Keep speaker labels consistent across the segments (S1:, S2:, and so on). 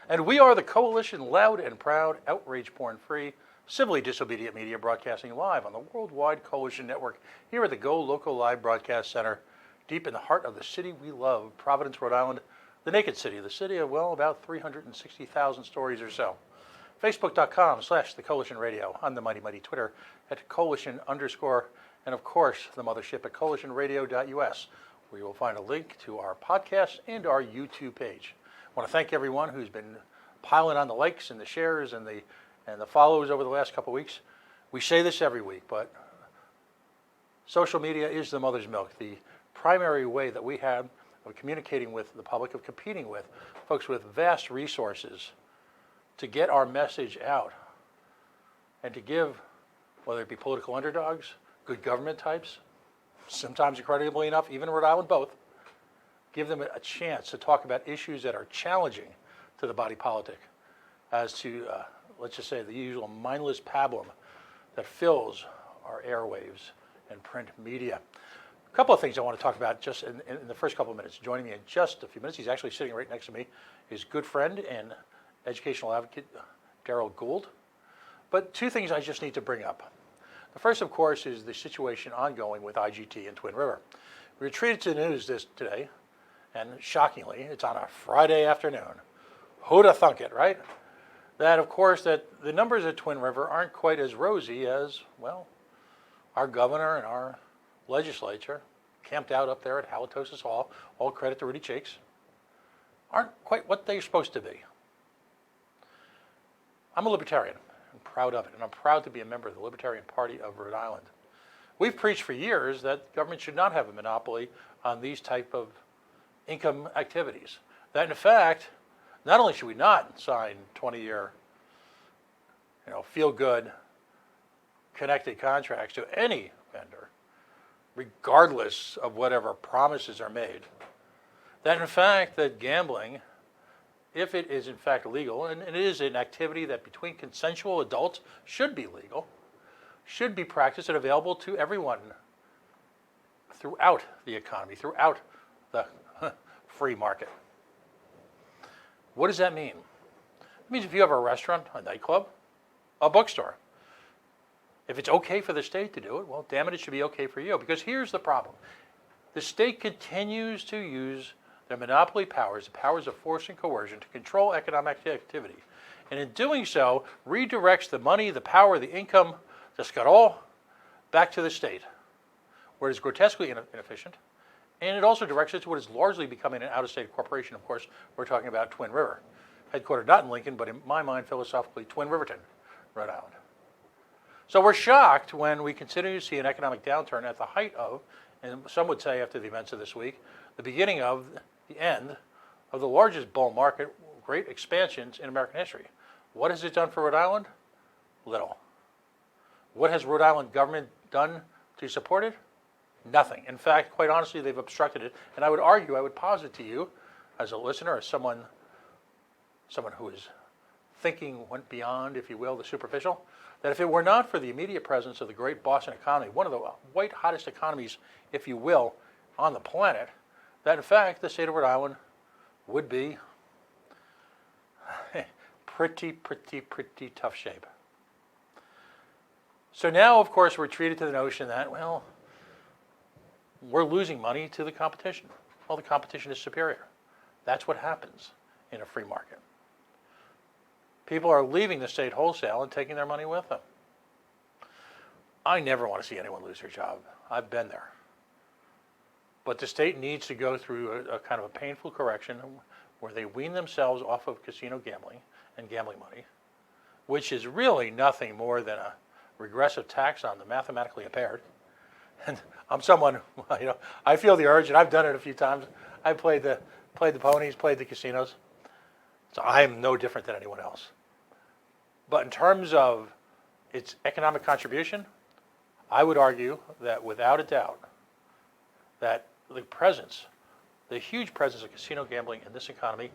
S1: And we are the Coalition, loud and proud, outrage porn free, civilly disobedient media broadcasting live on the Worldwide Coalition Network here at the Go Local Live Broadcast Center, deep in the heart of the city we love, Providence, Rhode Island, the naked city, the city of, well, about 360,000 stories or so. Facebook.com/The Coalition Radio, on the mighty Twitter at Coalition_, and of course, the mothership at coalitionradio.us, where you will find a link to our podcast and our YouTube page. I want to thank everyone who's been piling on the likes and the shares and the follows over the last couple of weeks. We say this every week, but social media is the mother's milk, the primary way that we have of communicating with the public, of competing with folks with vast resources to get our message out and to give, whether it be political underdogs, good government types, sometimes incredibly enough, even in Rhode Island both, give them a chance to talk about issues that are challenging to the body politic, as to, let's just say, the usual mindless pablum that fills our airwaves and print media. A couple of things I want to talk about just in the first couple of minutes. Joining me in just a few minutes, he's actually sitting right next to me, is good friend and educational advocate Daryl Gould. But two things I just need to bring up. The first, of course, is the situation ongoing with IGT and Twin River. We were treated to the news today, and shockingly, it's on a Friday afternoon. Who'da thunk it, right? That, of course, that the numbers at Twin River aren't quite as rosy as, well, our governor and our legislature, camped out up there at Halitosis Hall, all credit to Rudy Chakes, aren't quite what they're supposed to be. I'm a libertarian. I'm proud of it, and I'm proud to be a member of the Libertarian Party of Rhode Island. We've preached for years that government should not have a monopoly on these type of income activities. That, in fact, not only should we not sign 20-year, feel-good, connected contracts to any vendor, regardless of whatever promises are made, that in fact that gambling, if it is in fact legal, and it is an activity that between consensual adults should be legal, should be practiced and available to everyone throughout the economy, throughout the free market. What does that mean? It means if you have a restaurant, a nightclub, a bookstore, if it's okay for the state to do it, well, damn it should be okay for you. Because here's the problem. The state continues to use their monopoly powers, the powers of force and coercion, to control economic activity. And in doing so, redirects the money, the power, the income, just got all back to the state, where it is grotesquely inefficient. And it also directs it to what is largely becoming an out-of-state corporation. Of course, we're talking about Twin River, headquartered not in Lincoln, but in my mind, philosophically, Twin Riverton, Rhode Island. So we're shocked when we continue to see an economic downturn at the height of, and some would say after the events of this week, the beginning of the end of the largest bull market, great expansions in American history. What has it done for Rhode Island? Little. What has Rhode Island government done to support it? Nothing. In fact, quite honestly, they've obstructed it. And I would argue, I would posit to you, as a listener, as someone who is thinking went beyond, if you will, the superficial, that if it were not for the immediate presence of the great Boston economy, one of the white hottest economies, if you will, on the planet, that in fact the state of Rhode Island would be pretty tough shape. So now, of course, we're treated to the notion that, well, we're losing money to the competition. Well, the competition is superior. That's what happens in a free market. People are leaving the state wholesale and taking their money with them. I never want to see anyone lose their job. I've been there. But the state needs to go through a kind of a painful correction where they wean themselves off of casino gambling and gambling money, which is really nothing more than a regressive tax on the mathematically impaired. And I'm someone, I feel the urge, and I've done it a few times. I played the ponies, played the casinos. So I am no different than anyone else. But in terms of its economic contribution, I would argue that without a doubt, that the huge presence of casino gambling in this economy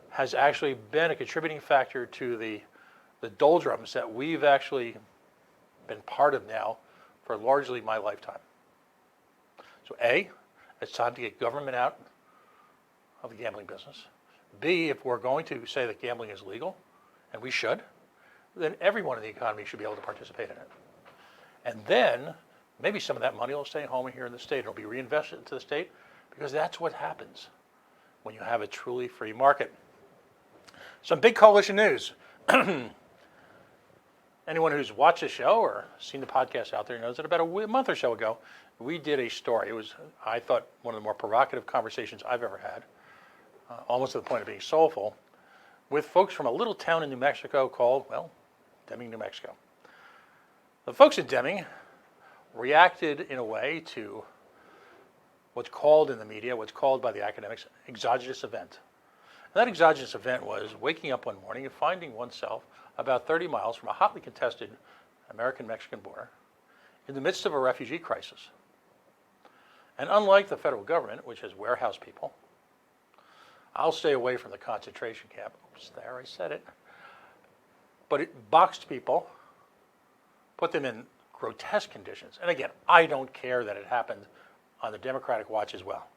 S1: has actually been a contributing factor to the doldrums that we've actually been part of now for largely my lifetime. So A, it's time to get government out of the gambling business. B, if we're going to say that gambling is legal, and we should, then everyone in the economy should be able to participate in it. And then maybe some of that money will stay home here in the state. It'll be reinvested into the state because that's what happens when you have a truly free market. Some big coalition news. Anyone who's watched the show or seen the podcast out there knows that about a month or so ago, we did a story. It was, I thought, one of the more provocative conversations I've ever had, almost to the point of being soulful, with folks from a little town in New Mexico called, well, Deming, New Mexico. The folks in Deming reacted in a way to what's called in the media, what's called by the academics, exogenous event. And that exogenous event was waking up one morning and finding oneself about 30 miles from a hotly contested American-Mexican border in the midst of a refugee crisis. And unlike the federal government, which has warehouse people, I'll stay away from the concentration camp. Oops, there, I said it. But it boxed people, put them in grotesque conditions. And again, I don't care that it happened on the Democratic watch as well.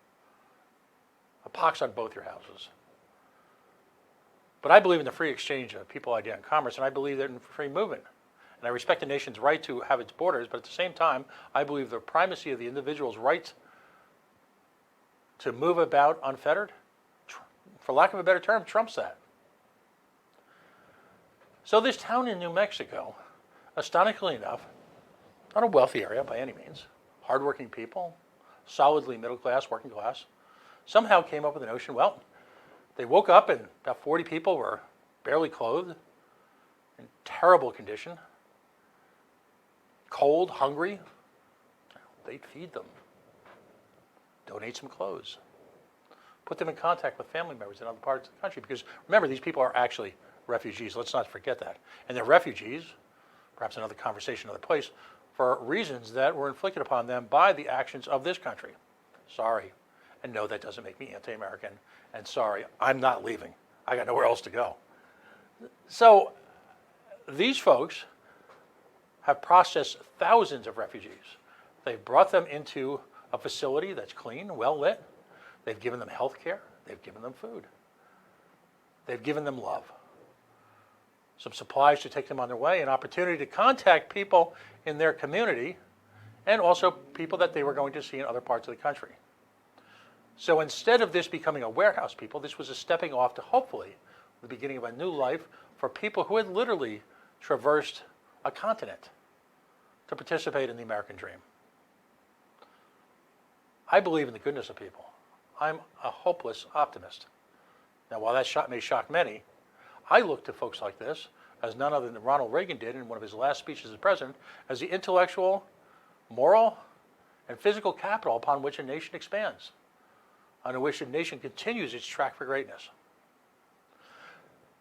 S1: A pox on both your houses. But I believe in the free exchange of people, idea, and commerce, and I believe in free movement. And I respect the nation's right to have its borders, but at the same time, I believe the primacy of the individual's right to move about unfettered, for lack of a better term, trumps that. So this town in New Mexico, astonishingly enough, not a wealthy area by any means, hardworking people, solidly middle class, working class, somehow came up with the notion, well, they woke up and about 40 people were barely clothed, in terrible condition, cold, hungry. They'd feed them, donate some clothes, put them in contact with family members in other parts of the country. Because remember, these people are actually refugees. Let's not forget that. And they're refugees, perhaps another conversation, another place, for reasons that were inflicted upon them by the actions of this country. Sorry. And no, that doesn't make me anti-American. And sorry, I'm not leaving. I got nowhere else to go. So these folks have processed thousands of refugees. They've brought them into a facility that's clean, well lit. They've given them health care. They've given them food. They've given them love. Some supplies to take them on their way, an opportunity to contact people in their community, and also people that they were going to see in other parts of the country. So instead of this becoming a warehouse people, this was a stepping off to hopefully the beginning of a new life for people who had literally traversed a continent to participate in the American dream. I believe in the goodness of people. I'm a hopeless optimist. Now, while that may shock many, I look to folks like this, as none other than Ronald Reagan did in one of his last speeches as president, as the intellectual, moral, and physical capital upon which a nation expands, on which a nation continues its track for greatness.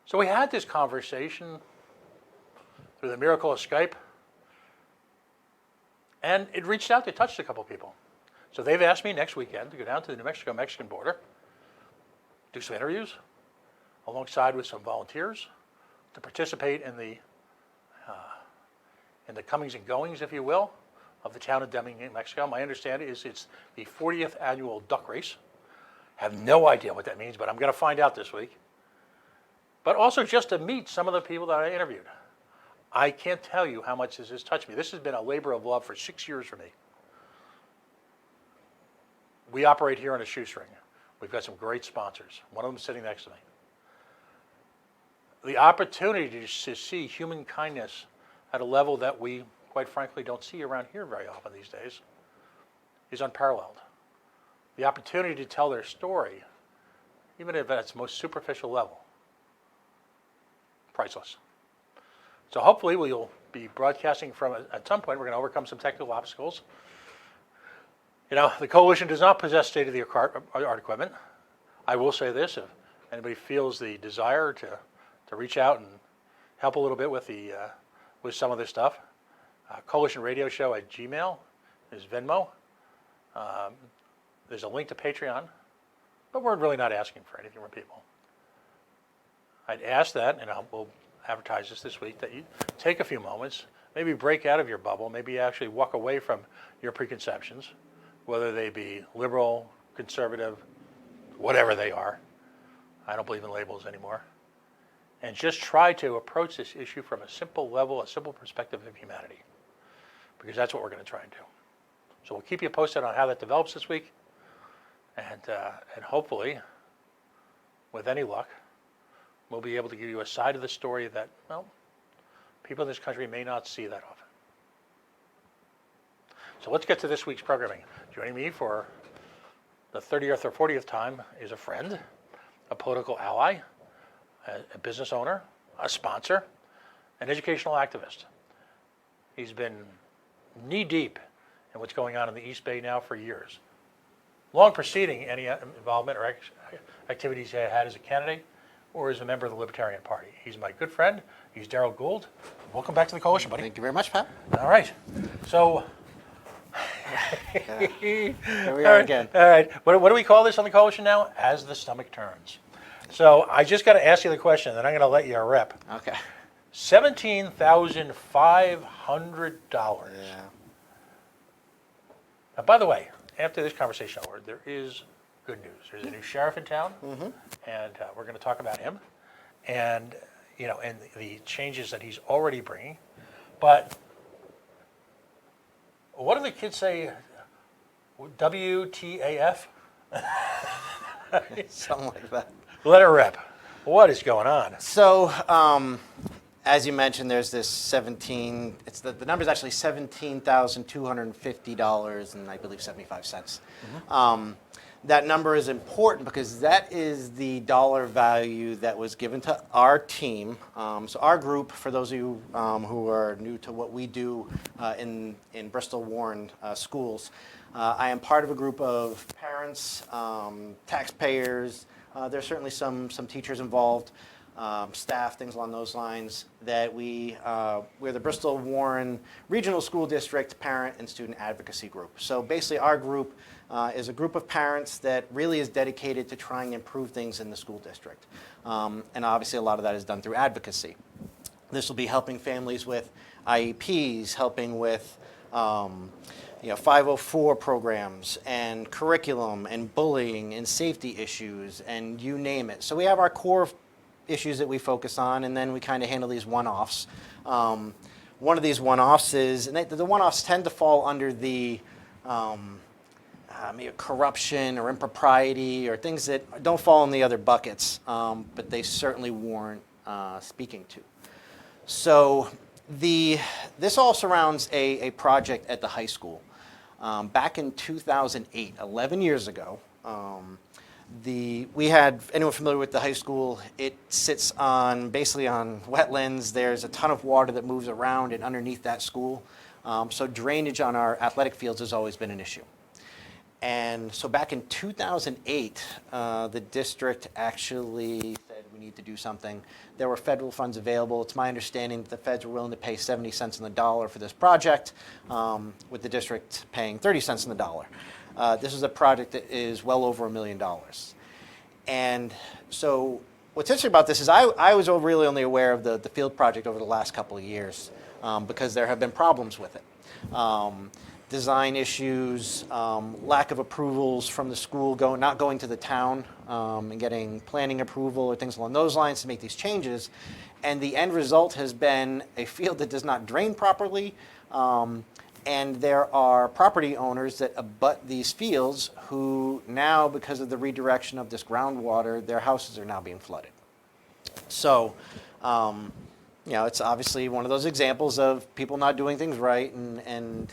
S1: So we had this conversation through the miracle of Skype, and it reached out, it touched a couple of people. So they've asked me next weekend to go down to the New Mexico-Mexican border, do some interviews, alongside with some volunteers, to participate in the comings and goings, if you will, of the town of Deming, New Mexico. My understanding is it's the 40th annual duck race. Have no idea what that means, but I'm going to find out this week. But also just to meet some of the people that I interviewed. I can't tell you how much this has touched me. This has been a labor of love for 6 years for me. We operate here on a shoestring. We've got some great sponsors. One of them is sitting next to me. The opportunity to see human kindness at a level that we, quite frankly, don't see around here very often these days is unparalleled. The opportunity to tell their story, even if at its most superficial level, priceless. So hopefully we'll be broadcasting from, at some point, we're going to overcome some technical obstacles. You know, the coalition does not possess state-of-the-art equipment. I will say this, if anybody feels the desire to reach out and help a little bit with with some of this stuff, Coalition Radio Show at Gmail is Venmo. There's a link to Patreon, but we're really not asking for anything from people. I'd ask that, and we'll advertise this week, that you take a few moments, maybe break out of your bubble, maybe actually walk away from your preconceptions, whether they be liberal, conservative, whatever they are. I don't believe in labels anymore. And just try to approach this issue from a simple level, a simple perspective of humanity. Because that's what we're going to try and do. So we'll keep you posted on how that develops this week. And hopefully, with any luck, we'll be able to give you a side of the story that, well, people in this country may not see that often. So let's get to this week's programming. Joining me for the 30th or 40th time is a friend, a political ally, a business owner, a sponsor, an educational activist. He's been knee-deep in what's going on in the East Bay now for years, long preceding any involvement or activities he had as a candidate or as a member of the Libertarian Party. He's my good friend. He's Darrell Gould. Welcome back to the Coalition, buddy.
S2: Thank you very much, Pat.
S1: All right. So,
S2: Here we are again.
S1: All right. What do we call this on the Coalition now? As the stomach turns. So I just got to ask you the question, then I'm going to let you rep.
S2: Okay.
S1: $17,500.
S2: Yeah.
S1: Now, by the way, after this conversation over, there is good news. There's a new sheriff in town, and we're going to talk about him, and and the changes that he's already bringing. But what do the kids say? WTAF?
S2: Something like that.
S1: Let it rip. What is going on?
S2: So, as you mentioned, there's this the number is actually $17,250 and I believe 75 cents. That number is important because that is the dollar value that was given to our team. So our group, for those of you who are new to what we do in Bristol Warren schools, I am part of a group of parents, taxpayers. There's certainly some teachers involved, staff, things along those lines, that we're the Bristol Warren Regional School District Parent and Student Advocacy Group. So basically our group is a group of parents that really is dedicated to trying to improve things in the school district. And obviously a lot of that is done through advocacy. This will be helping families with IEPs, helping with 504 programs and curriculum and bullying and safety issues and you name it. So we have our core issues that we focus on, and then we kind of handle these one-offs. One of these one-offs is, and the one-offs tend to fall under the maybe corruption or impropriety or things that don't fall in the other buckets, but they certainly warrant speaking to. So this all surrounds a project at the high school. Back in 2008, 11 years ago, we had, anyone familiar with the high school, it sits basically on wetlands. There's a ton of water that moves around and underneath that school. So drainage on our athletic fields has always been an issue. And so back in 2008, the district actually said we need to do something. There were federal funds available. It's my understanding that the feds were willing to pay 70 cents on the dollar for this project, with the district paying 30 cents on the dollar. This is a project that is well over $1 million. And so what's interesting about this is I was really only aware of the field project over the last couple of years because there have been problems with it. Design issues, lack of approvals from the school, not going to the town and getting planning approval or things along those lines to make these changes. And the end result has been a field that does not drain properly. And there are property owners that abut these fields who now, because of the redirection of this groundwater, their houses are now being flooded. So, it's obviously one of those examples of people not doing things right, and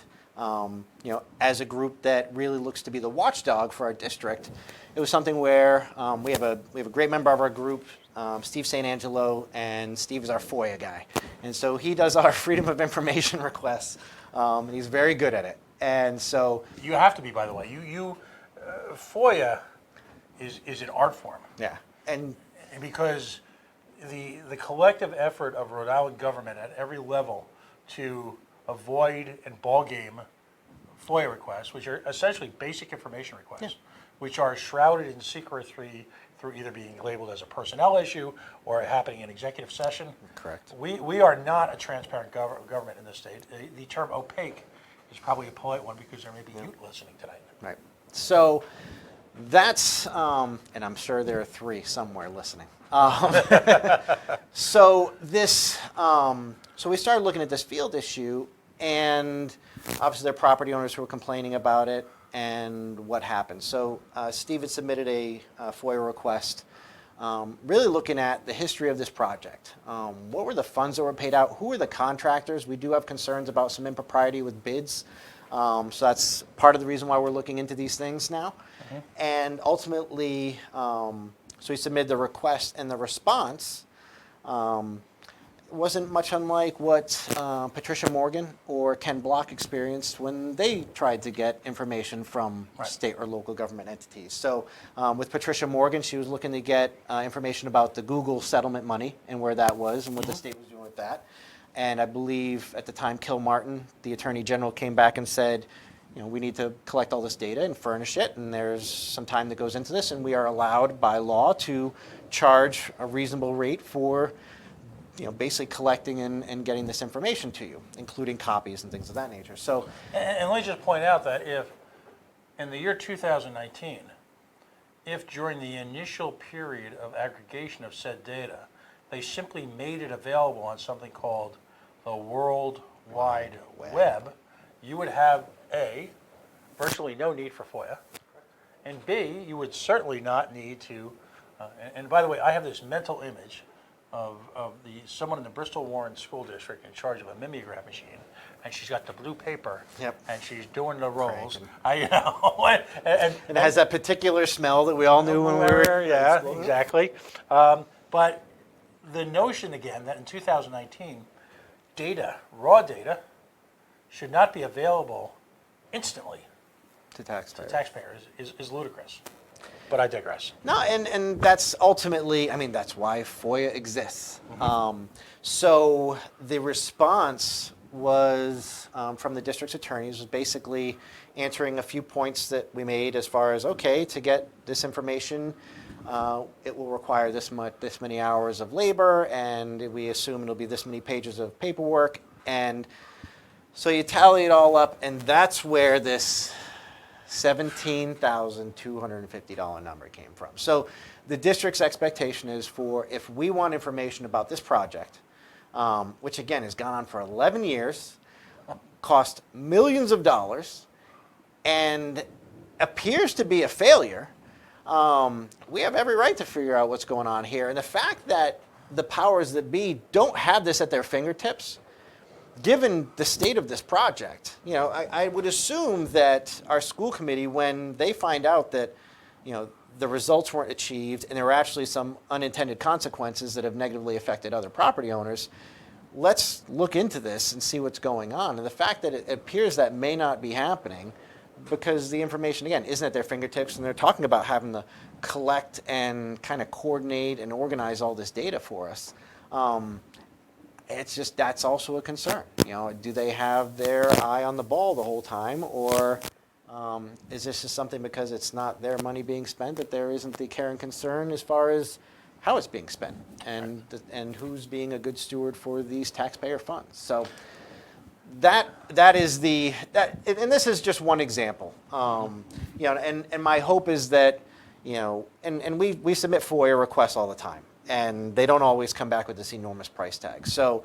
S2: as a group that really looks to be the watchdog for our district, it was something where we have a great member of our group, Steve St. Angelo, and Steve is our FOIA guy, and so he does our Freedom of Information requests, and he's very good at it. And so
S1: you have to be, by the way. FOIA is an art form.
S2: Yeah, and
S1: because the collective effort of Rhode Island government at every level to avoid and ballgame FOIA requests, which are essentially basic information requests, which are shrouded in secrecy through either being labeled as a personnel issue or happening in executive session.
S2: Correct.
S1: We are not a transparent government in this state. The term opaque is probably a polite one because there may be youth listening tonight.
S2: Right. So That's, and I'm sure there are 3 somewhere listening. So this, so we started looking at this field issue, and obviously there are property owners who were complaining about it, and what happened. So Steve had submitted a FOIA request, really looking at the history of this project. What were the funds that were paid out? Who were the contractors? We do have concerns about some impropriety with bids. So that's part of the reason why we're looking into these things now. And ultimately, so he submitted the request, and the response wasn't much unlike what Patricia Morgan or Ken Block experienced when they tried to get information from state or local government entities. So with Patricia Morgan, she was looking to get information about the Google settlement money and where that was and what the state was doing with that. And I believe at the time, Kilmartin, the Attorney General, came back and said, you know, we need to collect all this data and furnish it, and there's some time that goes into this, and we are allowed by law to charge a reasonable rate for, you know, basically collecting and getting this information to you, including copies and things of that nature. So,
S1: And let me just point out that if, in the year 2019, if during the initial period of aggregation of said data, they simply made it available on something called the World Wide Web, you would have A, virtually no need for FOIA, and B, you would certainly not need to, and by the way, I have this mental image of someone in the Bristol Warren School District in charge of a mimeograph machine, and she's got the blue paper, and she's doing the rolls. And
S2: it has that particular smell that we all knew when we were
S1: yeah, exactly. But the notion again that in 2019, data, raw data, should not be available instantly
S2: to taxpayers.
S1: Is ludicrous. But I digress.
S2: No, and that's ultimately, I mean, that's why FOIA exists. So the response was from the district's attorneys, was basically answering a few points that we made as far as, okay, to get this information, it will require this many hours of labor, and we assume it'll be this many pages of paperwork. And so you tally it all up, and that's where this $17,250 number came from. So the district's expectation is for, if we want information about this project, which again has gone on for 11 years, cost millions of dollars, and appears to be a failure, we have every right to figure out what's going on here. And the fact that the powers that be don't have this at their fingertips, given the state of this project, you know, I would assume that our school committee, when they find out that, you know, the results weren't achieved and there were actually some unintended consequences that have negatively affected other property owners, let's look into this and see what's going on. And the fact that it appears that may not be happening because the information, again, isn't at their fingertips, and they're talking about having to collect and kind of coordinate and organize all this data for us. It's just, that's also a concern. You know, do they have their eye on the ball the whole time, or is this just something because it's not their money being spent that there isn't the care and concern as far as how it's being spent and who's being a good steward for these taxpayer funds? So that is and this is just one example. You know, and my hope is that, you know, and we submit FOIA requests all the time, and they don't always come back with this enormous price tag. So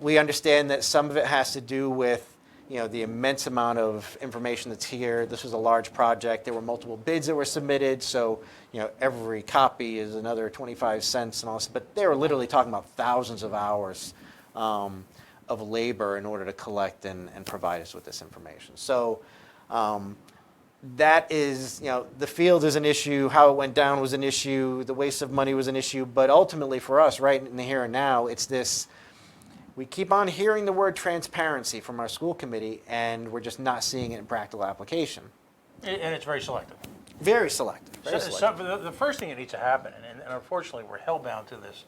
S2: we understand that some of it has to do with, you know, the immense amount of information that's here. This was a large project. There were multiple bids that were submitted, so, you know, every copy is another 25 cents and all this. But they were literally talking about thousands of hours of labor in order to collect and provide us with this information. So that is, you know, the field is an issue, how it went down was an issue, the waste of money was an issue, but ultimately for us, right in the here and now, it's this, we keep on hearing the word transparency from our school committee, and we're just not seeing it in practical application.
S1: And it's very selective.
S2: Very selective. Very selective.
S1: So the first thing that needs to happen, and unfortunately we're hellbound to this,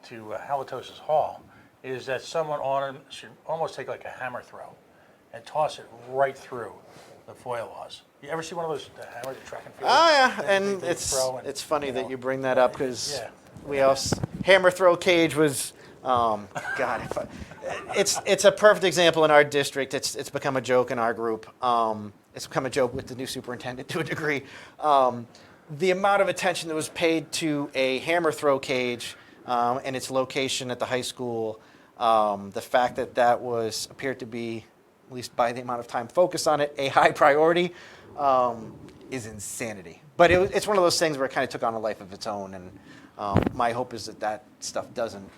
S1: to Halitosis Hall, is that someone should almost take like a hammer throw and toss it right through the FOIA laws. You ever see one of those hammers at track and field?
S2: Oh yeah, and it's funny that you bring that up, because we also, hammer throw cage was God, it's a perfect example in our district. It's become a joke in our group. It's become a joke with the new superintendent to a degree. The amount of attention that was paid to a hammer throw cage and its location at the high school, the fact that that was appeared to be, at least by the amount of time focused on it, a high priority, is insanity. But it's one of those things where it kind of took on a life of its own, and my hope is that that stuff doesn't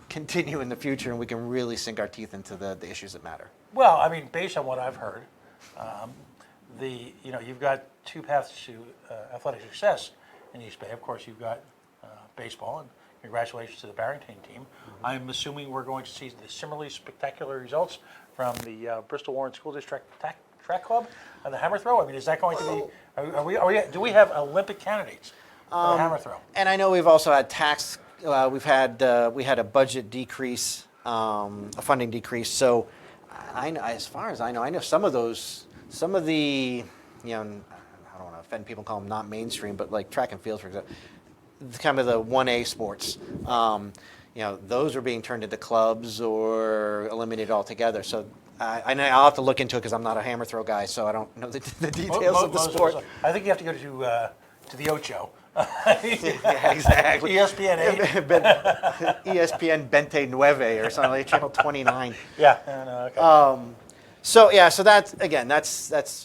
S2: continue in the future, and we can really sink our teeth into the issues that matter.
S1: Well, I mean, based on what I've heard, you've got two paths to athletic success in East Bay. Of course, you've got baseball, and congratulations to the Barrington team. Mm-hmm. I'm assuming we're going to see the similarly spectacular results from the Bristol Warren School District track club and the hammer throw. I mean, is that going to be? Do we have Olympic candidates for the hammer throw?
S2: And I know we've also had tax. We had a budget decrease, a funding decrease. So, as far as I know some of the, I don't want to offend people, call them not mainstream, but like track and field, for example, kind of the 1A sports. Those are being turned into clubs or eliminated altogether. So I'll have to look into it because I'm not a hammer throw guy, so I don't know the details of the sport.
S1: I think you have to go to the Ocho.
S2: Yeah, exactly.
S1: ESPN 8.
S2: ESPN Bente Nueve or something like Channel 29.
S1: Yeah. Okay.
S2: So that's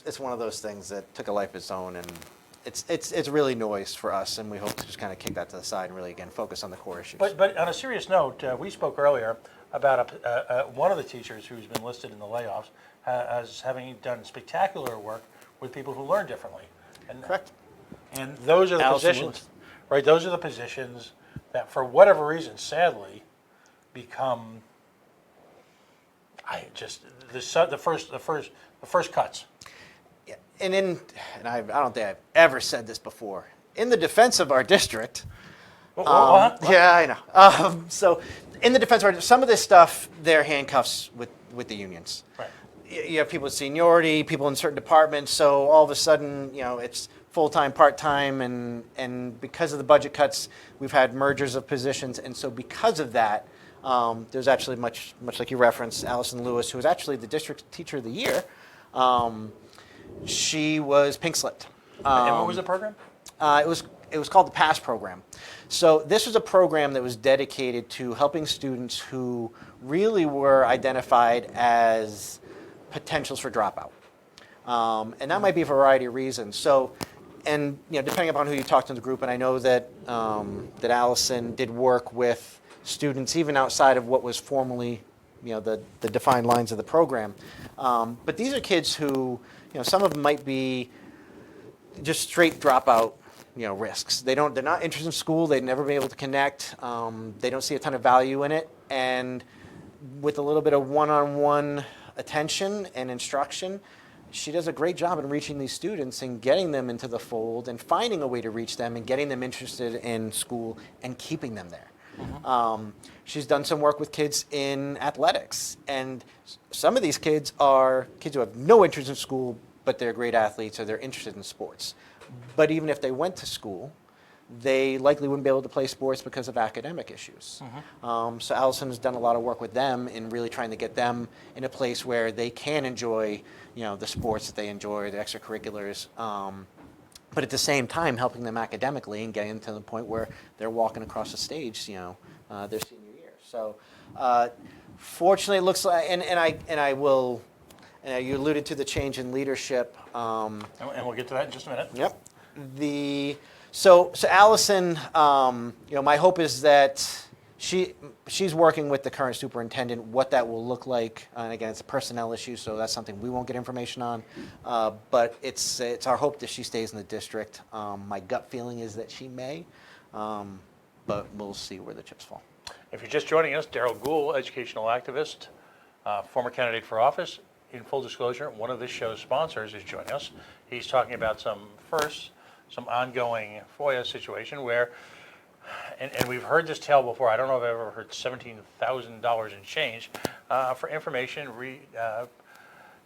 S2: it's one of those things that took a life of its own, and it's really noise for us, and we hope to just kind of kick that to the side and really again focus on the core issues.
S1: But on a serious note, we spoke earlier about one of the teachers who's been listed in the layoffs as having done spectacular work with people who learn differently.
S2: Correct.
S1: And those are the
S2: Allison
S1: positions,
S2: Lewis.
S1: right? Those are the positions that, for whatever reason, sadly, become the first cuts.
S2: Yeah. And I don't think I've ever said this before. In the defense of our district,
S1: What?
S2: yeah, I know. So, in the defense of our, some of this stuff, they're handcuffs with the unions.
S1: Right.
S2: You have people with seniority, people in certain departments. So all of a sudden, it's full-time, part-time, and because of the budget cuts, we've had mergers of positions, and so because of that, there's actually much like you referenced, Allison Lewis, who was actually the district teacher of the year. She was pink slipped.
S1: And what was the program?
S2: It was called the PASS program. So this was a program that was dedicated to helping students who really were identified as potentials for dropout. And that might be for a variety of reasons. So, and depending upon who you talk to in the group, and I know that that Allison did work with students even outside of what was formerly, the defined lines of the program. But these are kids who, some of them might be just straight dropout, risks. They're not interested in school. They'd never been able to connect. They don't see a ton of value in it. And with a little bit of one-on-one attention and instruction, she does a great job in reaching these students and getting them into the fold and finding a way to reach them and getting them interested in school and keeping them there. Mm-hmm. She's done some work with kids in athletics, and some of these kids are kids who have no interest in school, but they're great athletes or they're interested in sports. But even if they went to school, they likely wouldn't be able to play sports because of academic issues. Mm-hmm. So Allison has done a lot of work with them in really trying to get them in a place where they can enjoy, the sports that they enjoy, the extracurriculars, but at the same time helping them academically and getting them to the point where they're walking across the stage, their senior year. So fortunately, it looks like, and I will. And you alluded to the change in leadership.
S1: And we'll get to that in just a minute.
S2: Yep. So Allison, my hope is that she's working with the current superintendent, what that will look like. And again, it's a personnel issue, so that's something we won't get information on. But it's our hope that she stays in the district. My gut feeling is that she may, but we'll see where the chips fall.
S1: If you're just joining us, Daryl Gould, educational activist, former candidate for office. In full disclosure, one of this show's sponsors is joining us. He's talking about some ongoing FOIA situation where, and we've heard this tale before, I don't know if I've ever heard $17,000 in change for information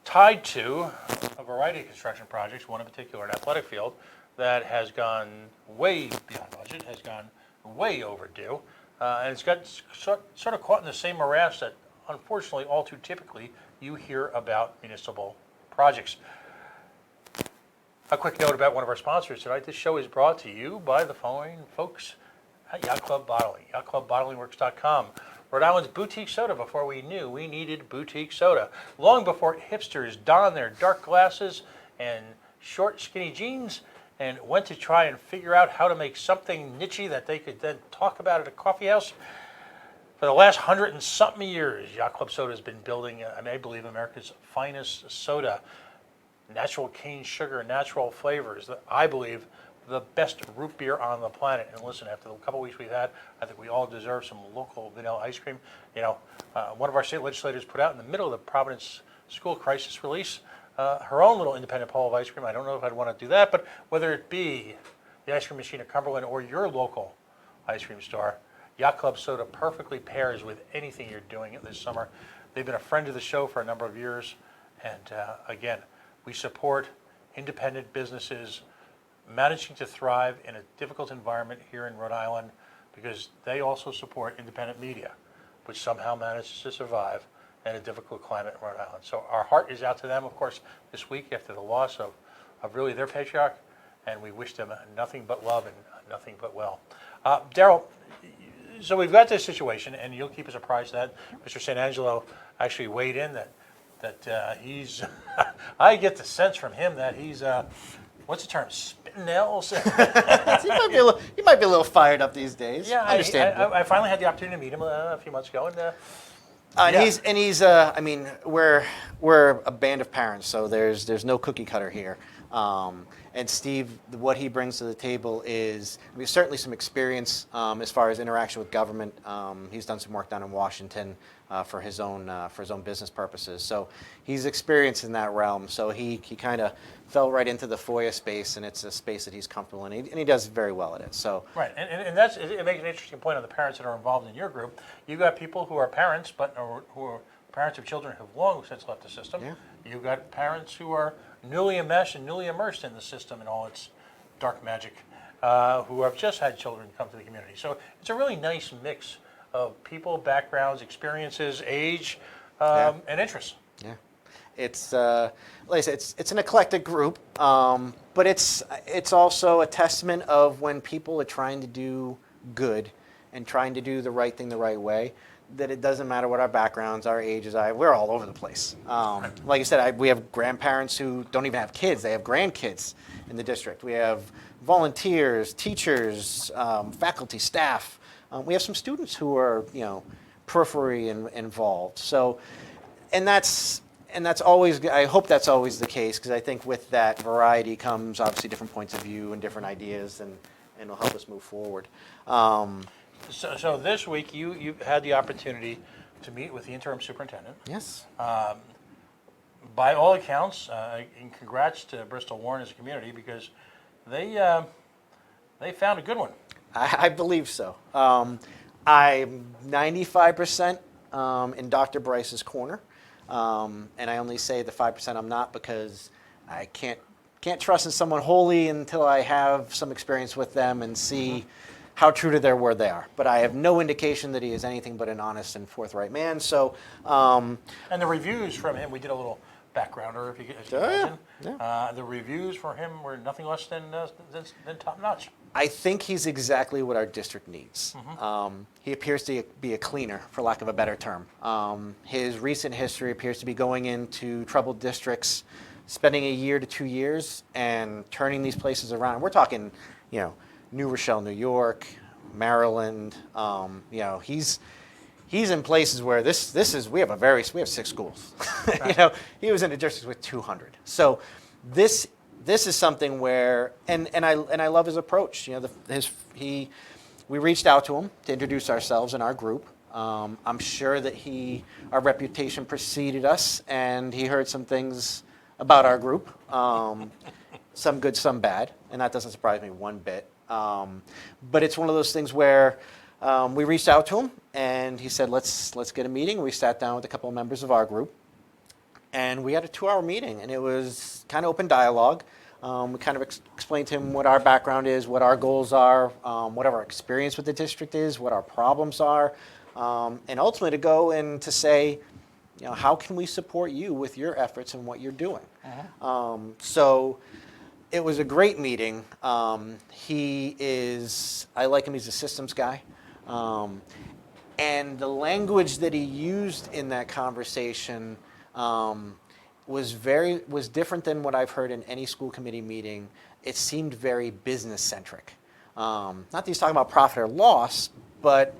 S1: tied to a variety of construction projects, one in particular, an athletic field, that has gone way beyond budget, has gone way overdue. and it's got sort of caught in the same morass that, unfortunately, all too typically, you hear about municipal projects. A quick note about one of our sponsors tonight. This show is brought to you by the following folks at Yacht Club Bottling, yachtclubbottlingworks.com. Rhode Island's boutique soda before we knew we needed boutique soda. Long before hipsters donned their dark glasses and short, skinny jeans and went to try and figure out how to make something niche that they could then talk about at a coffee house. For the last 100 and something years, Yacht Club Soda has been building, I believe, America's finest soda. Natural cane sugar, natural flavors. I believe the best root beer on the planet. And listen, after the couple weeks we've had, I think we all deserve some local vanilla ice cream. One of our state legislators put out in the middle of the Providence school crisis release her own little independent pole of ice cream. I don't know if I'd want to do that, but whether it be the ice cream machine at Cumberland or your local ice cream store, Yacht Club Soda perfectly pairs with anything you're doing this summer. They've been a friend of the show for a number of years, and again, we support independent businesses managing to thrive in a difficult environment here in Rhode Island because they also support independent media, which somehow manages to survive in a difficult climate in Rhode Island. So our heart is out to them, of course, this week after the loss of really their patriarch, and we wish them nothing but love and nothing but well. Daryl, so we've got this situation, and you'll keep us apprised that Mr. St. Angelo actually weighed in that he's, I get the sense from him that he's, what's the term, spitting nails?
S2: He might be a little fired up these days.
S1: Yeah,
S2: understandable.
S1: I finally had the opportunity to meet him a few months ago, and
S2: he's I mean, we're a band of parents, so there's no cookie cutter here. And Steve, what he brings to the table is, certainly some experience as far as interaction with government. He's done some work down in Washington for his own business purposes. So he's experienced in that realm. So he kind of fell right into the FOIA space, and it's a space that he's comfortable in, and he does very well at it. So
S1: right, and that's it makes an interesting point on the parents that are involved in your group. You've got people who are parents, but who are parents of children who have long since left the system.
S2: Yeah.
S1: You've got parents who are newly enmeshed and newly immersed in the system and all its dark magic, who have just had children come to the community. So it's a really nice mix of people, backgrounds, experiences, age, and interests.
S2: Yeah, it's like I said, it's an eclectic group, but it's also a testament of when people are trying to do good and trying to do the right thing the right way, that it doesn't matter what our backgrounds, our ages, we're all over the place. Like I said, we have grandparents who don't even have kids; they have grandkids in the district. We have volunteers, teachers, faculty, staff. We have some students who are, periphery involved. So, and that's always. I hope that's always the case, because I think with that variety comes obviously different points of view and different ideas, and it'll help us move forward.
S1: So this week you had the opportunity to meet with the interim superintendent.
S2: Yes.
S1: By all accounts, and congrats to Bristol Warren as a community, because they found a good one.
S2: I believe so. I'm 95% in Dr. Bryce's corner, and I only say the 5% I'm not, because I can't trust in someone wholly until I have some experience with them and see how true to their word they are. But I have no indication that he is anything but an honest and forthright man. So,
S1: and the reviews from him, we did a little backgrounder, if you can imagine.
S2: Yeah.
S1: The reviews for him were nothing less than top notch.
S2: I think he's exactly what our district needs. He appears to be a cleaner, for lack of a better term. His recent history appears to be going into troubled districts, spending a year to 2 years, and turning these places around. We're talking, New Rochelle, New York, Maryland. He's in places where we have 6 schools.
S1: Right.
S2: He was in a district with 200. So this is something where, and I love his approach. We reached out to him to introduce ourselves and our group. I'm sure that our reputation preceded us, and he heard some things about our group, some good, some bad, and that doesn't surprise me one bit. But it's one of those things where we reached out to him, and he said, let's get a meeting. We sat down with a couple of members of our group, and we had a 2-hour meeting, and it was kind of open dialogue. We kind of explained to him what our background is, what our goals are, what our experience with the district is, what our problems are, and ultimately to go and to say, how can we support you with your efforts and what you're doing? So it was a great meeting. I like him, he's a systems guy. And the language that he used in that conversation was different than what I've heard in any school committee meeting. It seemed very business centric. Not that he's talking about profit or loss, but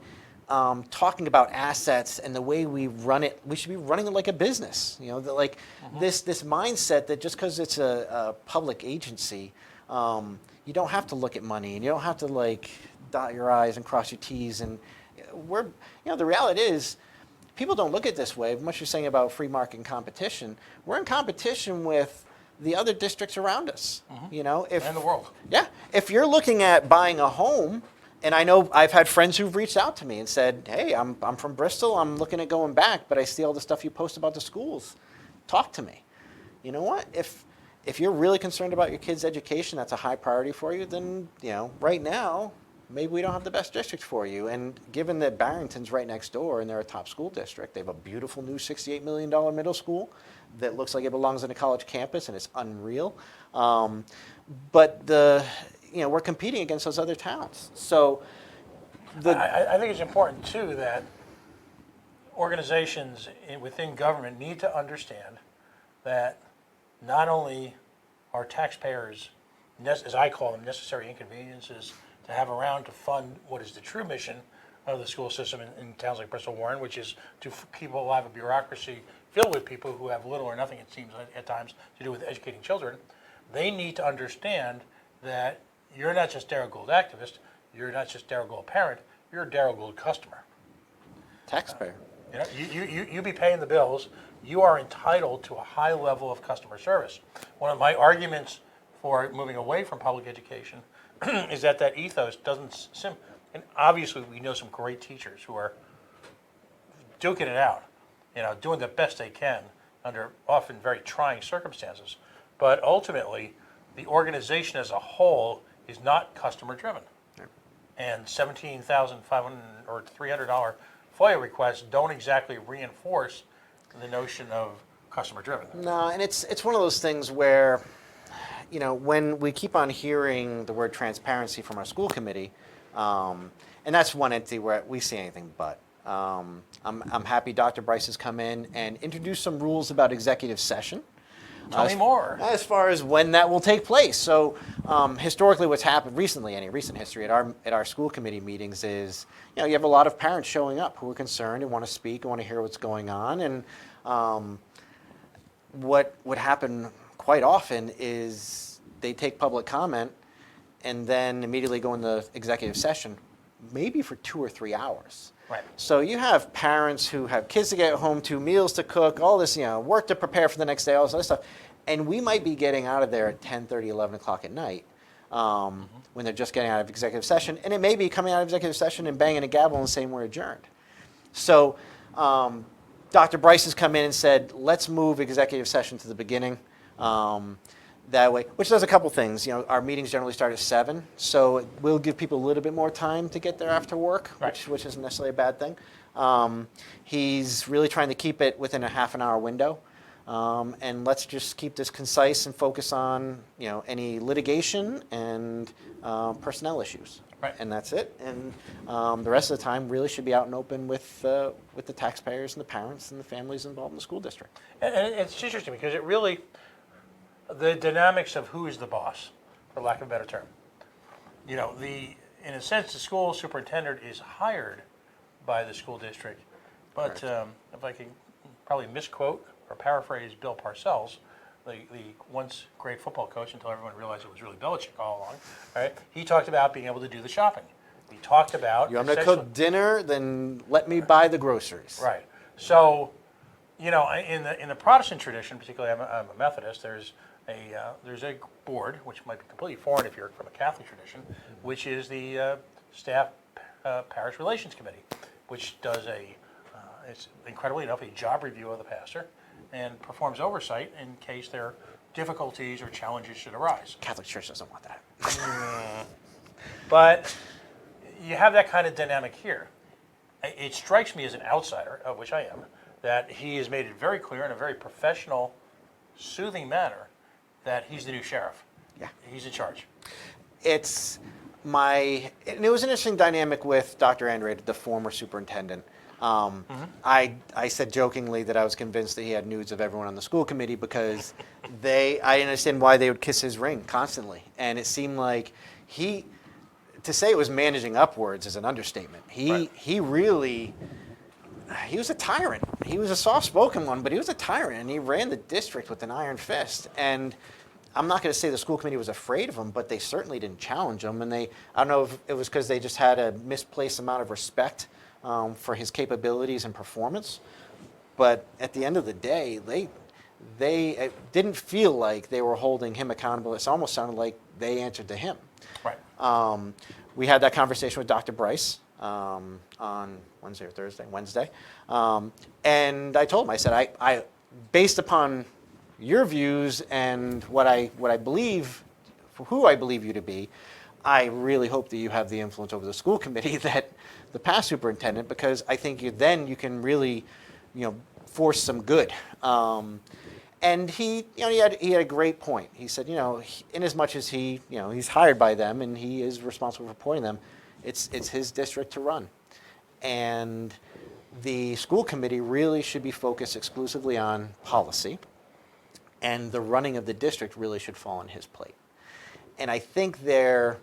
S2: talking about assets and the way we run it. We should be running it like a business. This mindset that just because it's a public agency, you don't have to look at money and you don't have to dot your I's and cross your T's. And the reality is, people don't look at it this way. Much you're saying about free market and competition, we're in competition with the other districts around us.
S1: And the world.
S2: Yeah, if you're looking at buying a home, and I know I've had friends who've reached out to me and said, "Hey, I'm from Bristol. I'm looking at going back, but I see all the stuff you post about the schools. Talk to me." You know what? If you're really concerned about your kids' education, that's a high priority for you. Then right now, maybe we don't have the best district for you. And given that Barrington's right next door and they're a top school district, they have a beautiful new $68 million middle school that looks like it belongs on a college campus, and it's unreal. But we're competing against those other towns. So
S1: I think it's important, too, that organizations within government need to understand that not only are taxpayers, as I call them, necessary inconveniences to have around to fund what is the true mission of the school system in towns like Bristol Warren, which is to keep alive a bureaucracy filled with people who have little or nothing, it seems at times, to do with educating children. They need to understand that you're not just Darrell Gould activist, you're not just Darrell Gould parent, you're a Darrell Gould customer.
S2: taxpayer.
S1: You be paying the bills. You are entitled to a high level of customer service. One of my arguments for moving away from public education is that ethos doesn't and obviously we know some great teachers who are duking it out, doing the best they can under often very trying circumstances. But ultimately, the organization as a whole is not customer driven. And $17,500 or $300 FOIA requests don't exactly reinforce the notion of customer driven.
S2: No, and it's one of those things where, when we keep on hearing the word transparency from our school committee, and that's one entity where we see anything but. I'm happy Dr. Bryce has come in and introduced some rules about executive session.
S1: Tell me more.
S2: As far as when that will take place. So historically what's happened recently, any recent history at our school committee meetings is, you have a lot of parents showing up who are concerned and want to speak and want to hear what's going on. And what would happen quite often is they take public comment and then immediately go into executive session, maybe for 2 or 3 hours.
S1: Right.
S2: So you have parents who have kids to get home to, meals to cook, all this, work to prepare for the next day, all this other stuff. And we might be getting out of there at 10:30, 11 o'clock at night when they're just getting out of executive session. And it may be coming out of executive session and banging a gavel and saying we're adjourned. So Dr. Bryce has come in and said, let's move executive session to the beginning. That way, which does a couple things. Our meetings generally start at 7, so we'll give people a little bit more time to get there after work,
S1: right.
S2: which isn't necessarily a bad thing. He's really trying to keep it within a half an hour window, and let's just keep this concise and focus on any litigation and personnel issues.
S1: Right.
S2: And that's it. And the rest of the time really should be out and open with the taxpayers and the parents and the families involved in the school district.
S1: And it's interesting because it really, the dynamics of who is the boss, for lack of a better term. In a sense, the school superintendent is hired by the school district, but if I can probably misquote or paraphrase Bill Parcells, the once great football coach until everyone realized it was really Belichick all along, right? He talked about being able to do the shopping. He talked about
S2: you want me to cook dinner, then let me buy the groceries.
S1: Right. So, in the Protestant tradition, particularly I'm a Methodist, there's a board, which might be completely foreign if you're from a Catholic tradition, which is the staff parish relations committee, which does it's incredibly enough a job review of the pastor and performs oversight in case there difficulties or challenges should arise.
S2: Catholic Church doesn't want that.
S1: But you have that kind of dynamic here. It strikes me as an outsider, of which I am, that he has made it very clear in a very professional, soothing manner that he's the new sheriff.
S2: Yeah.
S1: He's in charge.
S2: And it was an interesting dynamic with Dr. Andrade, the former superintendent. I said jokingly that I was convinced that he had nudes of everyone on the school committee because I understand why they would kiss his ring constantly. And it seemed like to say it was managing upwards is an understatement.
S1: Right.
S2: He was a tyrant. He was a soft-spoken one, but he was a tyrant, and he ran the district with an iron fist. And I'm not going to say the school committee was afraid of him, but they certainly didn't challenge him. And I don't know if it was because they just had a misplaced amount of respect for his capabilities and performance. But at the end of the day, they didn't feel like they were holding him accountable. It almost sounded like they answered to him.
S1: Right.
S2: We had that conversation with Dr. Bryce on Wednesday or Thursday, Wednesday. And I told him, I said, I based upon your views and what I believe, for who I believe you to be, I really hope that you have the influence over the school committee that the past superintendent, because I think you can really, force some good. And he had a great point. He said, in as much as he's hired by them and he is responsible for appointing them, it's his district to run. And the school committee really should be focused exclusively on policy, and the running of the district really should fall on his plate. And I think I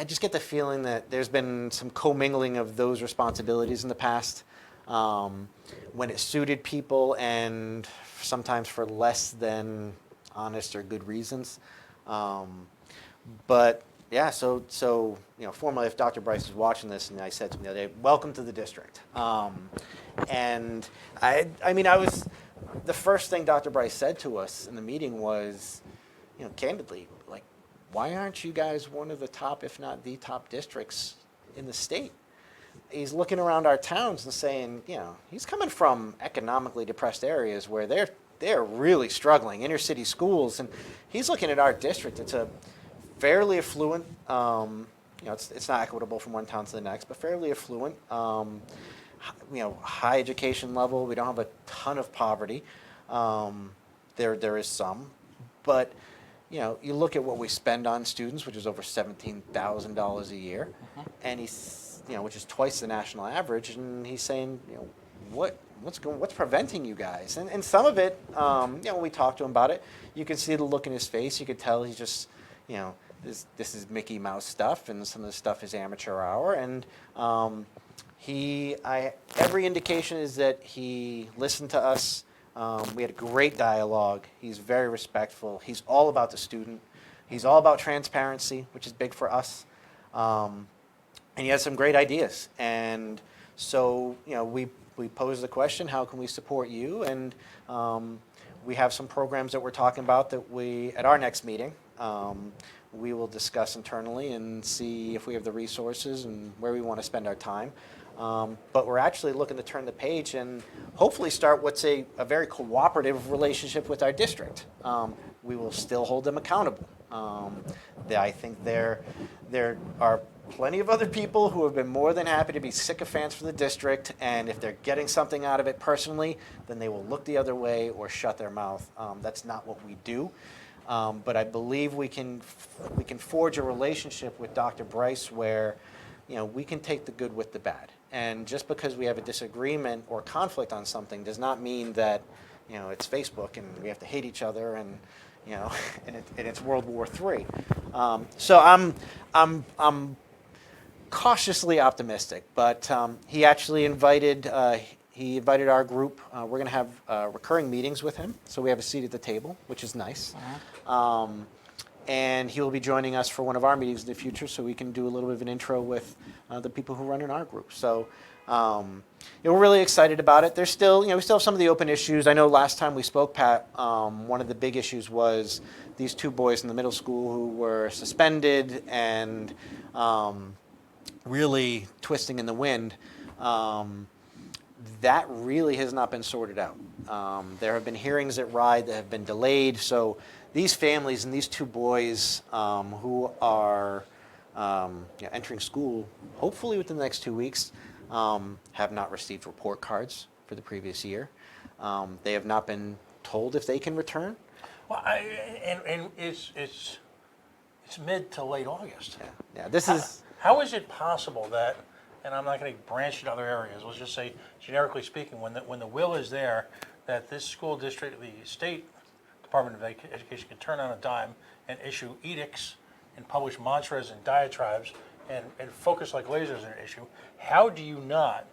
S2: just get the feeling that there's been some commingling of those responsibilities in the past when it suited people and sometimes for less than honest or good reasons. But yeah, so formally, if Dr. Bryce is watching this, and I said to him the other day, welcome to the district. And the first thing Dr. Bryce said to us in the meeting was, candidly, like, why aren't you guys one of the top, if not the top districts in the state? He's looking around our towns and saying, he's coming from economically depressed areas where they're really struggling, inner city schools, and he's looking at our district. It's a fairly affluent, it's not equitable from one town to the next, but fairly affluent, high education level. We don't have a ton of poverty. There is some, but you look at what we spend on students, which is over $17,000 a year, and which is twice the national average, and he's saying, what's preventing you guys? And some of it, when we talked to him about it, you could see the look in his face. You could tell he's just, this is Mickey Mouse stuff, and some of the stuff is amateur hour. And every indication is that he listened to us. We had a great dialogue. He's very respectful. He's all about the student. He's all about transparency, which is big for us. And he has some great ideas. And so, we posed the question, how can we support you? And we have some programs that we're talking about that at our next meeting, we will discuss internally and see if we have the resources and where we want to spend our time. But we're actually looking to turn the page and hopefully start what's a very cooperative relationship with our district. We will still hold them accountable. I think there are plenty of other people who have been more than happy to be sycophants for the district, and if they're getting something out of it personally, then they will look the other way or shut their mouth. That's not what we do. But I believe we can forge a relationship with Dr. Bryce where we can take the good with the bad. And just because we have a disagreement or conflict on something does not mean that it's Facebook and we have to hate each other and and it's World War III. So I'm cautiously optimistic, but he actually invited our group. We're going to have recurring meetings with him, so we have a seat at the table, which is nice. And he will be joining us for one of our meetings in the future, so we can do a little bit of an intro with the people who run in our group. So we're really excited about it. There's still, we still have some of the open issues. I know last time we spoke, Pat, one of the big issues was these two boys in the middle school who were suspended and really twisting in the wind. That really has not been sorted out. There have been hearings at RIDE that have been delayed. So these families and these two boys who are entering school, hopefully within the next 2 weeks, have not received report cards for the previous year. They have not been told if they can return.
S1: Well, and it's mid to late August.
S2: Yeah, this is.
S1: How is it possible that, and I'm not going to branch into other areas, let's just say generically speaking, when the will is there, that this school district, the state Department of Education can turn on a dime and issue edicts and publish mantras and diatribes and focus like lasers on an issue, how do you not,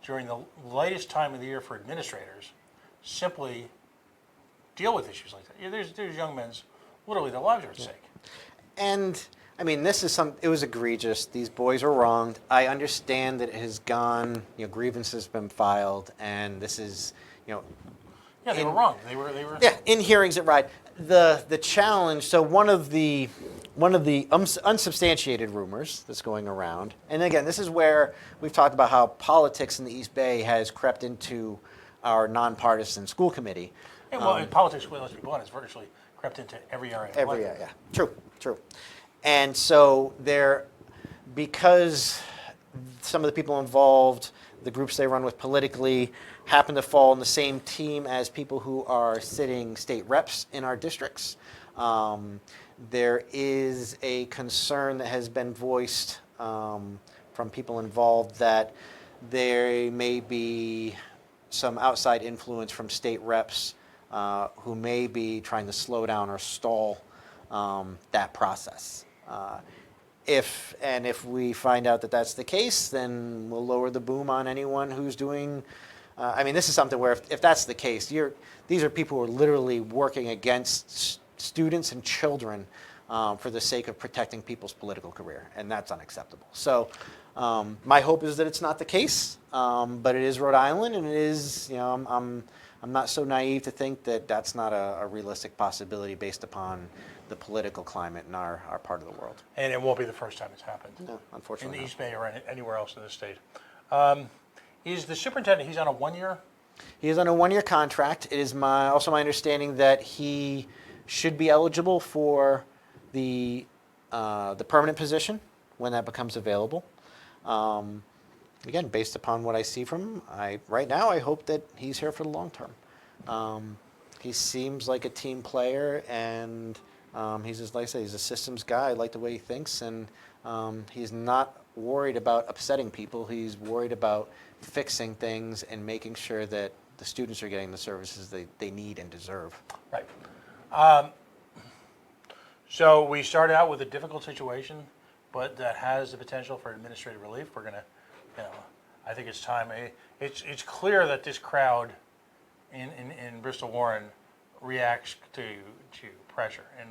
S1: during the latest time of the year for administrators, simply deal with issues like that? Yeah, there's young men's, literally their lives are at stake.
S2: And I mean, it was egregious. These boys were wronged. I understand that it has gone, grievances have been filed, and this is,
S1: Yeah, they were wrong. They were.
S2: Yeah, in hearings at RIDE. The challenge, so one of the unsubstantiated rumors that's going around, and again, this is where we've talked about how politics in the East Bay has crept into our nonpartisan school committee.
S1: And well, in politics, well, let's be blunt, it's virtually crept into every area. of life.
S2: Yeah. True. And so because some of the people involved, the groups they run with politically, happen to fall on the same team as people who are sitting state reps in our districts, there is a concern that has been voiced from people involved that there may be some outside influence from state reps who may be trying to slow down or stall that process. If we find out that that's the case, then we'll lower the boom on anyone who's doing. This is something where if that's the case, these are people who are literally working against students and children for the sake of protecting people's political career, and that's unacceptable. So my hope is that it's not the case, but it is Rhode Island, and it is. I'm not so naive to think that that's not a realistic possibility based upon the political climate in our part of the world.
S1: And it won't be the first time it's happened.
S2: No, unfortunately.
S1: In the East Bay or anywhere else in the state. Is the superintendent, he's on a 1 year?
S2: He is on a 1 year contract. It is also my understanding that he should be eligible for the permanent position when that becomes available. Again, based upon what I see from him, right now I hope that he's here for the long term. He seems like a team player, and he's just, like I say, he's a systems guy. I like the way he thinks, and he's not worried about upsetting people. He's worried about fixing things and making sure that the students are getting the services they need and deserve.
S1: Right. So we started out with a difficult situation, but that has the potential for administrative relief. We're going to, I think it's time. It's clear that this crowd in Bristol Warren reacts to pressure, and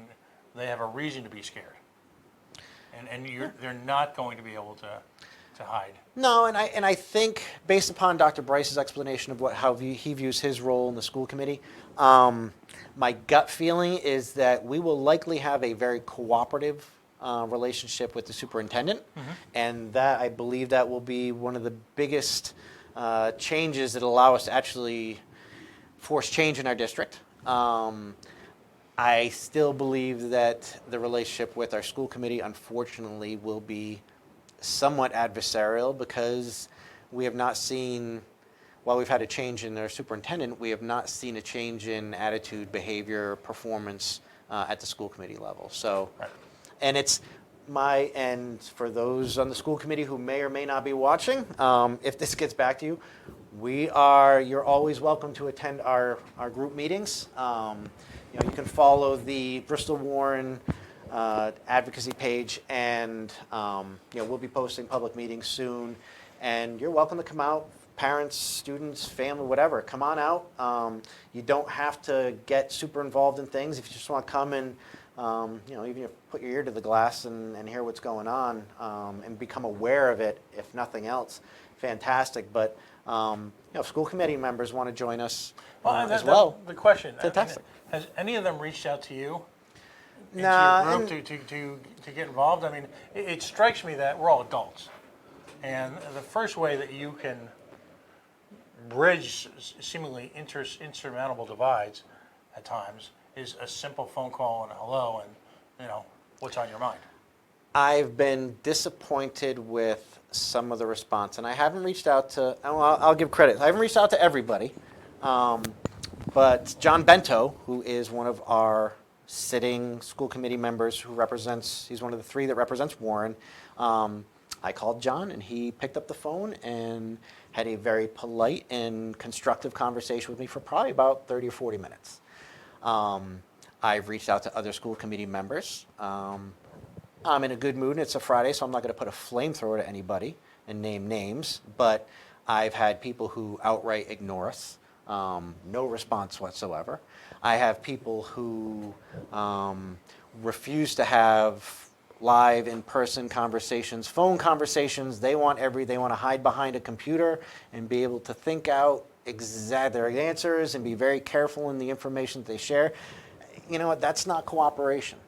S1: they have a reason to be scared. And they're not going to be able to hide.
S2: No, and I think based upon Dr. Bryce's explanation of how he views his role in the school committee, my gut feeling is that we will likely have a very cooperative relationship with the superintendent, and that I believe that will be one of the biggest changes that allow us to actually force change in our district. I still believe that the relationship with our school committee, unfortunately, will be somewhat adversarial because we have not seen, while we've had a change in our superintendent, we have not seen a change in attitude, behavior, performance at the school committee level. So,
S1: Right.
S2: and it's and for those on the school committee who may or may not be watching, if this gets back to you, you're always welcome to attend our group meetings. You can follow the Bristol Warren advocacy page, and we'll be posting public meetings soon. And you're welcome to come out, parents, students, family, whatever. Come on out. You don't have to get super involved in things. If you just want to come and even put your ear to the glass and hear what's going on and become aware of it, if nothing else, fantastic. But if school committee members want to join us as well.
S1: The question,
S2: Fantastic.
S1: Has any of them reached out to you?
S2: Nah,
S1: Into your group to get involved? I mean, it strikes me that we're all adults. And the first way that you can bridge seemingly insurmountable divides at times is a simple phone call and a hello and, what's on your mind.
S2: I've been disappointed with some of the response, and I haven't reached out to, I'll give credit, I haven't reached out to everybody, but John Bento, who is one of our sitting school committee members he's one of the three that represents Warren, I called John, and he picked up the phone and had a very polite and constructive conversation with me for probably about 30 or 40 minutes. I've reached out to other school committee members. I'm in a good mood, and it's a Friday, so I'm not going to put a flamethrower to anybody and name names, but I've had people who outright ignore us, no response whatsoever. I have people who refuse to have live in-person conversations, phone conversations. They want to hide behind a computer and be able to think out their answers and be very careful in the information that they share. You know what? That's not cooperation.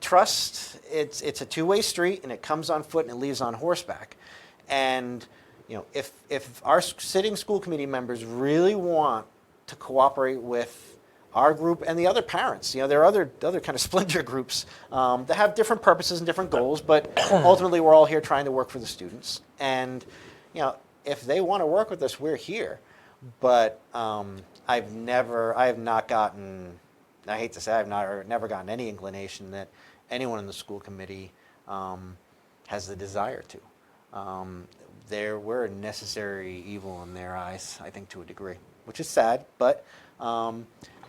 S2: Trust. It's a two-way street, and it comes on foot and it leaves on horseback. And if our sitting school committee members really want to cooperate with our group and the other parents, there are other kind of splinter groups that have different purposes and different goals, but ultimately we're all here trying to work for the students. And if they want to work with us, we're here. But I have not gotten, I hate to say, I've never gotten any inclination that anyone in the school committee has the desire to. We're a necessary evil in their eyes, I think, to a degree, which is sad, but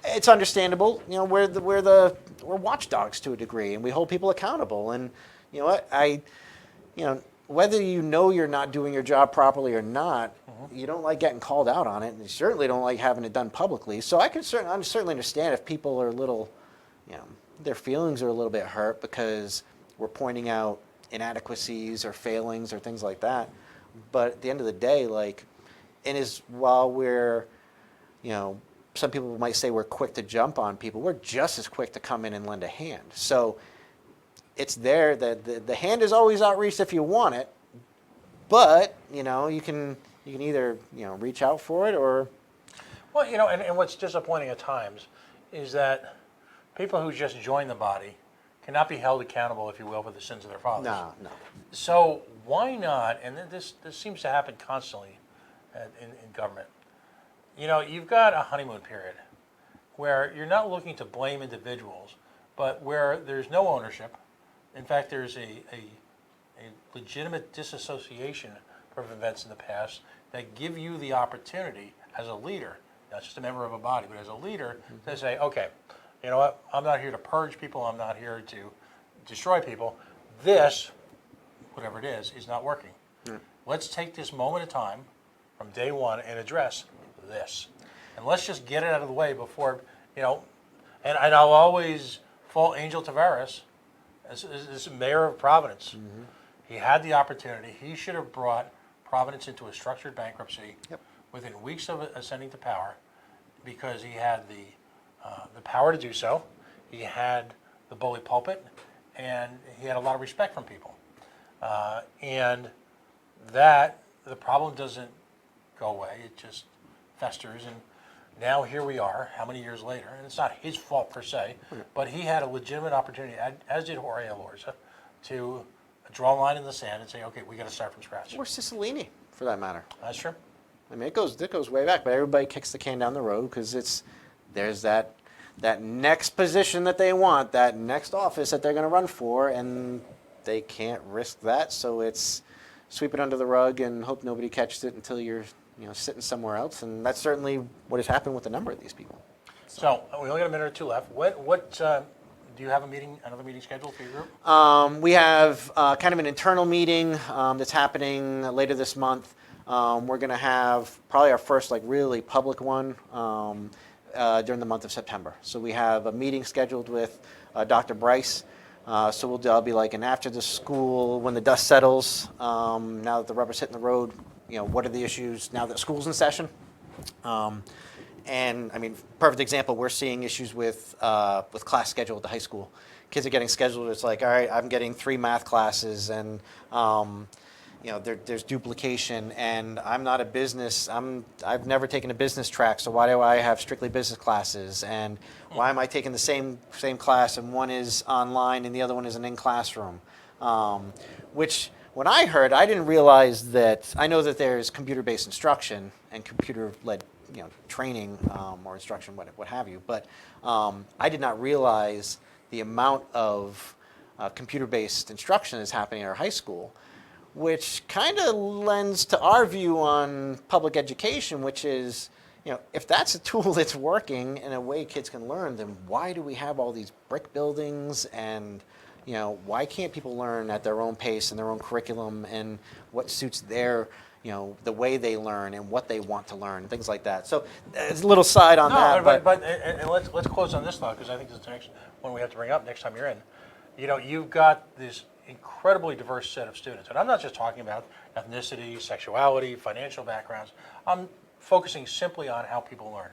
S2: it's understandable. We're watchdogs to a degree, and we hold people accountable. And you know what? Whether you're not doing your job properly or not, you don't like getting called out on it, and you certainly don't like having it done publicly. So I certainly understand if people are a little, their feelings are a little bit hurt because we're pointing out inadequacies or failings or things like that. But at the end of the day, while we're, some people might say we're quick to jump on people, we're just as quick to come in and lend a hand. So it's there that the hand is always outreached if you want it, but you can either reach out for it or.
S1: Well, and what's disappointing at times is that people who just join the body cannot be held accountable, if you will, for the sins of their fathers.
S2: No.
S1: So why not? And this seems to happen constantly in government. You've got a honeymoon period where you're not looking to blame individuals, but where there's no ownership. In fact, there's a legitimate disassociation from events in the past that give you the opportunity as a leader, not just a member of a body, but as a leader, to say, okay, you know what, I'm not here to purge people, I'm not here to destroy people. This, whatever it is not working. Let's take this moment of time from day one and address this. And let's just get it out of the way before, and I'll always fault Angel Tavares as mayor of Providence. He had the opportunity. He should have brought Providence into a structured bankruptcy within weeks of ascending to power, because he had the power to do so. He had the bully pulpit, and he had a lot of respect from people. And that, the problem doesn't go away. It just festers, and now here we are, how many years later, and it's not his fault per se, but he had a legitimate opportunity, as did Jorge Elorza, to draw a line in the sand and say, okay, we got to start from scratch.
S2: Or Cicilline, for that matter.
S1: That's true.
S2: I mean, it goes way back, but everybody kicks the can down the road because there's that next position that they want, that next office that they're going to run for, and they can't risk that, so it's sweep it under the rug and hope nobody catches it until you're sitting somewhere else, and that's certainly what has happened with a number of these people.
S1: So we only got a minute or two left. What do you have another meeting scheduled for your group?
S2: We have kind of an internal meeting that's happening later this month. We're going to have probably our first really public one during the month of September. So we have a meeting scheduled with Dr. Bryce. So that'll be like an after the school, when the dust settles, now that the rubber's hitting the road, what are the issues now that school's in session? And I mean, perfect example, we're seeing issues with class schedule at the high school. Kids are getting scheduled, it's like, all right, I'm getting 3 math classes, and there's duplication, and I'm not a business. I've never taken a business track, so why do I have strictly business classes? And why am I taking the same class and one is online and the other one is an in classroom? Which when I heard, I didn't realize that. I know that there's computer-based instruction and computer-led training or instruction, what have you. But I did not realize the amount of computer-based instruction that's happening in our high school, which kind of lends to our view on public education, which is, if that's a tool that's working in a way kids can learn, then why do we have all these brick buildings? And why can't people learn at their own pace and their own curriculum and what suits their the way they learn and what they want to learn, things like that. So it's a little side on that.
S1: But let's close on this thought, because I think this is the next one we have to bring up next time you're in. You've got this incredibly diverse set of students, and I'm not just talking about ethnicity, sexuality, financial backgrounds. I'm focusing simply on how people learn.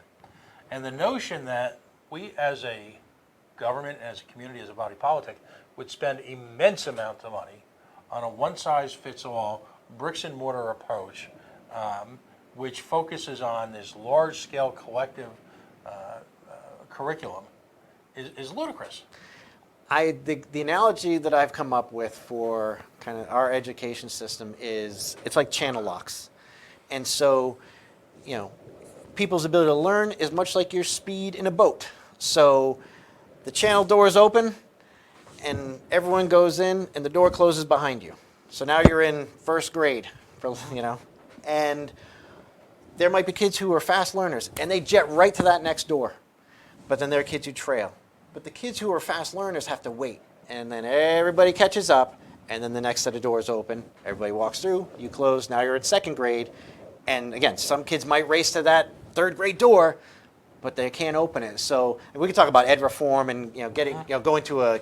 S1: And the notion that we as a government, as a community, as a body politic, would spend immense amounts of money on a one-size-fits-all bricks and mortar approach, which focuses on this large-scale collective curriculum, is ludicrous.
S2: The analogy that I've come up with for kind of our education system is it's like channel locks. And so, people's ability to learn is much like your speed in a boat. So the channel door is open and everyone goes in and the door closes behind you. So now you're in first grade, and there might be kids who are fast learners and they jet right to that next door. But then there are kids who trail. But the kids who are fast learners have to wait. And then everybody catches up, and then the next set of doors open. Everybody walks through, you close, now you're in second grade. And again, some kids might race to that third grade door, but they can't open it. So we can talk about ed reform and going to a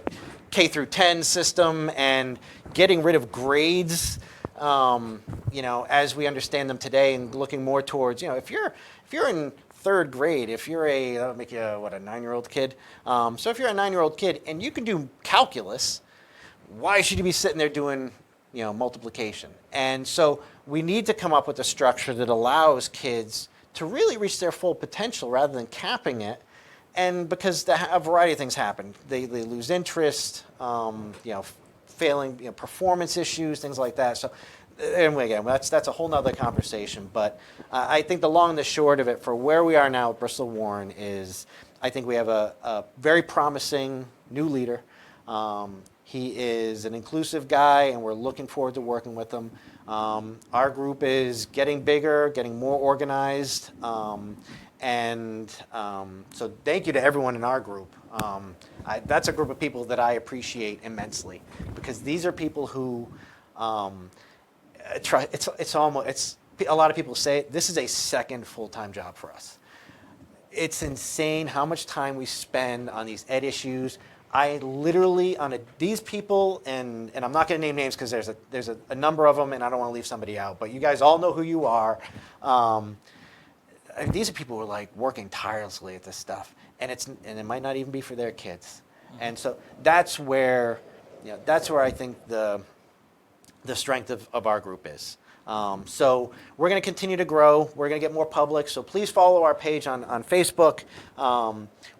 S2: K through 10 system and getting rid of grades, as we understand them today, and looking more towards, if you're in third grade, if you're that'll make you a 9-year-old kid. So if you're a 9-year-old kid and you can do calculus, why should you be sitting there doing multiplication? And so we need to come up with a structure that allows kids to really reach their full potential rather than capping it. And because a variety of things happen, they lose interest, failing performance issues, things like that. So anyway, again, that's a whole nother conversation. But I think the long and the short of it for where we are now at Bristol Warren is I think we have a very promising new leader. He is an inclusive guy, and we're looking forward to working with him. Our group is getting bigger, getting more organized. So thank you to everyone in our group. That's a group of people that I appreciate immensely, because these are people who it's a lot of people say this is a second full-time job for us. It's insane how much time we spend on these ed issues. I literally these people, and I'm not going to name names because there's a number of them, and I don't want to leave somebody out. But you guys all know who you are. These are people who are like working tirelessly at this stuff, and it might not even be for their kids. And so that's where I think the strength of our group is. So we're going to continue to grow. We're going to get more public. So please follow our page on Facebook.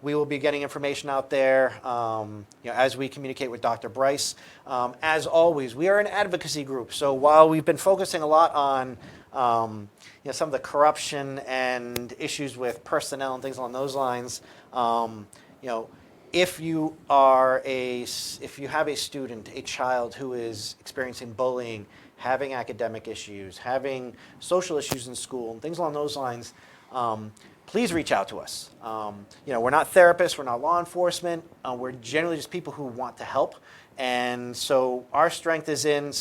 S2: We will be getting information out there as we communicate with Dr. Bryce. As always, we are an advocacy group. So while we've been focusing a lot on some of the corruption and issues with personnel and things along those lines, if you have a student, a child who is experiencing bullying, having academic issues, having social issues in school, and things along those lines, please reach out to us. We're not therapists, we're not law enforcement, we're generally just people who want to help. And so our strength is in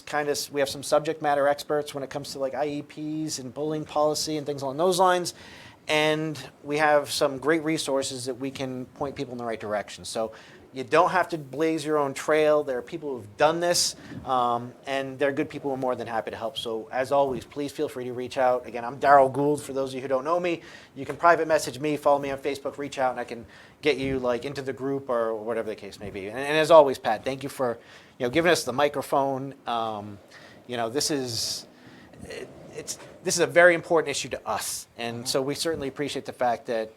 S2: we have some subject matter experts when it comes to like IEPs and bullying policy and things along those lines. And we have some great resources that we can point people in the right direction. So you don't have to blaze your own trail. There are people who've done this, and they're good people who are more than happy to help. So as always, please feel free to reach out. Again, I'm Darrell Gould. For those of you who don't know me, you can private message me, follow me on Facebook, reach out, and I can get you into the group or whatever the case may be. And as always, Pat, thank you for giving us the microphone. this is this is a very important issue to us, and so we certainly appreciate the fact that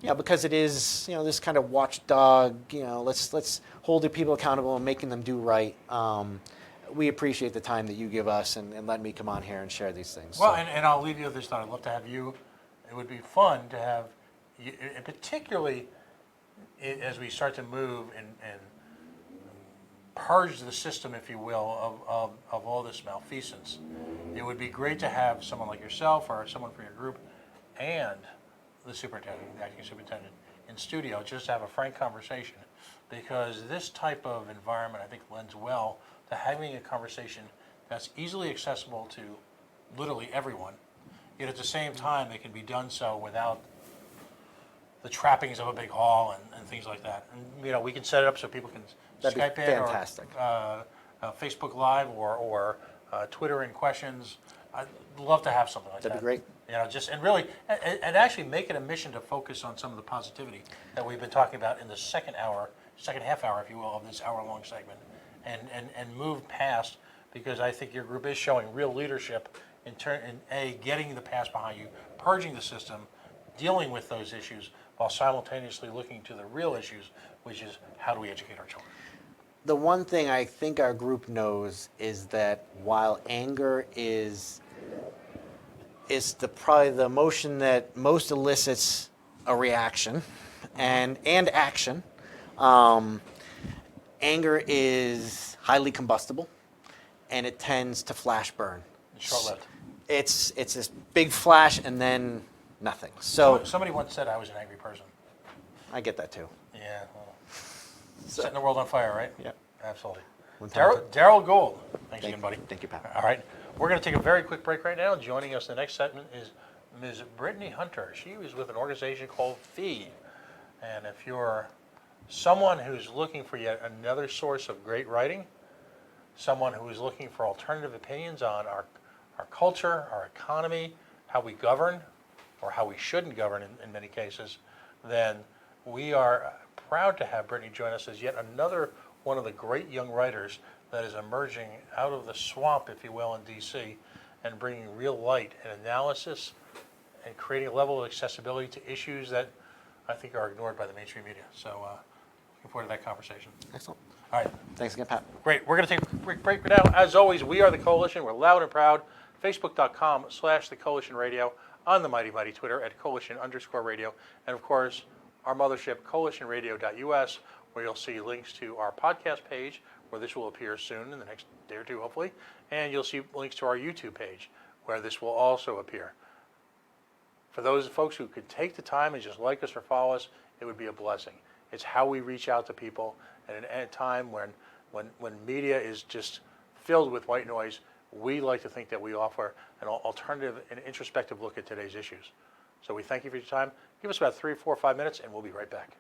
S2: because it is this kind of watchdog. Let's hold the people accountable and making them do right. We appreciate the time that you give us and letting me come on here and share these things.
S1: Well,
S2: So,
S1: and I'll leave you with this thought. I'd love to have you. It would be fun to have, you, and particularly as we start to move and purge the system, if you will, of all this malfeasance. It would be great to have someone like yourself or someone from your group and the superintendent, the acting superintendent, in studio, just to have a frank conversation. Because this type of environment, I think, lends well to having a conversation that's easily accessible to literally everyone, yet at the same time, it can be done so without the trappings of a big hall and things like that. And, we can set it up so people can
S2: That'd be
S1: Skype in
S2: fantastic.
S1: or Facebook Live or Twitter in questions. I'd love to have something like that.
S2: That'd be great.
S1: Just and really, and actually make it a mission to focus on some of the positivity that we've been talking about in the second half hour, if you will, of this hour-long segment, and move past, because I think your group is showing real leadership in getting the past behind you, purging the system, dealing with those issues, while simultaneously looking to the real issues, which is how do we educate our children?
S2: the one thing I think our group knows is that while anger is probably the emotion that most elicits a reaction and action, anger is highly combustible, and it tends to flash burn.
S1: Short-lived.
S2: It's this big flash and then nothing. So
S1: Somebody once said I was an angry person.
S2: I get that too.
S1: Yeah. Well, setting the world on fire, right?
S2: Yep.
S1: Absolutely.
S2: One time
S1: Daryl Gold. Thanks again, buddy.
S2: Thank you, Pat.
S1: All right. We're going to take a very quick break right now. Joining us in the next segment is Ms. Brittany Hunter. She is with an organization called FEED. And if you're someone who's looking for yet another source of great writing, someone who is looking for alternative opinions on our culture, our economy, how we govern, or how we shouldn't govern in many cases, then we are proud to have Brittany join us as yet another one of the great young writers that is emerging out of the swamp, if you will, in D.C. and bringing real light and analysis and creating a level of accessibility to issues that I think are ignored by the mainstream media. So looking forward to that conversation.
S2: Excellent.
S1: All right.
S2: Thanks again, Pat.
S1: Great. We're going to take a quick break for now. As always, we are the Coalition. We're loud and proud. Facebook.com/The Coalition Radio. On the mighty, mighty Twitter at Coalition_radio. And of course, our mothership, CoalitionRadio.us, where you'll see links to our podcast page, where this will appear soon in the next day or two, hopefully. And you'll see links to our YouTube page, where this will also appear. For those folks who could take the time and just like us or follow us, it would be a blessing. It's how we reach out to people at a time when media is just filled with white noise. We like to think that we offer an alternative and introspective look at today's issues. So we thank you for your time. Give us about 3, 4, 5 minutes, and we'll be right back.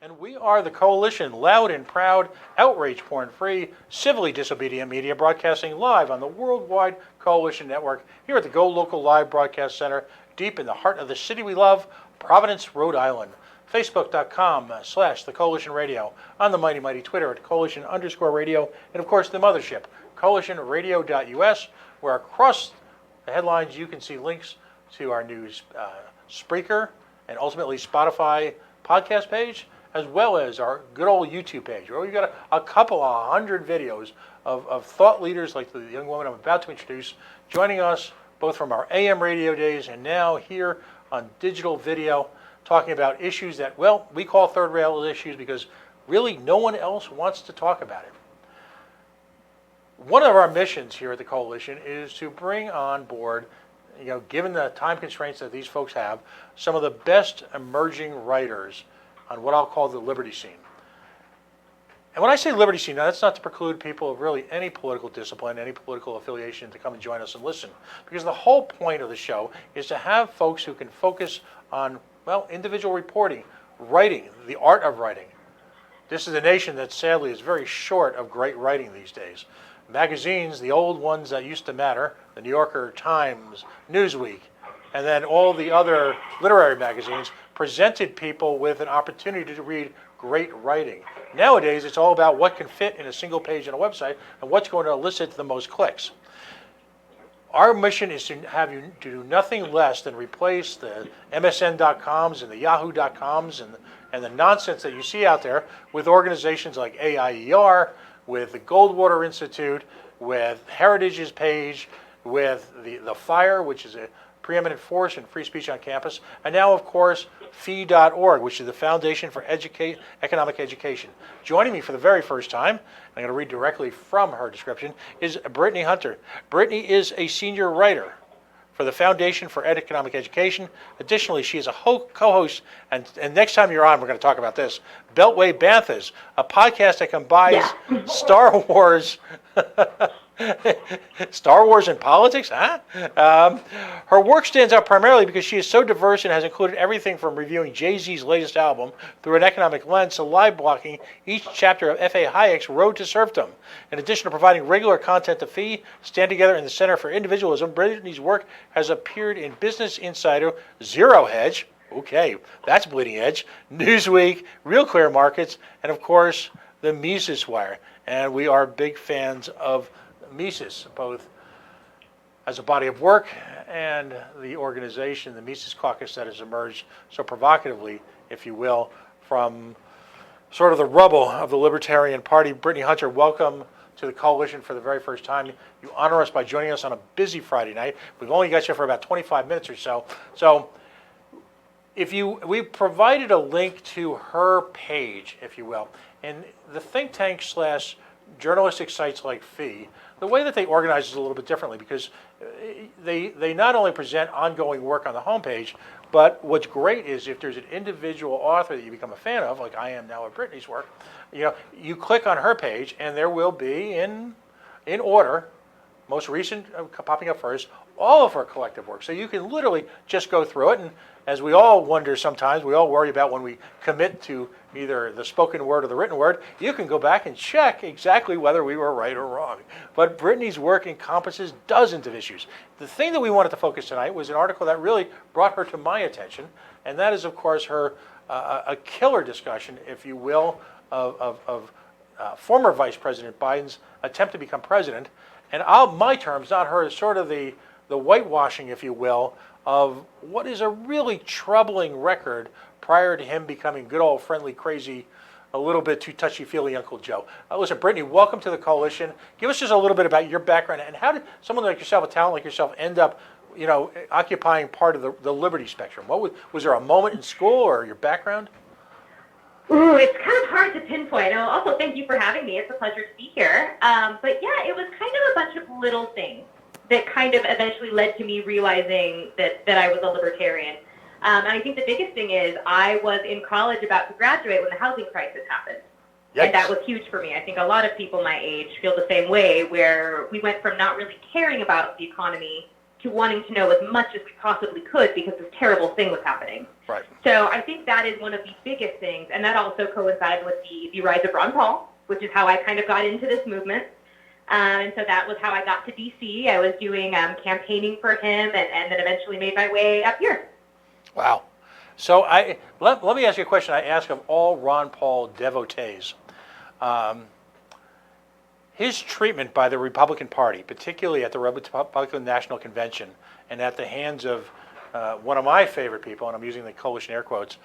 S1: And we are the Coalition, loud and proud, outrage porn-free, civilly disobedient media, broadcasting live on the Worldwide Coalition Network here at the Go Local Live Broadcast Center, deep in the heart of the city we love, Providence, Rhode Island. Facebook.com/The Coalition Radio, on the mighty Twitter at Coalition_radio, and of course the mothership, CoalitionRadio.us, where across the headlines you can see links to our new Spreaker and ultimately Spotify podcast page, as well as our good old YouTube page, where we've got a couple of 100 videos of thought leaders like the young woman I'm about to introduce, joining us both from our AM radio days and now here on digital video, talking about issues that, well, we call third rail issues because really no one else wants to talk about it. One of our missions here at the Coalition is to bring on board, given the time constraints that these folks have, some of the best emerging writers on what I'll call the liberty scene. And when I say liberty scene, now that's not to preclude people of really any political discipline, any political affiliation to come and join us and listen. Because the whole point of the show is to have folks who can focus on, well, individual reporting, writing, the art of writing. This is a nation that sadly is very short of great writing these days. Magazines, the old ones that used to matter, the New Yorker, Times, Newsweek, and then all the other literary magazines presented people with an opportunity to read great writing. Nowadays, it's all about what can fit in a single page on a website and what's going to elicit the most clicks. Our mission is to have you do nothing less than replace the MSN.coms and the Yahoo.coms and the nonsense that you see out there with organizations like AIER, with the Goldwater Institute, with Heritage's page, with the FIRE, which is a preeminent force in free speech on campus, and now, of course, Fee.org, which is the Foundation for Economic Education. Joining me for the very first time, I'm going to read directly from her description, is Brittany Hunter. Brittany is a senior writer for the Foundation for Economic Education. Additionally, she is a co-host, and next time you're on, we're going to talk about this, Beltway Banthas, a podcast that combines Star Wars... Star Wars and politics, huh? Her work stands out primarily because she is so diverse and has included everything from reviewing Jay-Z's latest album through an economic lens to live blocking each chapter of F.A. Hayek's Road to Serfdom. In addition to providing regular content to Fee, Stand Together, and the Center for Individualism, Brittany's work has appeared in Business Insider, Zero Hedge, okay, that's bleeding edge, Newsweek, Real Clear Markets, and of course, the Mises Wire. And we are big fans of Mises, both as a body of work and the organization, the Mises Caucus, that has emerged so provocatively, if you will, from sort of the rubble of the Libertarian Party. Brittany Hunter, welcome to the Coalition for the very first time. You honor us by joining us on a busy Friday night. We've only got you for about 25 minutes or so. So we provided a link to her page, if you will, and the think tank / journalistic sites like Fee, the way that they organize is a little bit differently because they not only present ongoing work on the homepage, but what's great is if there's an individual author that you become a fan of, like I am now of Brittany's work, you click on her page and there will be in order, most recent popping up first, all of her collective work. So you can literally just go through it, and as we all wonder sometimes, we all worry about when we commit to either the spoken word or the written word, you can go back and check exactly whether we were right or wrong. But Brittany's work encompasses dozens of issues. The thing that we wanted to focus tonight was an article that really brought her to my attention, and that is, of course, her a killer discussion, if you will, of former Vice President Biden's attempt to become president. And my terms, not hers, sort of the whitewashing, if you will, of what is a really troubling record prior to him becoming good old friendly, crazy, a little bit too touchy-feely Uncle Joe. Listen, Brittany, welcome to the Coalition. Give us just a little bit about your background and how did someone like yourself, a talent like yourself, end up, occupying part of the liberty spectrum? Was there a moment in school or your background?
S3: Ooh, it's kind of hard to pinpoint. Also, thank you for having me. It's a pleasure to be here. But yeah, it was kind of a bunch of little things that kind of eventually led to me realizing that I was a libertarian. And I think the biggest thing is I was in college about to graduate when the housing crisis happened.
S1: Yikes.
S3: And that was huge for me. I think a lot of people my age feel the same way, where we went from not really caring about the economy to wanting to know as much as we possibly could because this terrible thing was happening.
S1: Right.
S3: So I think that is one of the biggest things, and that also coincided with the rise of Ron Paul, which is how I kind of got into this movement. And so that was how I got to D.C. I was doing campaigning for him, and then eventually made my way up here.
S1: Wow. So let me ask you a question I ask of all Ron Paul devotees. His treatment by the Republican Party, particularly at the Republican National Convention, and at the hands of one of my favorite people, and I'm using the coalition air quotes,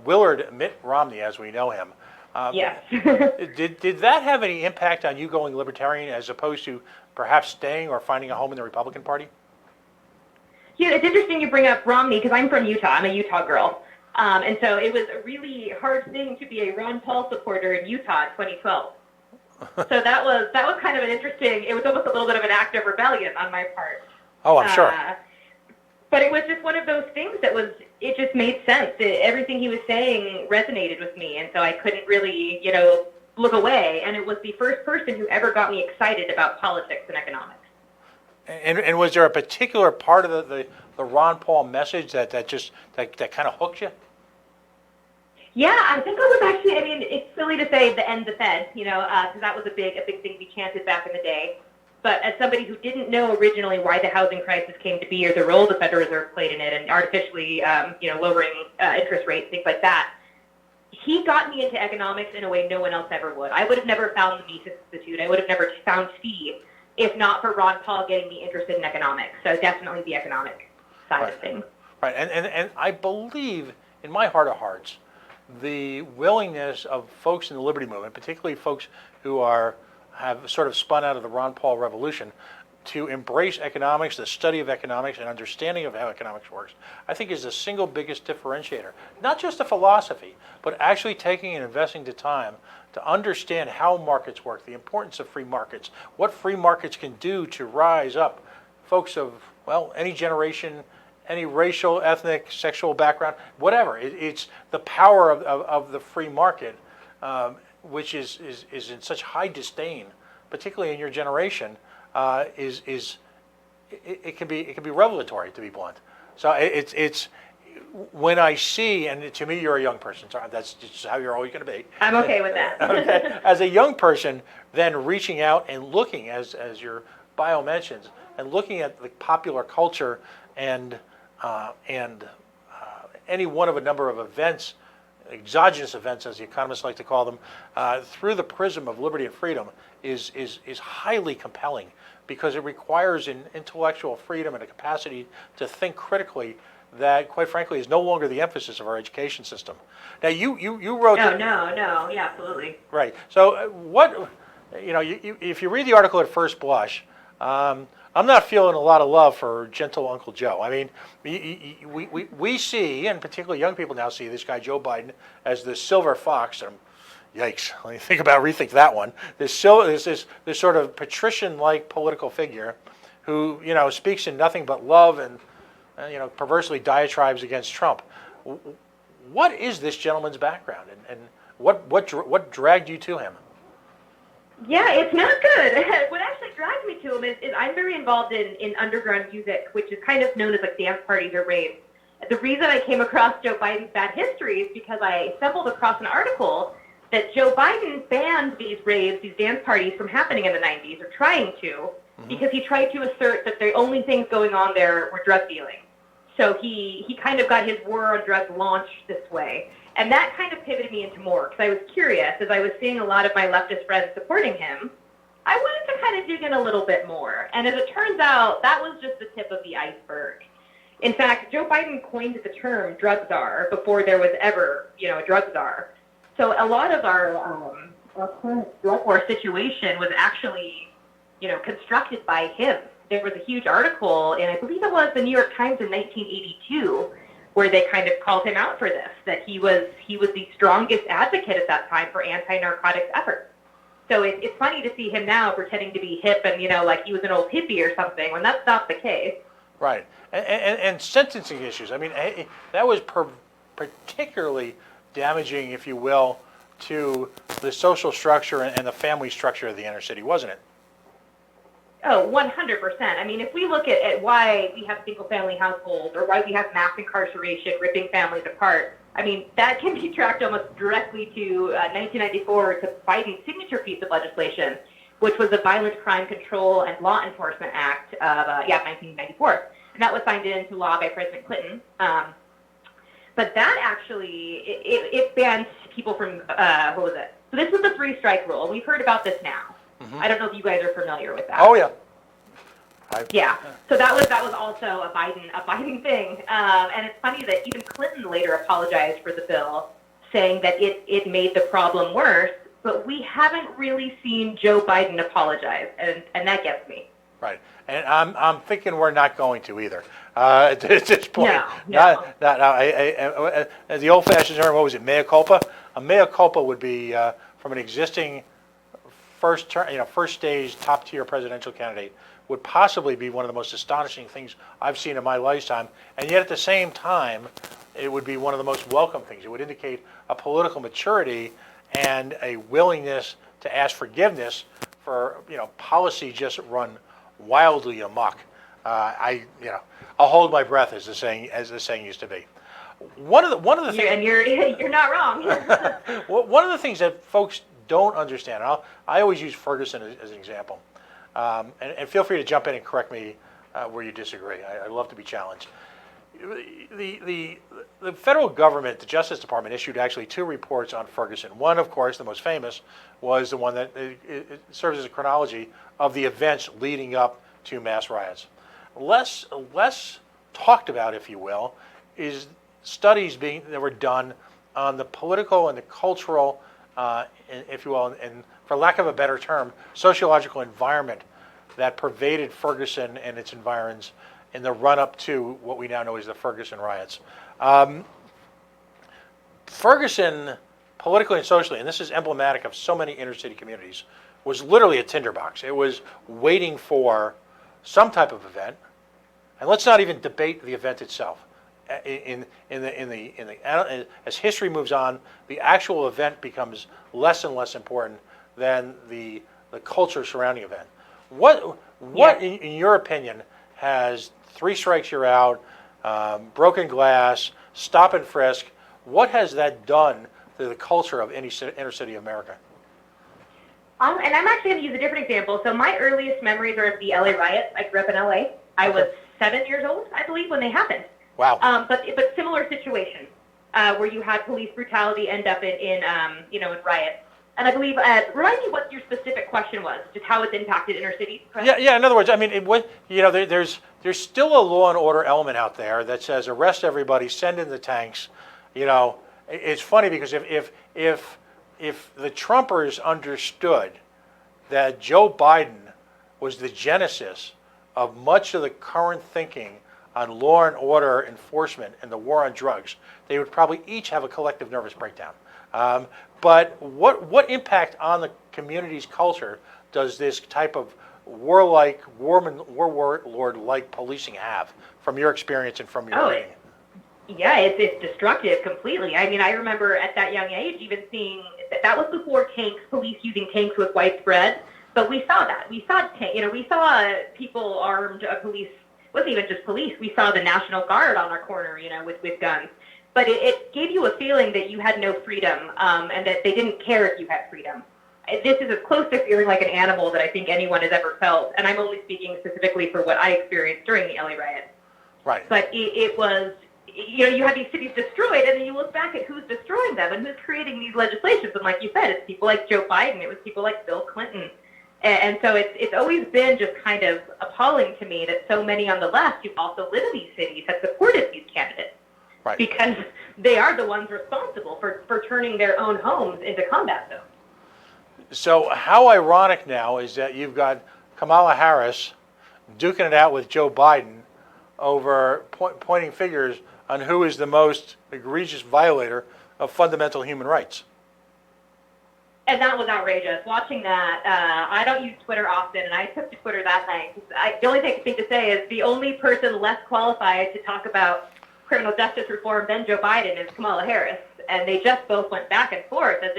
S1: Willard Mitt Romney, as we know him.
S3: Yes.
S1: Did that have any impact on you going libertarian as opposed to perhaps staying or finding a home in the Republican Party?
S3: Yeah, it's interesting you bring up Romney because I'm from Utah. I'm a Utah girl. And so it was a really hard thing to be a Ron Paul supporter in Utah in 2012. So that was kind of an interesting, it was almost a little bit of an act of rebellion on my part.
S1: Oh, I'm sure.
S3: But it was just one of those things it just made sense. Everything he was saying resonated with me, and so I couldn't really, look away. And it was the first person who ever got me excited about politics and economics.
S1: And was there a particular part of the Ron Paul message that kind of hooked you?
S3: Yeah, I think it was actually, it's silly to say the end the Fed, because that was a big thing we chanted back in the day. But as somebody who didn't know originally why the housing crisis came to be or the role the Federal Reserve played in it and artificially, lowering interest rates, things like that, he got me into economics in a way no one else ever would. I would have never found the Mises Institute. I would have never found Steve if not for Ron Paul getting me interested in economics. So definitely the economic side of things.
S1: Right, and I believe in my heart of hearts, the willingness of folks in the liberty movement, particularly folks who have sort of spun out of the Ron Paul revolution, to embrace economics, the study of economics, and understanding of how economics works, I think is the single biggest differentiator. Not just the philosophy, but actually taking and investing the time to understand how markets work, the importance of free markets, what free markets can do to rise up folks of, any generation, any racial, ethnic, sexual background, whatever. It's the power of the free market, which is in such high disdain, particularly in your generation, it can be revelatory, to be blunt. So it's when I see, and to me you're a young person, so that's just how you're always going to be.
S3: I'm okay with that.
S1: Okay. As a young person, then reaching out and looking, as your bio mentions, and looking at the popular culture and any one of a number of events, exogenous events, as the economists like to call them, through the prism of liberty and freedom is highly compelling because it requires an intellectual freedom and a capacity to think critically that, quite frankly, is no longer the emphasis of our education system. Now, you wrote...
S3: No, yeah, absolutely.
S1: Right. So if you read the article at first blush, I'm not feeling a lot of love for gentle Uncle Joe. I mean, we see, and particularly young people now see this guy Joe Biden as the silver fox. And yikes! Let me rethink that one. This sort of patrician-like political figure, who speaks in nothing but love and perversely diatribes against Trump. What is this gentleman's background, and what dragged you to him?
S3: Yeah, it's not good. What actually dragged me to him is I'm very involved in underground music, which is kind of known as like dance parties or raves. The reason I came across Joe Biden's bad history is because I stumbled across an article that Joe Biden banned these raves, these dance parties from happening in the 90s, or trying to, because he tried to assert that the only things going on there were drug dealing. So he kind of got his war on drugs launched this way. And that kind of pivoted me into more, because I was curious, as I was seeing a lot of my leftist friends supporting him, I wanted to kind of dig in a little bit more. And as it turns out, that was just the tip of the iceberg. In fact, Joe Biden coined the term drug czar before there was ever, a drug czar. So a lot of our current drug war situation was actually, constructed by him. There was a huge article, and I believe it was the New York Times in 1982, where they kind of called him out for this, that he was the strongest advocate at that time for anti-narcotics efforts. So it's funny to see him now pretending to be hip and, like he was an old hippie or something, when that's not the case.
S1: Right. And sentencing issues. I mean, that was particularly damaging, if you will, to the social structure and the family structure of the inner city, wasn't it?
S3: Oh, 100%. I mean, if we look at why we have single-family households or why we have mass incarceration ripping families apart, I mean, that can be tracked almost directly to 1994 to Biden's signature piece of legislation, which was the Violent Crime Control and Law Enforcement Act of 1994. And that was signed into law by President Clinton. But that actually, it banned people from, what was it? So this was the three-strike rule. We've heard about this now. I don't know if you guys are familiar with that.
S1: Oh, yeah.
S3: Yeah. So that was also a Biden thing. And it's funny that even Clinton later apologized for the bill, saying that it made the problem worse. But we haven't really seen Joe Biden apologize, and that gets me.
S1: Right. And I'm thinking we're not going to either. At this point.
S3: No.
S1: The old-fashioned term, what was it, mea culpa? A mea culpa would be from an existing first stage top-tier presidential candidate would possibly be one of the most astonishing things I've seen in my lifetime, and yet at the same time, it would be one of the most welcome things. It would indicate a political maturity and a willingness to ask forgiveness for policy just run wildly amok. I'll hold my breath, as the saying used to be. One of the things,
S3: and you're not wrong.
S1: one of the things that folks don't understand, and I always use Ferguson as an example, and feel free to jump in and correct me where you disagree. I love to be challenged. The federal government, the Justice Department, issued actually two reports on Ferguson. One, of course, the most famous, was the one that it serves as a chronology of the events leading up to mass riots. Less talked about, if you will, is studies that were done on the political and the cultural, if you will, and for lack of a better term, sociological environment that pervaded Ferguson and its environs in the run-up to what we now know as the Ferguson riots. Ferguson, politically and socially, and this is emblematic of so many inner-city communities, was literally a tinderbox. It was waiting for some type of event, and let's not even debate the event itself. As history moves on, the actual event becomes less and less important than the culture surrounding event. What in your opinion, has three strikes you're out, broken glass, stop and frisk, what has that done to the culture of any inner city America?
S3: And I'm actually going to use a different example. So my earliest memories are of the LA riots. I grew up in LA. I was 7 years old, I believe, when they happened.
S1: Wow.
S3: But similar situation where you had police brutality end up in riots. And I believe, remind me what your specific question was, just how it's impacted inner cities.
S1: Yeah. In other words, I mean, there's still a law and order element out there that says arrest everybody, send in the tanks. It's funny because if the Trumpers understood that Joe Biden was the genesis of much of the current thinking on law and order enforcement and the war on drugs, they would probably each have a collective nervous breakdown. But what impact on the community's culture does this type of warlord-like policing have, from your experience and from your reading?
S3: Yeah, it's destructive completely. I mean, I remember at that young age even seeing that was before police using tanks was widespread. But we saw that. We saw we saw people armed. Police wasn't even just police. We saw the National Guard on our corner, with guns. But it gave you a feeling that you had no freedom, and that they didn't care if you had freedom. This is as close to feeling like an animal that I think anyone has ever felt, and I'm only speaking specifically for what I experienced during the LA riots.
S1: Right.
S3: But it was, you had these cities destroyed, and then you look back at who's destroying them and who's creating these legislations. And like you said, it's people like Joe Biden. It was people like Bill Clinton. And so it's always been just kind of appalling to me that so many on the left who also live in these cities have supported these candidates.
S1: Right.
S3: Because they are the ones responsible for turning their own homes into combat zones.
S1: So how ironic now is that you've got Kamala Harris duking it out with Joe Biden over pointing fingers on who is the most egregious violator of fundamental human rights.
S3: And that was outrageous. Watching that, I don't use Twitter often, and I took to Twitter that night. The only thing to say is the only person less qualified to talk about criminal justice reform than Joe Biden is Kamala Harris, and they just both went back and forth as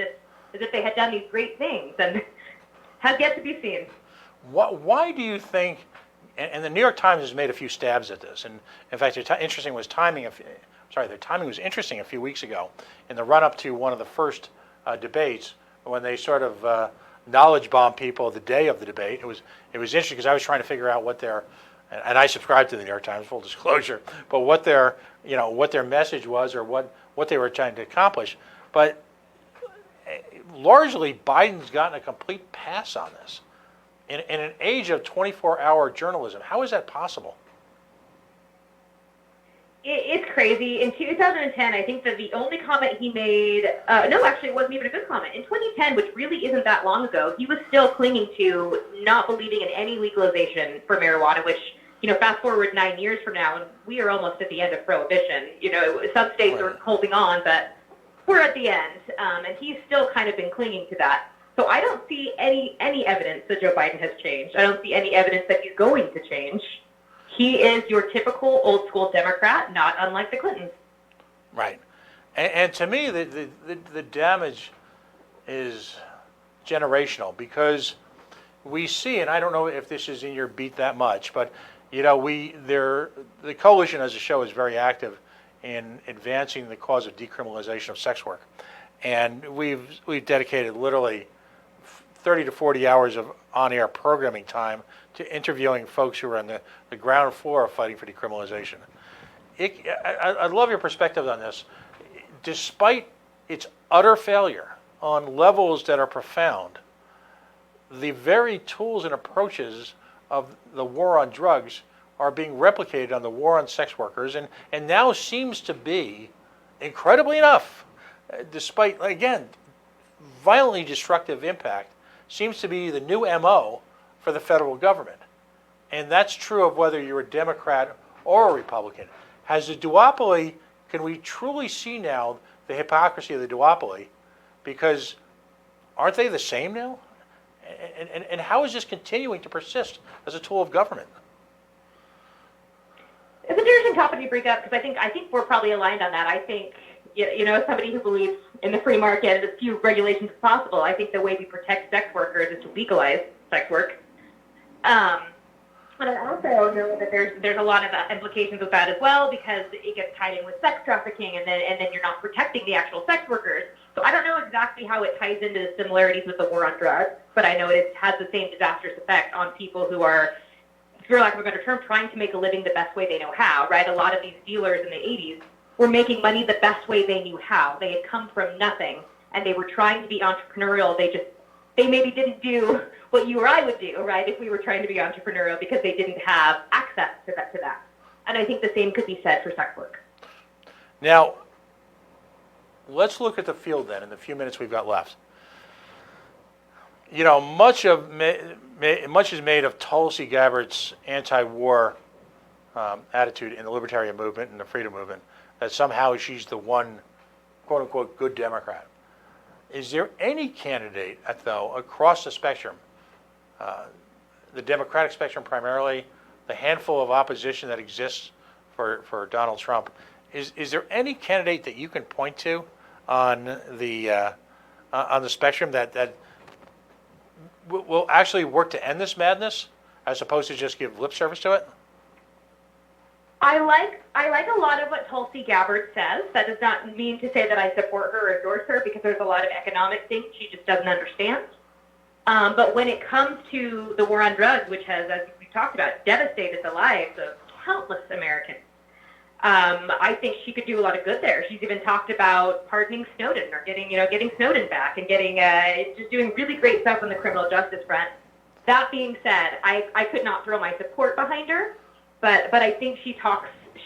S3: if they had done these great things, and has yet to be seen.
S1: Why do you think, and the New York Times has made a few stabs at this, and in fact, their timing was interesting a few weeks ago in the run-up to one of the first debates when they sort of knowledge bombed people the day of the debate. It was interesting because I was trying to figure out what their, and I subscribe to the New York Times, full disclosure, but what their message was or what they were trying to accomplish. But largely, Biden's gotten a complete pass on this. In an age of 24-hour journalism, how is that possible?
S3: It's crazy. In 2010, I think that the only comment he made, no, actually, it wasn't even a good comment. In 2010, which really isn't that long ago, he was still clinging to not believing in any legalization for marijuana, which, fast forward 9 years from now, and we are almost at the end of prohibition. Some states are holding on, but we're at the end, and he's still kind of been clinging to that. So I don't see any evidence that Joe Biden has changed. I don't see any evidence that he's going to change. He is your typical old school Democrat, not unlike the Clintons.
S1: Right. And to me, the damage is generational because we see, and I don't know if this is in your beat that much, but the coalition as a show is very active in advancing the cause of decriminalization of sex work. And we've dedicated literally 30 to 40 hours of on-air programming time to interviewing folks who are on the ground floor of fighting for decriminalization. I'd love your perspective on this. Despite its utter failure on levels that are profound, the very tools and approaches of the war on drugs are being replicated on the war on sex workers and now seems to be, incredibly enough, despite, again, violently destructive impact, seems to be the new MO for the federal government. And that's true of whether you're a Democrat or a Republican. Has the duopoly, can we truly see now the hypocrisy of the duopoly? Because aren't they the same now? And how is this continuing to persist as a tool of government?
S3: It's an interesting topic you bring up because I think we're probably aligned on that. I think, as somebody who believes in the free market and as few regulations as possible, I think the way we protect sex workers is to legalize sex work. But I also know that there's a lot of implications with that as well because it gets tied in with sex trafficking and then you're not protecting the actual sex workers. So I don't know exactly how it ties into the similarities with the war on drugs, but I know it has the same disastrous effect on people who are, for lack of a better term, trying to make a living the best way they know how, right? A lot of these dealers in the 80s were making money the best way they knew how. They had come from nothing, and they were trying to be entrepreneurial. They maybe didn't do what you or I would do, right, if we were trying to be entrepreneurial because they didn't have access to that. And I think the same could be said for sex work.
S1: Now, let's look at the field then in the few minutes we've got left. Much is made of Tulsi Gabbard's anti-war attitude in the libertarian movement and the freedom movement, that somehow she's the one, quote-unquote, good Democrat. Is there any candidate, though, across the spectrum, the Democratic spectrum primarily, the handful of opposition that exists for Donald Trump, is there any candidate that you can point to on the spectrum that will actually work to end this madness, as opposed to just give lip service to it?
S3: I like a lot of what Tulsi Gabbard says. That does not mean to say that I support her or endorse her because there's a lot of economic things she just doesn't understand. But when it comes to the war on drugs, which has, as we talked about, devastated the lives of countless Americans, I think she could do a lot of good there. She's even talked about pardoning Snowden or getting Snowden back and just doing really great stuff on the criminal justice front. That being said, I could not throw my support behind her, but I think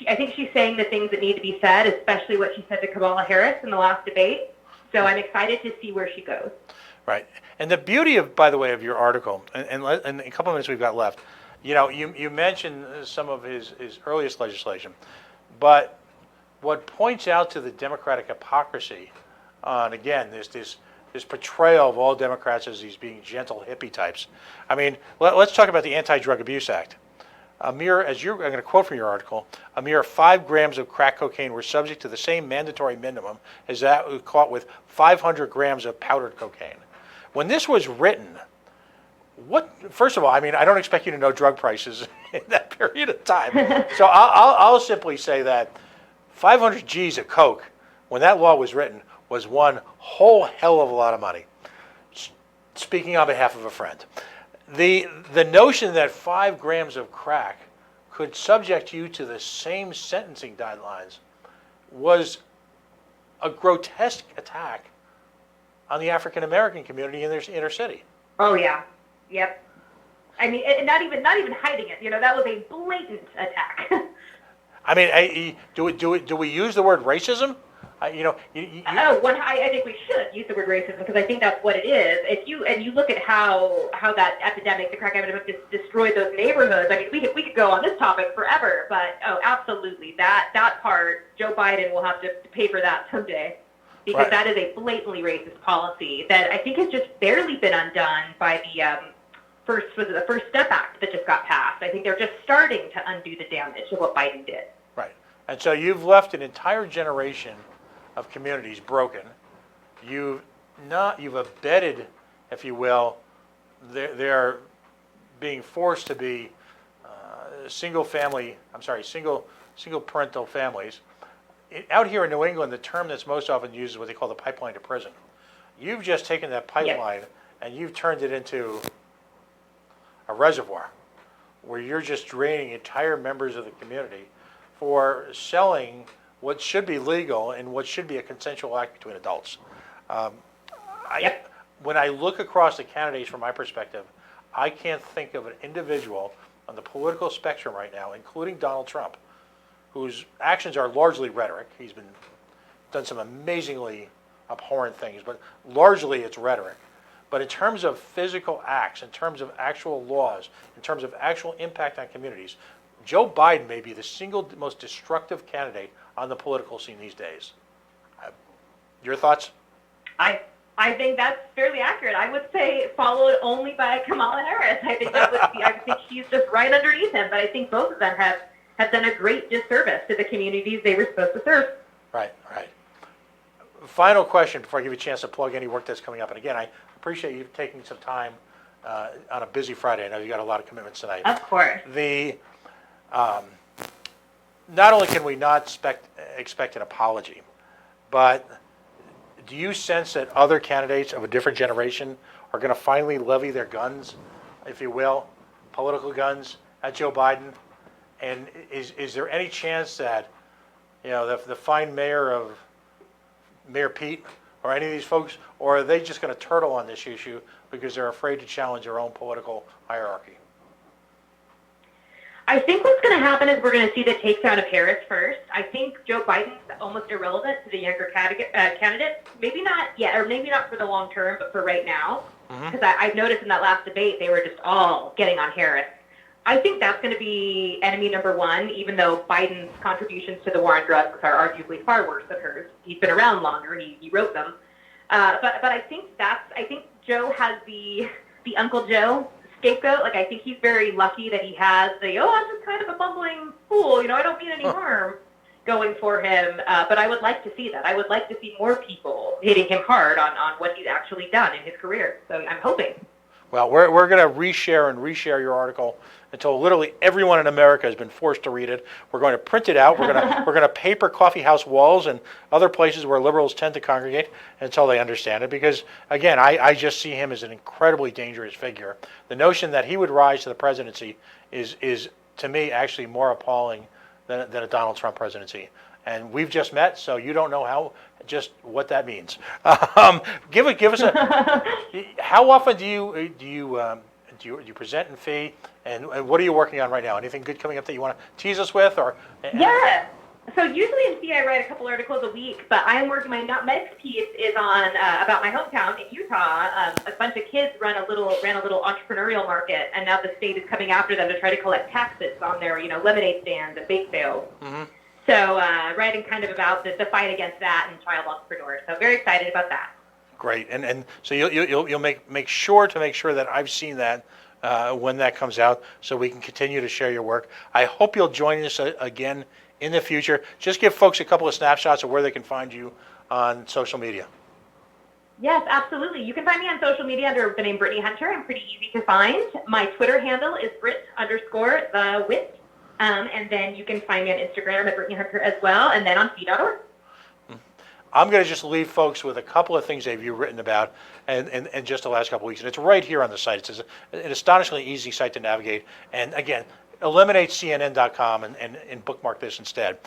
S3: I think she's saying the things that need to be said, especially what she said to Kamala Harris in the last debate. So I'm excited to see where she goes.
S1: Right. And the beauty of, by the way, of your article, and a couple of minutes we've got left, you mentioned some of his earliest legislation, but what points out to the Democratic hypocrisy on, again, this portrayal of all Democrats as these being gentle hippie types. I mean, let's talk about the Anti-Drug Abuse Act. I'm going to quote from your article, a mere 5 grams of crack cocaine were subject to the same mandatory minimum as that was caught with 500 grams of powdered cocaine. When this was written, First of all, I mean, I don't expect you to know drug prices in that period of time. So I'll simply say that 500 G's of Coke, when that law was written, was one whole hell of a lot of money. Speaking on behalf of a friend. The notion that 5 grams of crack could subject you to the same sentencing guidelines was a grotesque attack on the African American community in their inner city.
S3: Oh yeah, yep. I mean, and not even hiding it. That was a blatant attack.
S1: I mean, do we use the word racism? I
S3: think we should use the word racism because I think that's what it is. If you look at how that epidemic, the crack epidemic, destroyed those neighborhoods. I mean, we could go on this topic forever, but absolutely, that part, Joe Biden will have to pay for that someday because
S1: right.
S3: That is a blatantly racist policy that I think has just barely been undone by the First Step Act that just got passed. I think they're just starting to undo the damage of what Biden did.
S1: Right, and so you've left an entire generation of communities broken. You've abetted, if you will, they're being forced to be single parental families. Out here in New England, the term that's most often used is what they call the pipeline to prison. You've just taken that pipeline and you've turned it into a reservoir where you're just draining entire members of the community for selling what should be legal and what should be a consensual act between adults. When I look across the candidates from my perspective, I can't think of an individual on the political spectrum right now, including Donald Trump, whose actions are largely rhetoric. He's done some amazingly abhorrent things, but largely it's rhetoric. But in terms of physical acts, in terms of actual laws, in terms of actual impact on communities, Joe Biden may be the single most destructive candidate on the political scene these days. Your thoughts?
S3: I think that's fairly accurate. I would say followed only by Kamala Harris. I think she's just right underneath him. But I think both of them have done a great disservice to the communities they were supposed to serve.
S1: Right. Final question before I give you a chance to plug any work that's coming up. And again, I appreciate you taking some time on a busy Friday. I know you got a lot of commitments tonight.
S3: Of course.
S1: Not only can we not expect an apology, but do you sense that other candidates of a different generation are going to finally levy their guns, if you will, political guns, at Joe Biden? And is there any chance that, the fine Mayor Pete or any of these folks, or are they just going to turtle on this issue because they're afraid to challenge their own political hierarchy?
S3: I think what's going to happen is we're going to see the takedown of Harris first. I think Joe Biden's almost irrelevant to the younger candidates. Maybe not yet, or maybe not for the long term, but for right now. Because I've noticed in that last debate, they were just all getting on Harris. I think that's going to be enemy number one, even though Biden's contributions to the war on drugs are arguably far worse than hers. He's been around longer. He wrote them. But I think Joe has the Uncle Joe scapegoat. Like, I think he's very lucky that he has I'm just kind of a bumbling fool. I don't mean any harm going for him. But I would like to see that. I would like to see more people hitting him hard on what he's actually done in his career. So I'm hoping.
S1: Well, we're going to reshare your article until literally everyone in America has been forced to read it. We're going to print it out. We're going to paper coffee house walls and other places where liberals tend to congregate until they understand it. Because again, I just see him as an incredibly dangerous figure. The notion that he would rise to the presidency is to me actually more appalling than a Donald Trump presidency. And we've just met, so you don't know what that means. Give us how often do you present in Fee, and what are you working on right now? Anything good coming up that you want to tease us with, or?
S3: Yeah. So usually in Fee I write a couple articles a week, but I am working. My next piece is on about my hometown in Utah. A bunch of kids ran a little entrepreneurial market, and now the state is coming after them to try to collect taxes on their lemonade stands and bake sales. Mm-hmm. So writing kind of about the fight against that and child entrepreneurs. So very excited about that.
S1: Great, and so you'll make sure that I've seen that when that comes out, so we can continue to share your work. I hope you'll join us again in the future. Just give folks a couple of snapshots of where they can find you on social media.
S3: Yes, absolutely. You can find me on social media under the name Brittany Hunter. I'm pretty easy to find. My Twitter handle is Brit_the_wit. And then you can find me on Instagram at Brittany Hunter as well, and then on fee.org.
S1: I'm going to just leave folks with a couple of things that you've written about and just the last couple of weeks. And it's right here on the site. It's an astonishingly easy site to navigate. And again, eliminate CNN.com and bookmark this instead.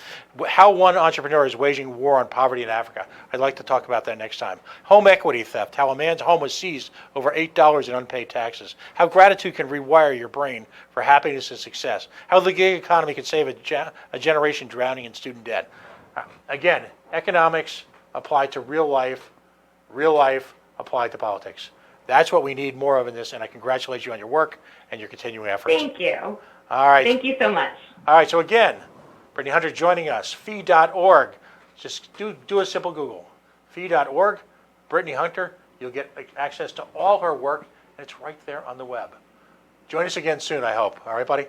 S1: How one entrepreneur is waging war on poverty in Africa. I'd like to talk about that next time. Home equity theft. How a man's home was seized over $8 in unpaid taxes. How gratitude can rewire your brain for happiness and success. How the gig economy can save a generation drowning in student debt. Again, economics applied to real life applied to politics. That's what we need more of in this, and I congratulate you on your work and your continuing efforts.
S3: Thank you.
S1: All right.
S3: Thank you so much.
S1: All right, so again, Brittany Hunter joining us, fee.org. Just do a simple Google. Fee.org, Brittany Hunter. You'll get access to all her work, and it's right there on the web. Join us again soon, I hope. All right, buddy?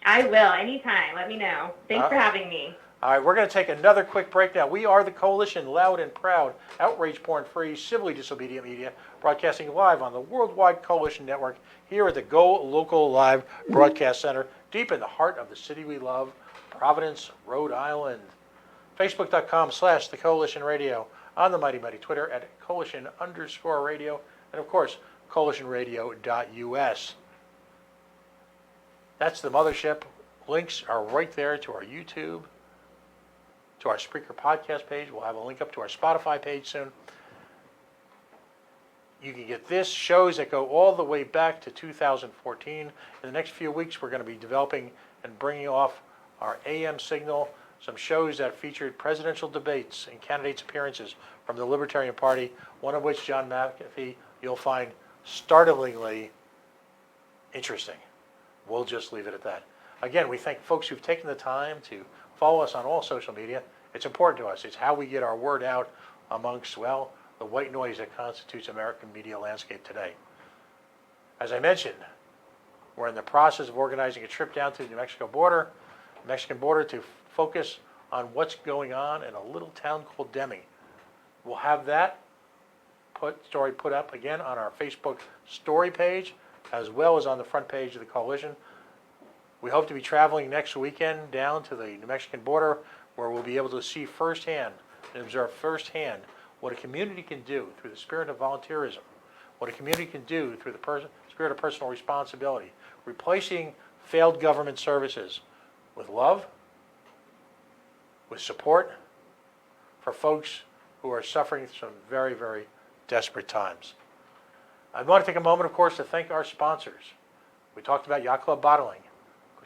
S3: I will, anytime. Let me know. Thanks for having me.
S1: All right, we're going to take another quick break now. We are the Coalition, loud and proud, outrage porn-free, civilly disobedient media, broadcasting live on the Worldwide Coalition Network here at the Go Local Live Broadcast Center, deep in the heart of the city we love, Providence, Rhode Island. Facebook.com/The Coalition Radio, on the mighty Twitter at Coalition_radio, and of course, coalitionradio.us. That's the mothership. Links are right there to our YouTube, to our Spreaker podcast page. We'll have a link up to our Spotify page soon. You can get this, shows that go all the way back to 2014. In the next few weeks, we're going to be developing and bringing off our AM signal, some shows that featured presidential debates and candidates' appearances from the Libertarian Party, one of which, John McAfee, you'll find startlingly interesting. We'll just leave it at that. Again, we thank folks who've taken the time to follow us on all social media. It's important to us. It's how we get our word out amongst, well, the white noise that constitutes American media landscape today. As I mentioned, we're in the process of organizing a trip down to the Mexican border to focus on what's going on in a little town called Deming. We'll have that story put up again on our Facebook story page, as well as on the front page of the Coalition. We hope to be traveling next weekend down to the New Mexican border, where we'll be able to see firsthand and observe firsthand what a community can do through the spirit of volunteerism, what a community can do through the spirit of personal responsibility, replacing failed government services with love, with support for folks who are suffering some very, very desperate times. I want to take a moment, of course, to thank our sponsors. We talked about Yacht Club Bottling.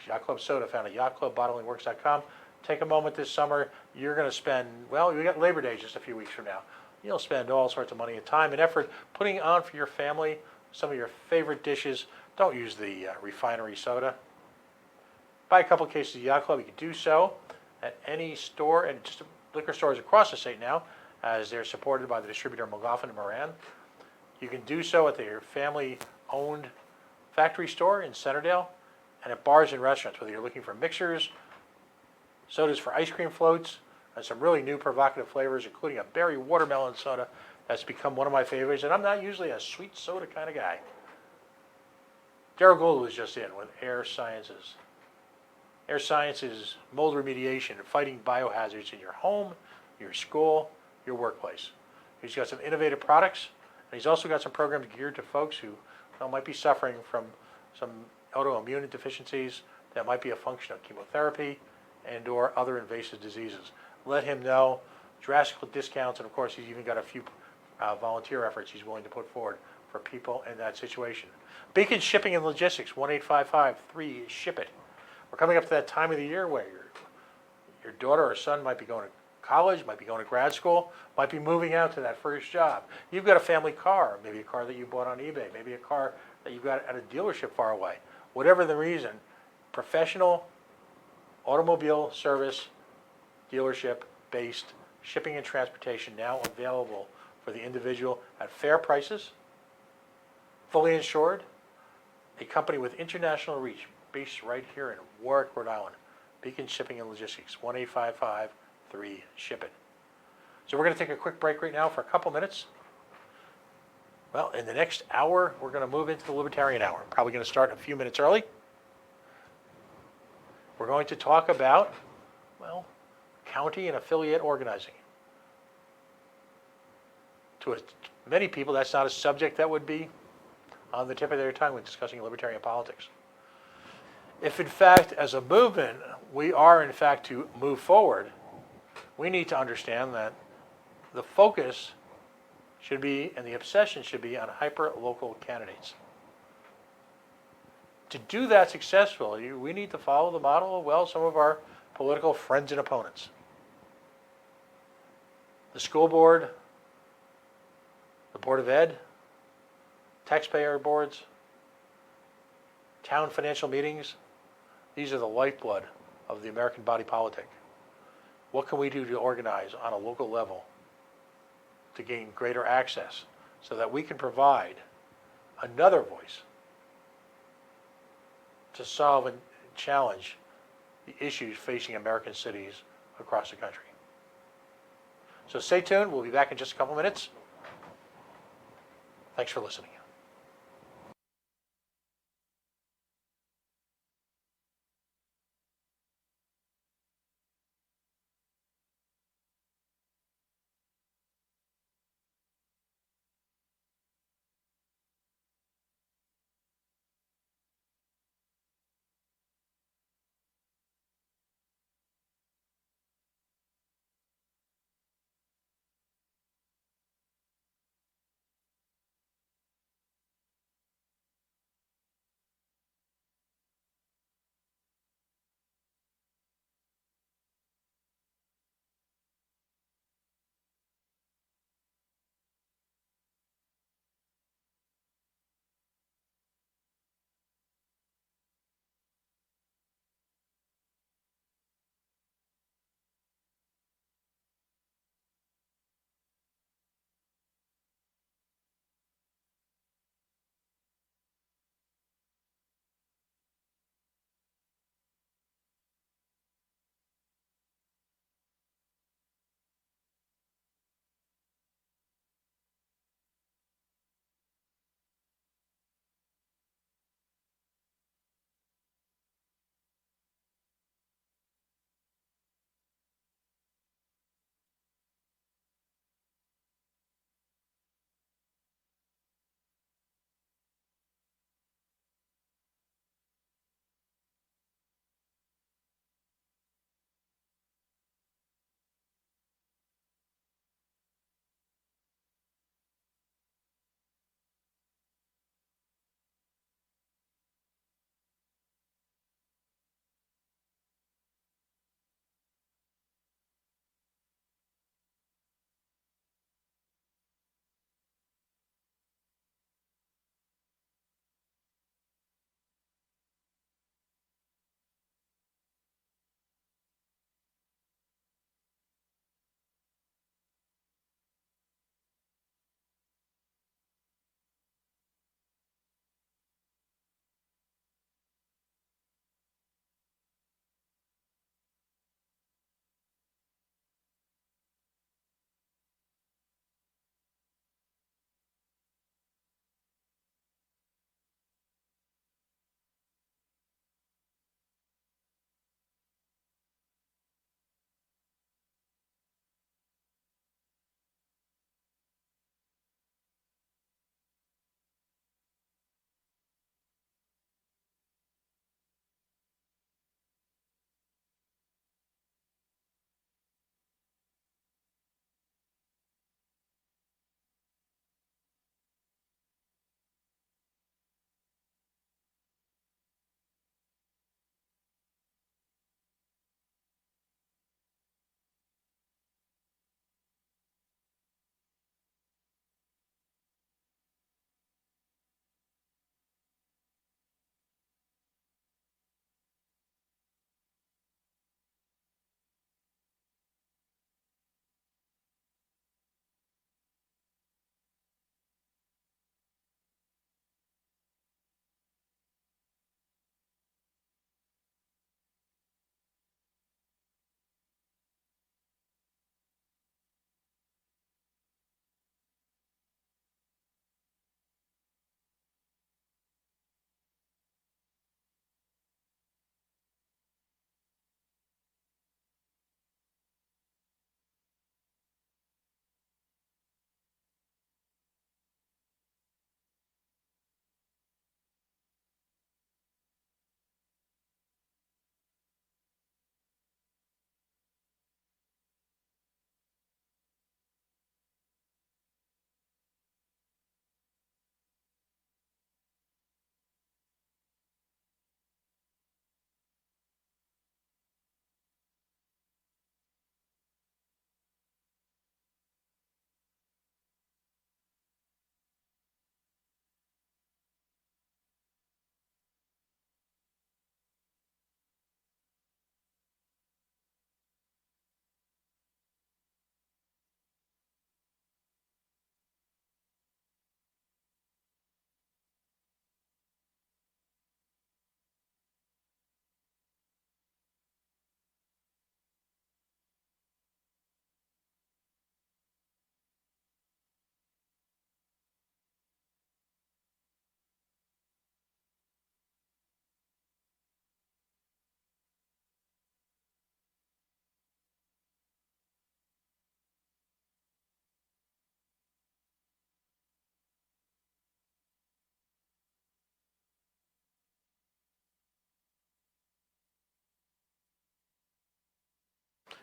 S1: Yacht Club Soda found at yachtclubbottlingworks.com. Take a moment this summer. You're going to spend, well, we got Labor Day just a few weeks from now. You'll spend all sorts of money and time and effort putting on for your family some of your favorite dishes. Don't use the refinery soda. Buy a couple cases of Yacht Club. You can do so at any store and just liquor stores across the state now, as they're supported by the distributor McLaughlin and Moran. You can do so at their family-owned factory store in Centerdale, and at bars and restaurants, whether you're looking for mixers, sodas for ice cream floats, and some really new provocative flavors, including a berry watermelon soda that's become one of my favorites, and I'm not usually a sweet soda kind of guy. Daryl Gould was just in with Air Sciences. Air Sciences, mold remediation and fighting biohazards in your home, your school, your workplace. He's got some innovative products, and he's also got some programs geared to folks who might be suffering from some autoimmune deficiencies that might be a function of chemotherapy and or other invasive diseases. Let him know. Drastic discounts, and of course he's even got a few volunteer efforts he's willing to put forward for people in that situation. Beacon Shipping and Logistics, 1-855-3-SHIP-IT. We're coming up to that time of the year where your daughter or son might be going to college, might be going to grad school, might be moving out to that first job. You've got a family car, maybe a car that you bought on eBay, maybe a car that you got at a dealership far away. Whatever the reason, professional automobile service, dealership-based shipping and transportation now available for the individual at fair prices, fully insured, a company with international reach based right here in Warwick, Rhode Island. Beacon Shipping and Logistics, 1-855-3-SHIP-IT. So we're going to take a quick break right now for a couple minutes. Well, in the next hour, we're going to move into the Libertarian Hour. Probably going to start a few minutes early. We're going to talk about, well, county and affiliate organizing. To many people, that's not a subject that would be on the tip of their tongue when discussing libertarian politics. If in fact, as a movement, we are in fact to move forward, we need to understand that the focus should be, and the obsession should be, on hyper-local candidates. To do that successfully, we need to follow the model of, well, some of our political friends and opponents. The school board, the Board of Ed, taxpayer boards, town financial meetings, these are the lifeblood of the American body politic. What can we do to organize on a local level to gain greater access so that we can provide another voice to solve and challenge the issues facing American cities across the country? So stay tuned. We'll be back in just a couple minutes. Thanks for listening.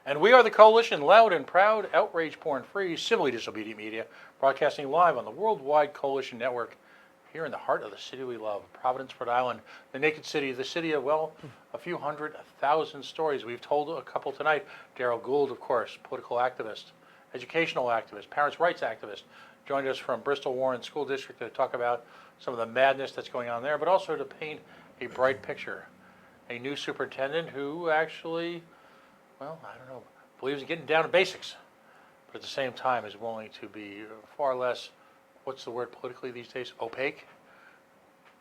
S1: And we are the Coalition, loud and proud, outrage porn-free, civilly disobedient media, broadcasting live on the Worldwide Coalition Network here in the heart of the city we love, Providence, Rhode Island, the naked city, the city of, well, a few hundred, 1,000 stories. We've told a couple tonight. Darrell Gould, of course, political activist, educational activist, parents' rights activist, joined us from Bristol Warren School District to talk about some of the madness that's going on there, but also to paint a bright picture. A new superintendent who actually, well, I don't know, believes in getting down to basics, but at the same time is willing to be far less, what's the word politically these days, opaque,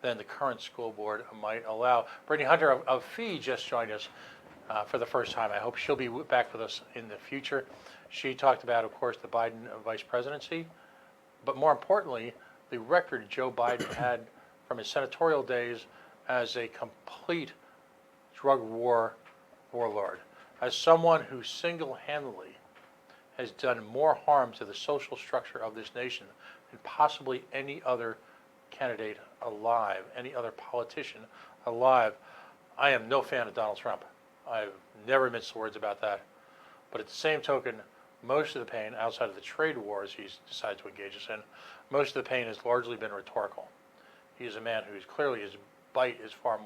S1: than the current school board might allow. Brittany Hunter of FEE just joined us for the first time. I hope she'll be back with us in the future. She talked about, of course, the Biden vice presidency, but more importantly, the record Joe Biden had from his senatorial days as a complete drug warlord, as someone who single-handedly has done more harm to the social structure of this nation than possibly any other candidate alive, any other politician alive. I am no fan of Donald Trump. I've never minced words about that. But at the same token, most of the pain, outside of the trade wars he's decided to engage us in, most of the pain has largely been rhetorical. He is a man who's clearly, his bark is far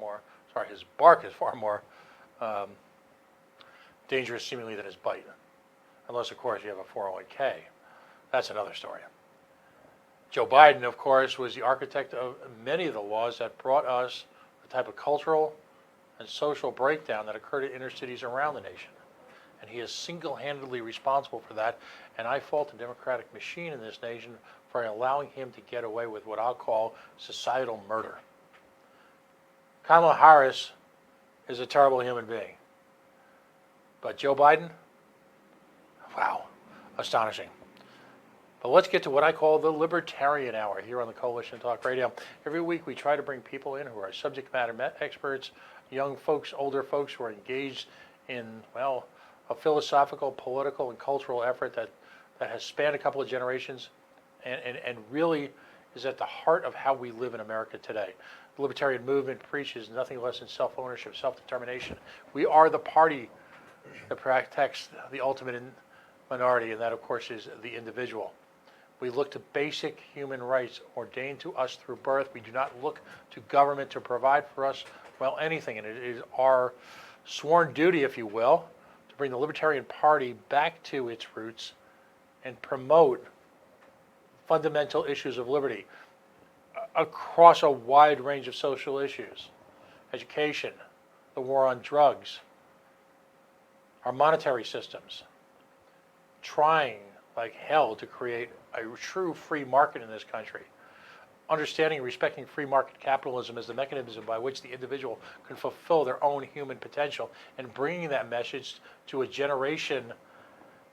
S1: more dangerous seemingly than his bite. Unless, of course, you have a 401k. That's another story. Joe Biden, of course, was the architect of many of the laws that brought us the type of cultural and social breakdown that occurred in inner cities around the nation. And he is single-handedly responsible for that. And I fault the Democratic machine in this nation for allowing him to get away with what I'll call societal murder. Kamala Harris is a terrible human being. But Joe Biden, wow, astonishing. But let's get to what I call the Libertarian Hour here on the Coalition Talk Radio. Every week we try to bring people in who are subject matter experts, young folks, older folks who are engaged in, well, a philosophical, political, and cultural effort that has spanned a couple of generations and really is at the heart of how we live in America today. The Libertarian movement preaches nothing less than self-ownership, self-determination. We are the party that protects the ultimate minority, and that, of course, is the individual. We look to basic human rights ordained to us through birth. We do not look to government to provide for us, well, anything. And it is our sworn duty, if you will, to bring the Libertarian Party back to its roots and promote fundamental issues of liberty across a wide range of social issues. Education, the war on drugs, our monetary systems, trying like hell to create a true free market in this country, understanding and respecting free market capitalism as the mechanism by which the individual can fulfill their own human potential, and bringing that message to a generation,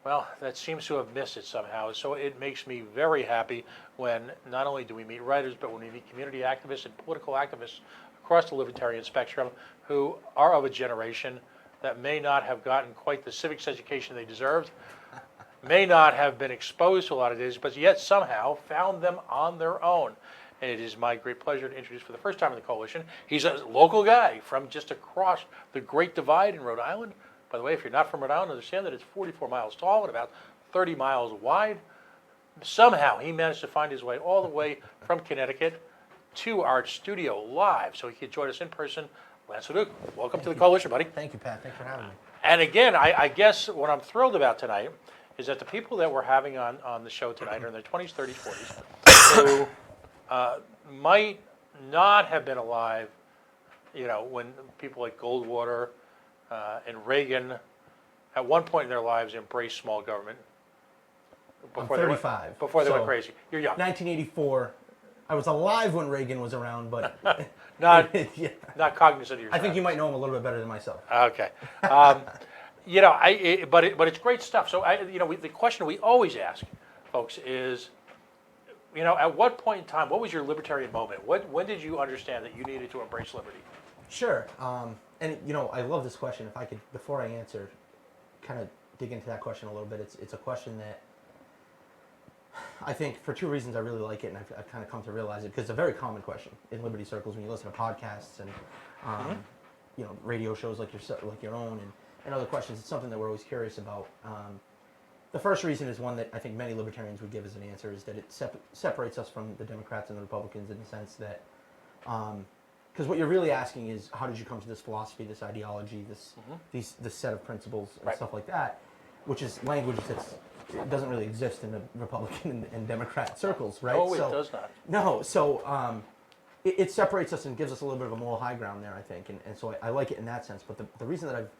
S1: well, that seems to have missed it somehow. So it makes me very happy when not only do we meet writers, but when we meet community activists and political activists across the libertarian spectrum who are of a generation that may not have gotten quite the civics education they deserved, may not have been exposed to a lot of these, but yet somehow found them on their own. And it is my great pleasure to introduce for the first time in the Coalition, he's a local guy from just across the Great Divide in Rhode Island. By the way, if you're not from Rhode Island, understand that it's 44 miles tall and about 30 miles wide. Somehow he managed to find his way all the way from Connecticut to our studio live so he could join us in person. Lance Leduc, welcome to the Coalition, buddy.
S4: Thank you, Pat. Thanks for having me.
S1: And again, I guess what I'm thrilled about tonight is that the people that we're having on the show tonight are in their 20s, 30s, 40s, who might not have been alive, you know, when people like Goldwater and Reagan at one point in their lives embraced small government.
S4: I'm 35.
S1: Before they went
S4: so
S1: crazy. You're young.
S4: 1984. I was alive when Reagan was around, but
S1: Not,
S4: yeah.
S1: not cognizant of yourself.
S4: I think you might know him a little bit better than myself.
S1: Okay. You know, but it's great stuff. So, the question we always ask folks is, you know, at what point in time, what was your libertarian moment? When did you understand that you needed to embrace liberty?
S4: Sure. And, you know, I love this question. If I could, before I answer, kind of dig into that question a little bit. It's a question that I think for two reasons I really like it, and I've kind of come to realize it, because it's a very common question in liberty circles when you listen to podcasts and, you know, radio shows like your own, and other questions. It's something that we're always curious about. The first reason is one that I think many libertarians would give as an answer, is that it separates us from the Democrats and the Republicans in the sense that, because what you're really asking is, how did you come to this philosophy, this ideology, this set of principles and
S1: Right.
S4: stuff like that, which is language it doesn't really exist in the Republican and Democrat circles, right?
S1: No, it does not.
S4: No, so it separates us and gives us a little bit of a moral high ground there, I think, and so I like it in that sense. But the reason that I've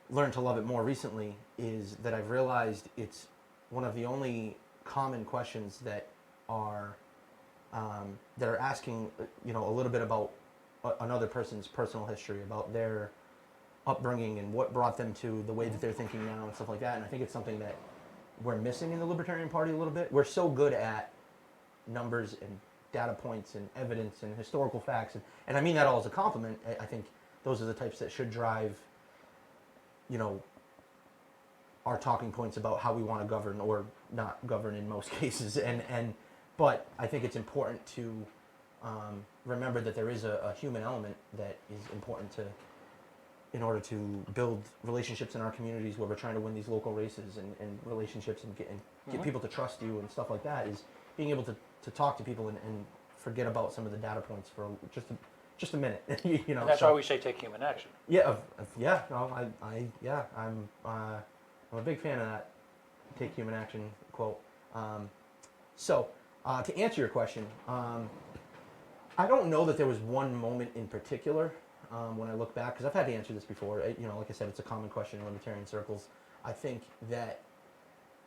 S4: learned to love it more recently is that I've realized it's one of the only common questions that are asking, a little bit about another person's personal history, about their upbringing and what brought them to the way that they're thinking now and stuff like that. And I think it's something that we're missing in the Libertarian Party a little bit. We're so good at numbers and data points and evidence and historical facts, and I mean that all as a compliment. I think those are the types that should drive, our talking points about how we want to govern or not govern in most cases. But I think it's important to remember that there is a human element that is important in order to build relationships in our communities where we're trying to win these local races and relationships and get people to trust you and stuff like that, is being able to talk to people and forget about some of the data points for just a minute.
S1: That's
S4: so-
S1: why we say take human action.
S4: Yeah, I'm a big fan of that "take human action" quote. So to answer your question, I don't know that there was one moment in particular when I look back, because I've had to answer this before. Like I said, it's a common question in libertarian circles. I think that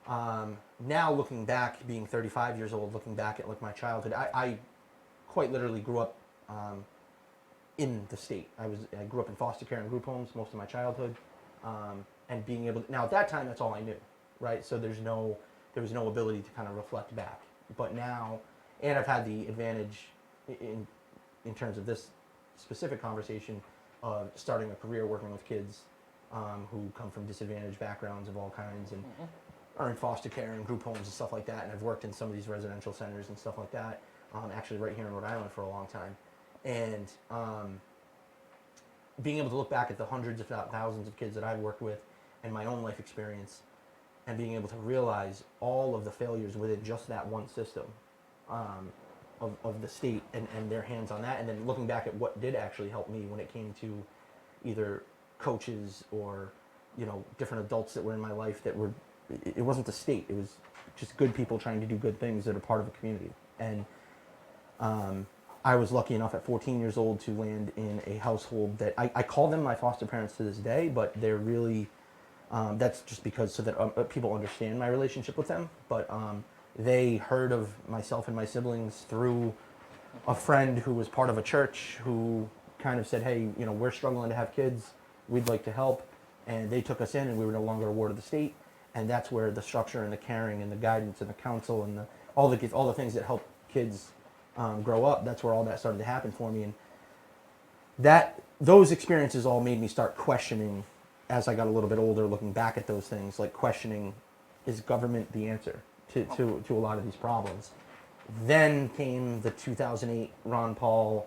S4: now looking back, being 35 years old, looking back at my childhood, I quite literally grew up in the state. I grew up in foster care and group homes most of my childhood, and being able to, now at that time that's all I knew, right? So there was no ability to kind of reflect back. But now, and I've had the advantage in terms of this specific conversation of starting a career working with kids who come from disadvantaged backgrounds of all kinds and are in foster care and group homes and stuff like that. And I've worked in some of these residential centers and stuff like that, actually right here in Rhode Island for a long time. And being able to look back at the hundreds, if not thousands, of kids that I've worked with and my own life experience, and being able to realize all of the failures within just that one system of the state and their hands on that, and then looking back at what did actually help me when it came to either coaches or different adults that were in my life that were, it wasn't the state, it was just good people trying to do good things that are part of a community. And I was lucky enough at 14 years old to land in a household that I call them my foster parents to this day, but they're really, that's just because so that people understand my relationship with them. But they heard of myself and my siblings through a friend who was part of a church who kind of said, hey, we're struggling to have kids, we'd like to help. And they took us in, and we were no longer a ward of the state. And that's where the structure and the caring and the guidance and the counsel and all the things that help kids grow up, that's where all that started to happen for me. And those experiences all made me start questioning, as I got a little bit older, looking back at those things, like questioning, is government the answer to a lot of these problems? Then came the 2008 Ron Paul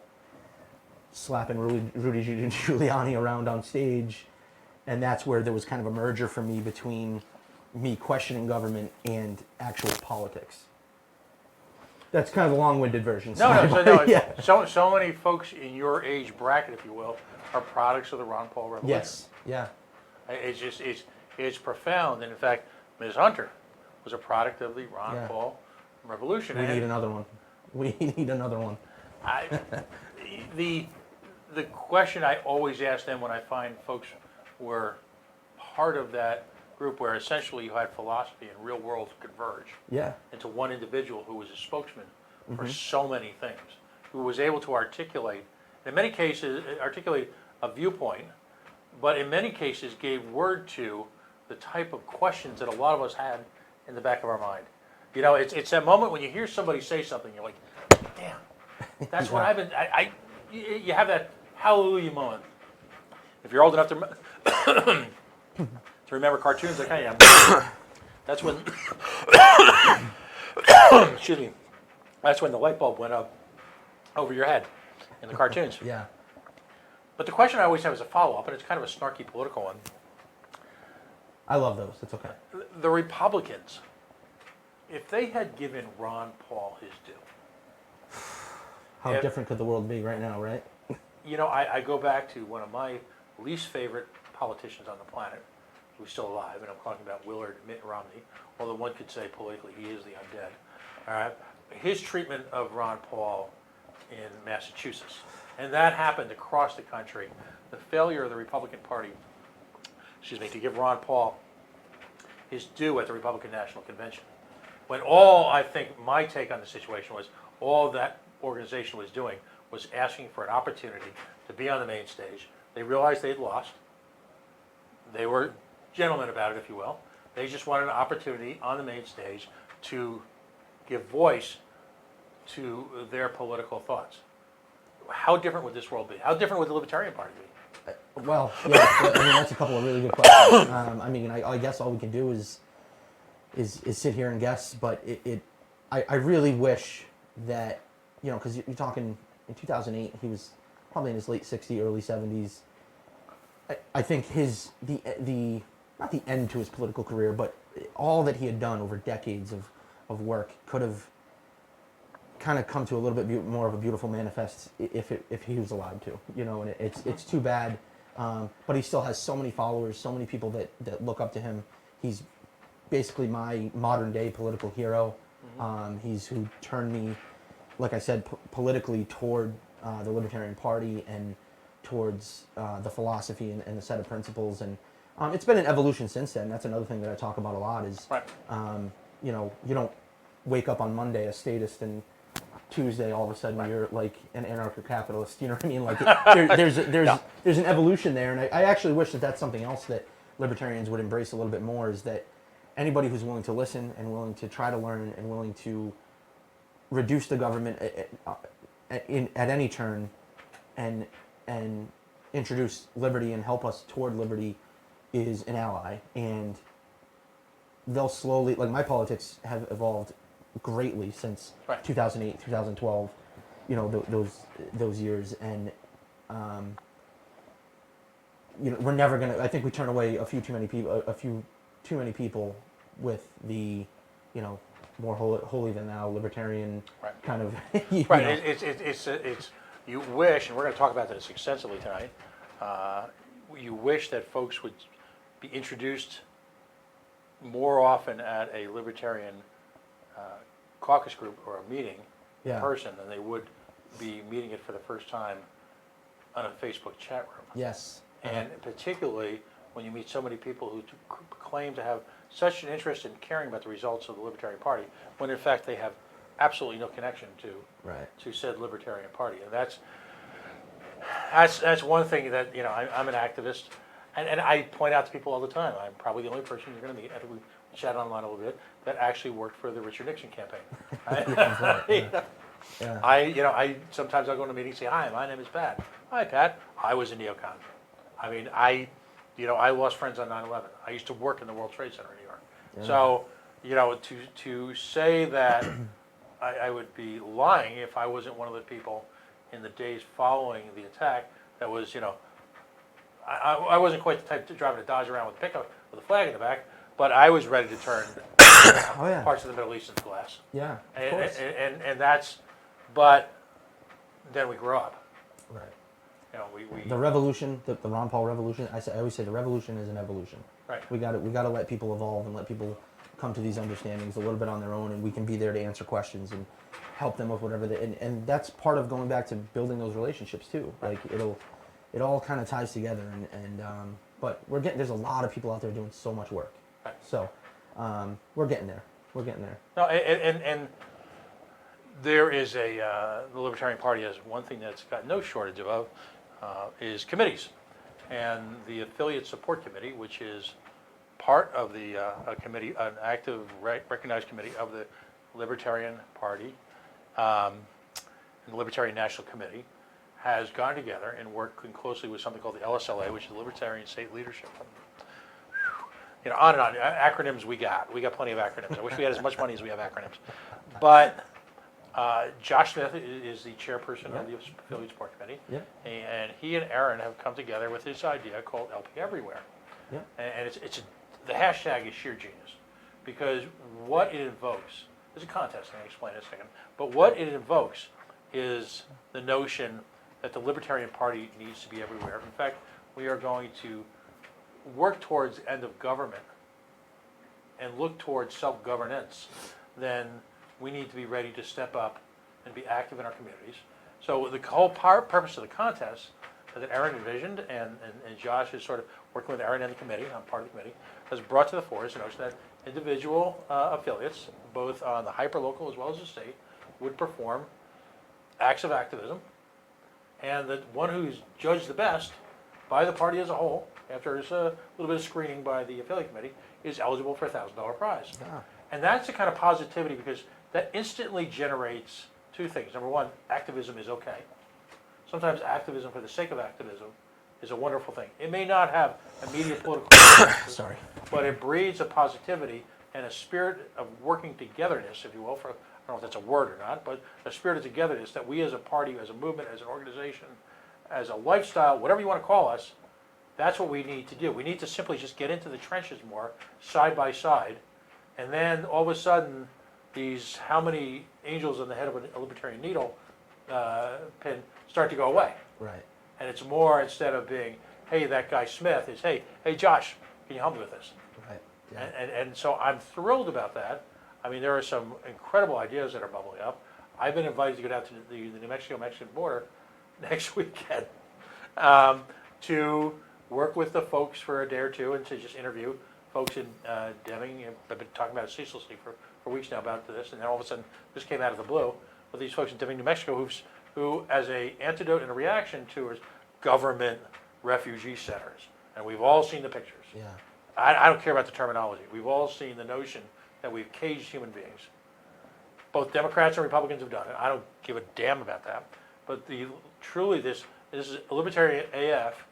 S4: slapping Rudy Giuliani around on stage, and that's where there was kind of a merger for me between me questioning government and actual politics. That's kind of the long-winded version.
S1: No.
S4: Yeah.
S1: So many folks in your age bracket, if you will, are products of the Ron Paul Revolution.
S4: Yes. Yeah.
S1: It's profound. And in fact, Ms. Hunter was a product of the Ron Paul Revolution.
S4: We need another one. We need another one.
S1: The question I always ask them when I find folks were part of that group where essentially you had philosophy and real world converge
S4: Yeah.
S1: into one individual who was a spokesman for so many things, who was able to articulate, in many cases, articulate a viewpoint, but in many cases gave word to the type of questions that a lot of us had in the back of our mind. It's that moment when you hear somebody say something, you're like, damn, that's what I've been, you have that hallelujah moment. If you're old enough to remember cartoons, like I am, that's when, excuse me, that's when the light bulb went up over your head in the cartoons.
S4: Yeah.
S1: But the question I always have as a follow-up, and it's kind of a snarky political one,
S4: I love those. It's okay.
S1: The Republicans, if they had given Ron Paul his due,
S4: How
S1: Yeah.
S4: different could the world be right now, right?
S1: I go back to one of my least favorite politicians on the planet, who's still alive, and I'm talking about Willard Mitt Romney, although one could say politically he is the undead. All right, his treatment of Ron Paul in Massachusetts, and that happened across the country. The failure of the Republican Party, to give Ron Paul his due at the Republican National Convention, when I think my take on the situation was, all that organization was doing was asking for an opportunity to be on the main stage. They realized they'd lost. They were gentlemen about it, if you will. They just wanted an opportunity on the main stage to give voice to their political thoughts. How different would this world be? How different would the Libertarian Party be?
S4: Well, yeah, I mean that's a couple of really good questions. I mean, I guess all we can do is sit here and guess, but I really wish that, because you're talking in 2008, he was probably in his late 60s, early 70s. I think the not the end to his political career, but all that he had done over decades of work could have kind of come to a little bit more of a beautiful manifest if he was allowed to, and it's too bad. But he still has so many followers, so many people that look up to him. He's basically my modern day political hero. He's who turned me, like I said, politically toward the Libertarian Party and towards the philosophy and the set of principles. And it's been an evolution since then. That's another thing that I talk about a lot is,
S1: Right.
S4: you don't wake up on Monday a statist and Tuesday all of a sudden you're like an anarcho-capitalist. You know what I mean? Like there's an evolution there, and I actually wish that that's something else that libertarians would embrace a little bit more, is that anybody who's willing to listen and willing to try to learn and willing to reduce the government at any turn and introduce liberty and help us toward liberty is an ally. And they'll slowly, like my politics have evolved greatly since
S1: Right.
S4: 2008, 2012, those years. And, we're never going to, I think we turn away a few too many people with the, more holy than thou libertarian
S1: Right.
S4: kind of,
S1: Right. It's you wish, and we're going to talk about this extensively tonight. You wish that folks would be introduced more often at a libertarian caucus group or a meeting in
S4: Yeah.
S1: person than they would be meeting it for the first time on a Facebook chat room.
S4: Yes.
S1: And particularly when you meet so many people who claim to have such an interest in caring about the results of the Libertarian Party, when in fact they have absolutely no connection to
S4: Right.
S1: said Libertarian Party. And that's one thing that, I'm an activist, and I point out to people all the time, I'm probably the only person you're going to meet, after we chat online a little bit, that actually worked for the Richard Nixon campaign.
S4: Yeah.
S1: I sometimes I'll go to a meeting and say, hi, my name is Pat. Hi, Pat. I was a neocon. I mean, I lost friends on 9/11. I used to work in the World Trade Center in New York.
S4: Yeah.
S1: So, to say that I would be lying if I wasn't one of the people in the days following the attack that was, I wasn't quite the type to drive a Dodge around with a pickup with a flag in the back, but I was ready to turn
S4: Oh yeah.
S1: parts of the Middle East into glass.
S4: Yeah. Of
S1: And,
S4: course.
S1: and that's, but then we grow up.
S4: Right.
S1: We
S4: The revolution, the Ron Paul revolution. I always say the revolution is an evolution.
S1: right.
S4: We got to let people evolve and let people come to these understandings a little bit on their own, and we can be there to answer questions and help them with whatever and that's part of going back to building those relationships too. Like it all kind of ties together, and but there's a lot of people out there doing so much work.
S1: Right.
S4: So we're getting there. We're getting there.
S1: No, and there is the Libertarian Party has one thing that's got no shortage of, is committees. And the Affiliate Support Committee, which is part of the a committee, an active recognized committee of the Libertarian Party and the Libertarian National Committee, has gone together and worked closely with something called the LSLA, which is the Libertarian State Leadership. On and on. Acronyms we got plenty of acronyms. I wish we had as much money as we have acronyms. But Josh Smith is the chairperson of the Affiliate Support Committee.
S4: Yeah.
S1: And he and Aaron have come together with this idea called LP Everywhere.
S4: Yeah.
S1: And it's the hashtag is sheer genius, because what it invokes is a contest, and I'll explain in a second, but what it invokes is the notion that the Libertarian Party needs to be everywhere. In fact, we are going to work towards the end of government and look towards self-governance, then we need to be ready to step up and be active in our communities. So the whole purpose of the contest that Aaron envisioned, and Josh is sort of working with Aaron and the committee, I'm part of the committee, has brought to the fore is the notion that individual affiliates, both on the hyperlocal as well as the state, would perform acts of activism, and the one who's judged the best by the party as a whole, after a little bit of screening by the affiliate committee, is eligible for a $1,000 prize.
S4: Yeah.
S1: And that's the kind of positivity, because that instantly generates two things. Number one, activism is okay. Sometimes activism for the sake of activism is a wonderful thing. It may not have immediate political consequences,
S4: Sorry.
S1: but it breeds a positivity and a spirit of working togetherness, if you will, for, I don't know if that's a word or not, but a spirit of togetherness that we as a party, as a movement, as an organization, as a lifestyle, whatever you want to call us, that's what we need to do. We need to simply just get into the trenches more, side by side, and then all of a sudden, these how many angels on the head of a libertarian needle pin start to go away.
S4: Right.
S1: And it's more, instead of being, hey, that guy Smith, is, hey, Josh, can you help me with this?
S4: Right. Yeah.
S1: And so I'm thrilled about that. I mean, there are some incredible ideas that are bubbling up. I've been invited to go down to the New Mexico-Mexican border next weekend to work with the folks for a day or two and to just interview folks in Deming. I've been talking about it ceaselessly for weeks now about this, and then all of a sudden this came out of the blue with these folks in Deming, New Mexico, who as a antidote and a reaction to government refugee centers. And we've all seen the pictures.
S4: Yeah.
S1: I don't care about the terminology. We've all seen the notion that we've caged human beings. Both Democrats and Republicans have done it. I don't give a damn about that. But truly, this is libertarian AF.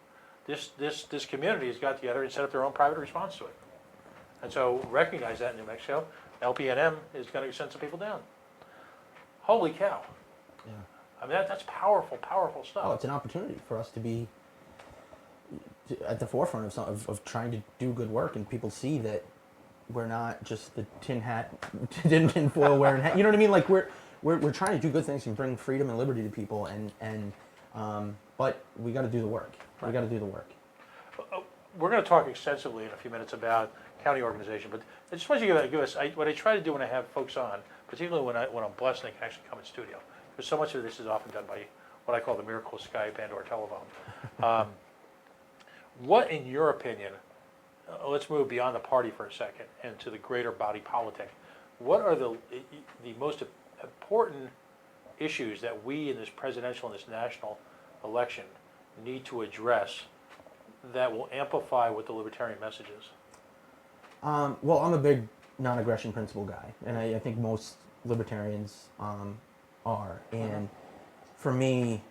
S1: This community has got together and set up their own private response to it. And so recognize that in New Mexico. LPNM is going to send some people down. Holy cow.
S4: Yeah.
S1: I mean, that's powerful, powerful stuff.
S4: Oh, it's an opportunity for us to be at the forefront of trying to do good work, and people see that we're not just the tin foil wearing hat. You know what I mean? Like we're trying to do good things and bring freedom and liberty to people, but we got to do the work.
S1: Right.
S4: We got to do the work.
S1: We're going to talk extensively in a few minutes about county organization, but I just want you to give us what I try to do when I have folks on, particularly when I'm blessed and they can actually come in studio, because so much of this is often done by what I call the miracle of Skype and or telephone. What, in your opinion, let's move beyond the party for a second and to the greater body politic. What are the most important issues that we in this presidential and this national election need to address that will amplify what the libertarian message is?
S4: Well, I'm a big non-aggression principle guy, and I think most libertarians are. And for me,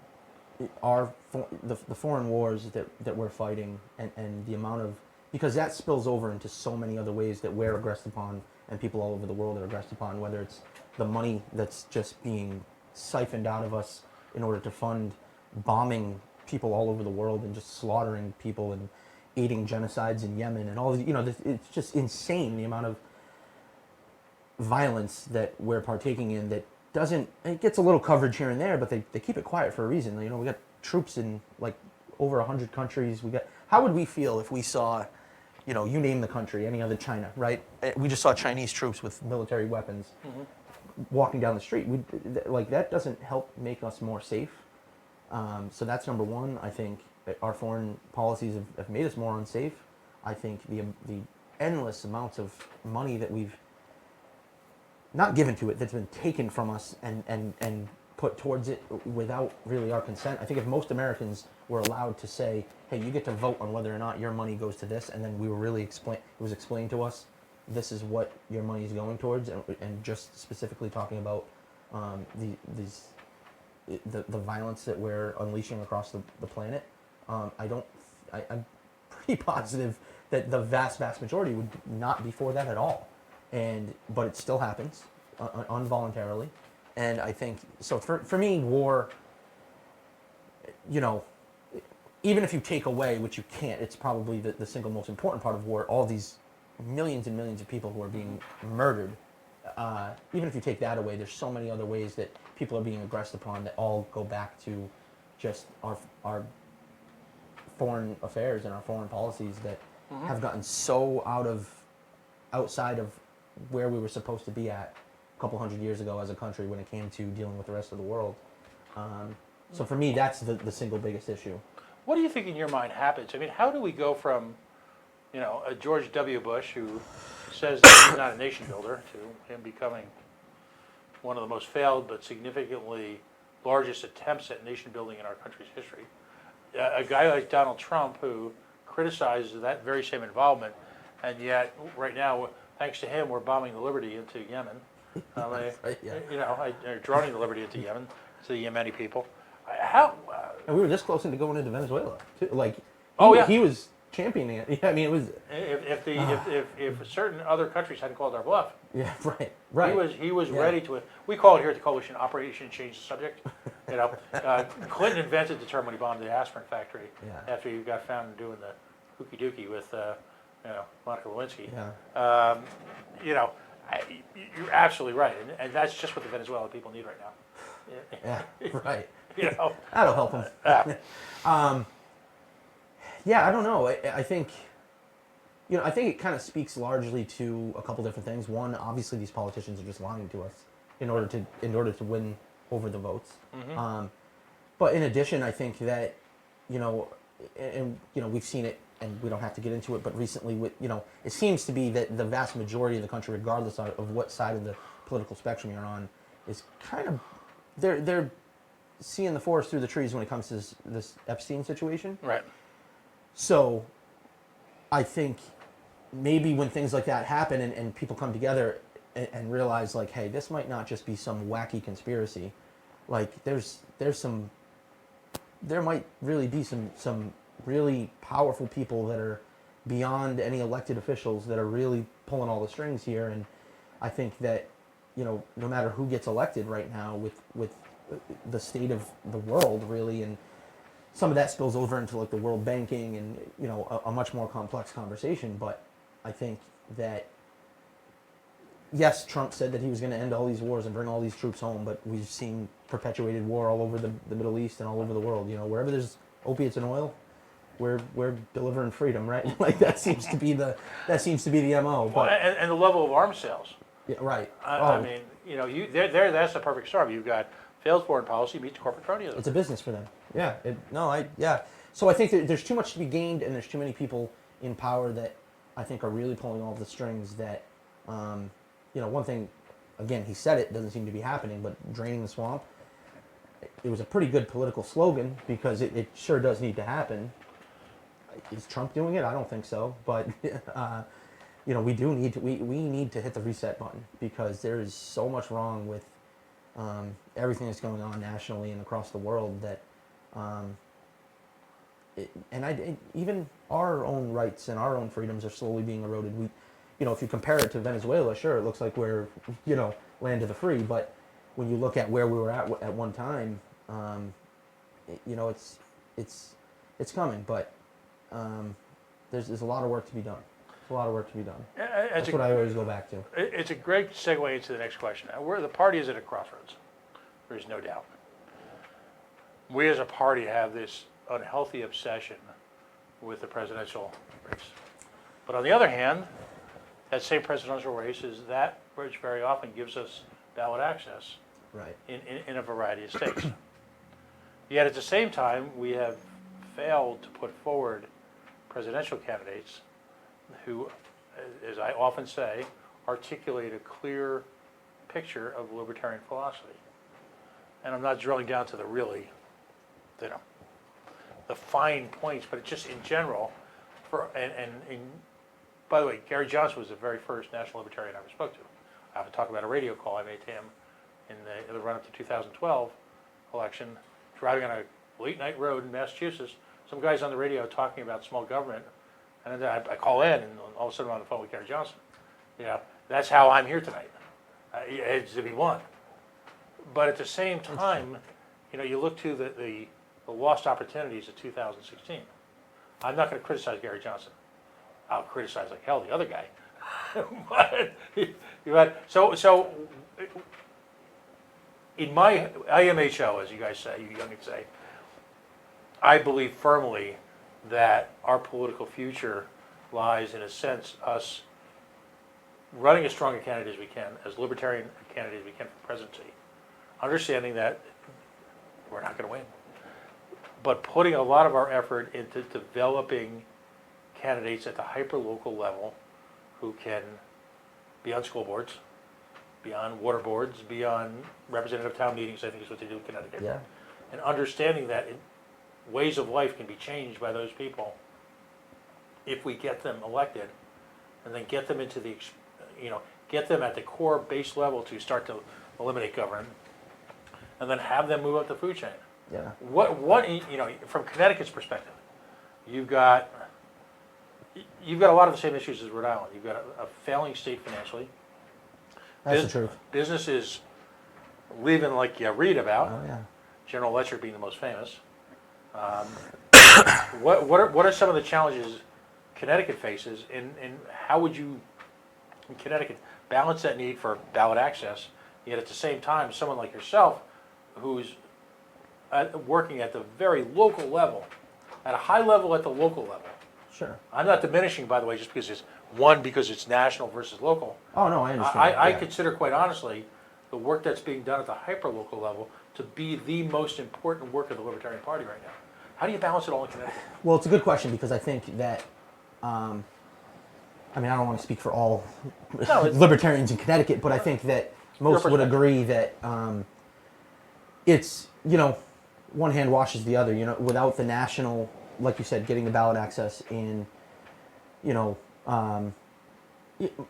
S4: the foreign wars that we're fighting, and the amount of, because that spills over into so many other ways that we're aggressed upon, and people all over the world are aggressed upon, whether it's the money that's just being siphoned out of us in order to fund bombing people all over the world and just slaughtering people and aiding genocides in Yemen and all these, it's just insane the amount of violence that we're partaking in that it gets a little coverage here and there, but they keep it quiet for a reason. We got troops in like over 100 countries. How would we feel if we saw, you name the country, any other China, right? We just saw Chinese troops with military weapons walking down the street. That doesn't help make us more safe. So that's number one. I think that our foreign policies have made us more unsafe. I think the endless amounts of money that we've not given to it, that's been taken from us and put towards it without really our consent. I think if most Americans were allowed to say, hey, you get to vote on whether or not your money goes to this, and then we were really it was explained to us, this is what your money is going towards, and just specifically talking about the violence that we're unleashing across the planet, I'm pretty positive that the vast majority would not be for that at all. But it still happens involuntarily, and I think so. For me, war, even if you take away, which you can't, it's probably the single most important part of war. All these millions and millions of people who are being murdered. Even if you take that away, there's so many other ways that people are being aggressed upon that all go back to just our foreign affairs and our foreign policies that have gotten so outside of where we were supposed to be at a couple hundred years ago as a country when it came to dealing with the rest of the world. So for me, that's the single biggest issue.
S1: What do you think in your mind happens? I mean, how do we go from, a George W. Bush who says that he's not a nation builder to him becoming one of the most failed but significantly largest attempts at nation building in our country's history? A guy like Donald Trump who criticizes that very same involvement, and yet right now, thanks to him, we're bombing the Liberty into Yemen.
S4: Right, yeah.
S1: Droning the Liberty into Yemen, to the Yemeni people. How?
S4: And we were this close into going into Venezuela. Too. Like,
S1: Oh, yeah.
S4: he was championing it. Yeah, I mean, it was.
S1: If certain other countries hadn't called our bluff,
S4: Yeah, right.
S1: he was
S4: Yeah.
S1: ready to. We call it here at the coalition Operation Change the Subject. Clinton invented the term when he bombed the aspirin factory
S4: Yeah.
S1: after he got found doing the hooky dookie with Monica Lewinsky.
S4: Yeah.
S1: You're absolutely right, and that's just what the Venezuelan people need right now.
S4: Yeah, right.
S1: Uh,
S4: That'll help them. Yeah, I don't know. I think, I think it kind of speaks largely to a couple different things. One, obviously, these politicians are just lying to us in order to win over the votes. But in addition, I think that, we've seen it, and we don't have to get into it. But recently, it seems to be that the vast majority of the country, regardless of what side of the political spectrum you're on, is kind of they're seeing the forest through the trees when it comes to this Epstein situation.
S1: Right.
S4: So I think maybe when things like that happen and people come together and realize, like, hey, this might not just be some wacky conspiracy. Like, there might really be some really powerful people that are beyond any elected officials that are really pulling all the strings here. And I think that, no matter who gets elected right now with the state of the world, really, and some of that spills over into like the world banking and a much more complex conversation. But I think that yes, Trump said that he was going to end all these wars and bring all these troops home, but we've seen perpetuated war all over the Middle East and all over the world. Wherever there's opiates and oil, we're delivering freedom, right? Like that seems to be the MO. But
S1: And the level of arms sales.
S4: yeah, right.
S1: I mean, that's the perfect storm. You've got failed foreign policy meets corporate cronyism.
S4: It's a business for them. Yeah. So I think that there's too much to be gained, and there's too many people in power that I think are really pulling all the strings. That, one thing, again, he said it doesn't seem to be happening, but draining the swamp. It was a pretty good political slogan because it sure does need to happen. Is Trump doing it? I don't think so, but we do need to we need to hit the reset button because there is so much wrong with everything that's going on nationally and across the world that, even our own rights and our own freedoms are slowly being eroded. We, if you compare it to Venezuela, sure, it looks like we're, land of the free, but when you look at where we were at one time, it's coming, but there's a lot of work to be done. There's a lot of work to be done. That's what I always go back to.
S1: It's a great segue into the next question. The party is at a crossroads. There's no doubt. We as a party have this unhealthy obsession with the presidential race. But on the other hand, that same presidential race is that which very often gives us ballot access
S4: Right.
S1: in a variety of states. Yet at the same time, we have failed to put forward presidential candidates who, as I often say, articulate a clear picture of libertarian philosophy. And I'm not drilling down to the really, the fine points, but just in general. By the way, Gary Johnson was the very first national libertarian I ever spoke to. I have to talk about a radio call I made to him in the run-up to 2012 election, driving on a late-night road in Massachusetts. Some guy's on the radio talking about small government, and then I call in, and all of a sudden I'm on the phone with Gary Johnson. That's how I'm here tonight. It's to be won. But at the same time, you look to the lost opportunities of 2016. I'm not going to criticize Gary Johnson. I'll criticize like hell the other guy, But so in my IMHO, as you guys say, you youngins say, I believe firmly that our political future lies, in a sense, us running as strong a candidate as we can, as libertarian a candidate as we can for presidency, understanding that we're not going to win, but putting a lot of our effort into developing candidates at the hyper-local level who can be on school boards, be on water boards, be on representative town meetings, I think is what they do in Connecticut.
S4: Yeah.
S1: And understanding that ways of life can be changed by those people if we get them elected, and then get them into the, get them at the core base level to start to eliminate government, and then have them move up the food chain.
S4: Yeah.
S1: What from Connecticut's perspective, you've got a lot of the same issues as Rhode Island. You've got a failing state financially.
S4: That's the truth.
S1: Businesses leaving like you read about.
S4: Oh yeah.
S1: General Electric being the most famous. What are some of the challenges Connecticut faces, and how would you, in Connecticut, balance that need for ballot access, yet at the same time, someone like yourself, who's working at the very local level, at a high level at the local level.
S4: Sure.
S1: I'm not diminishing, by the way, just because it's national versus local.
S4: Oh no, I understand.
S1: I
S4: Yeah.
S1: consider, quite honestly, the work that's being done at the hyper-local level to be the most important work of the Libertarian Party right now. How do you balance it all in Connecticut?
S4: Well, it's a good question because I think that, I don't want to speak for all
S1: No, it's-
S4: libertarians in Connecticut, but I think that most would
S1: perspective.
S4: agree that it's, one hand washes the other. Without the national, like you said, getting the ballot access in,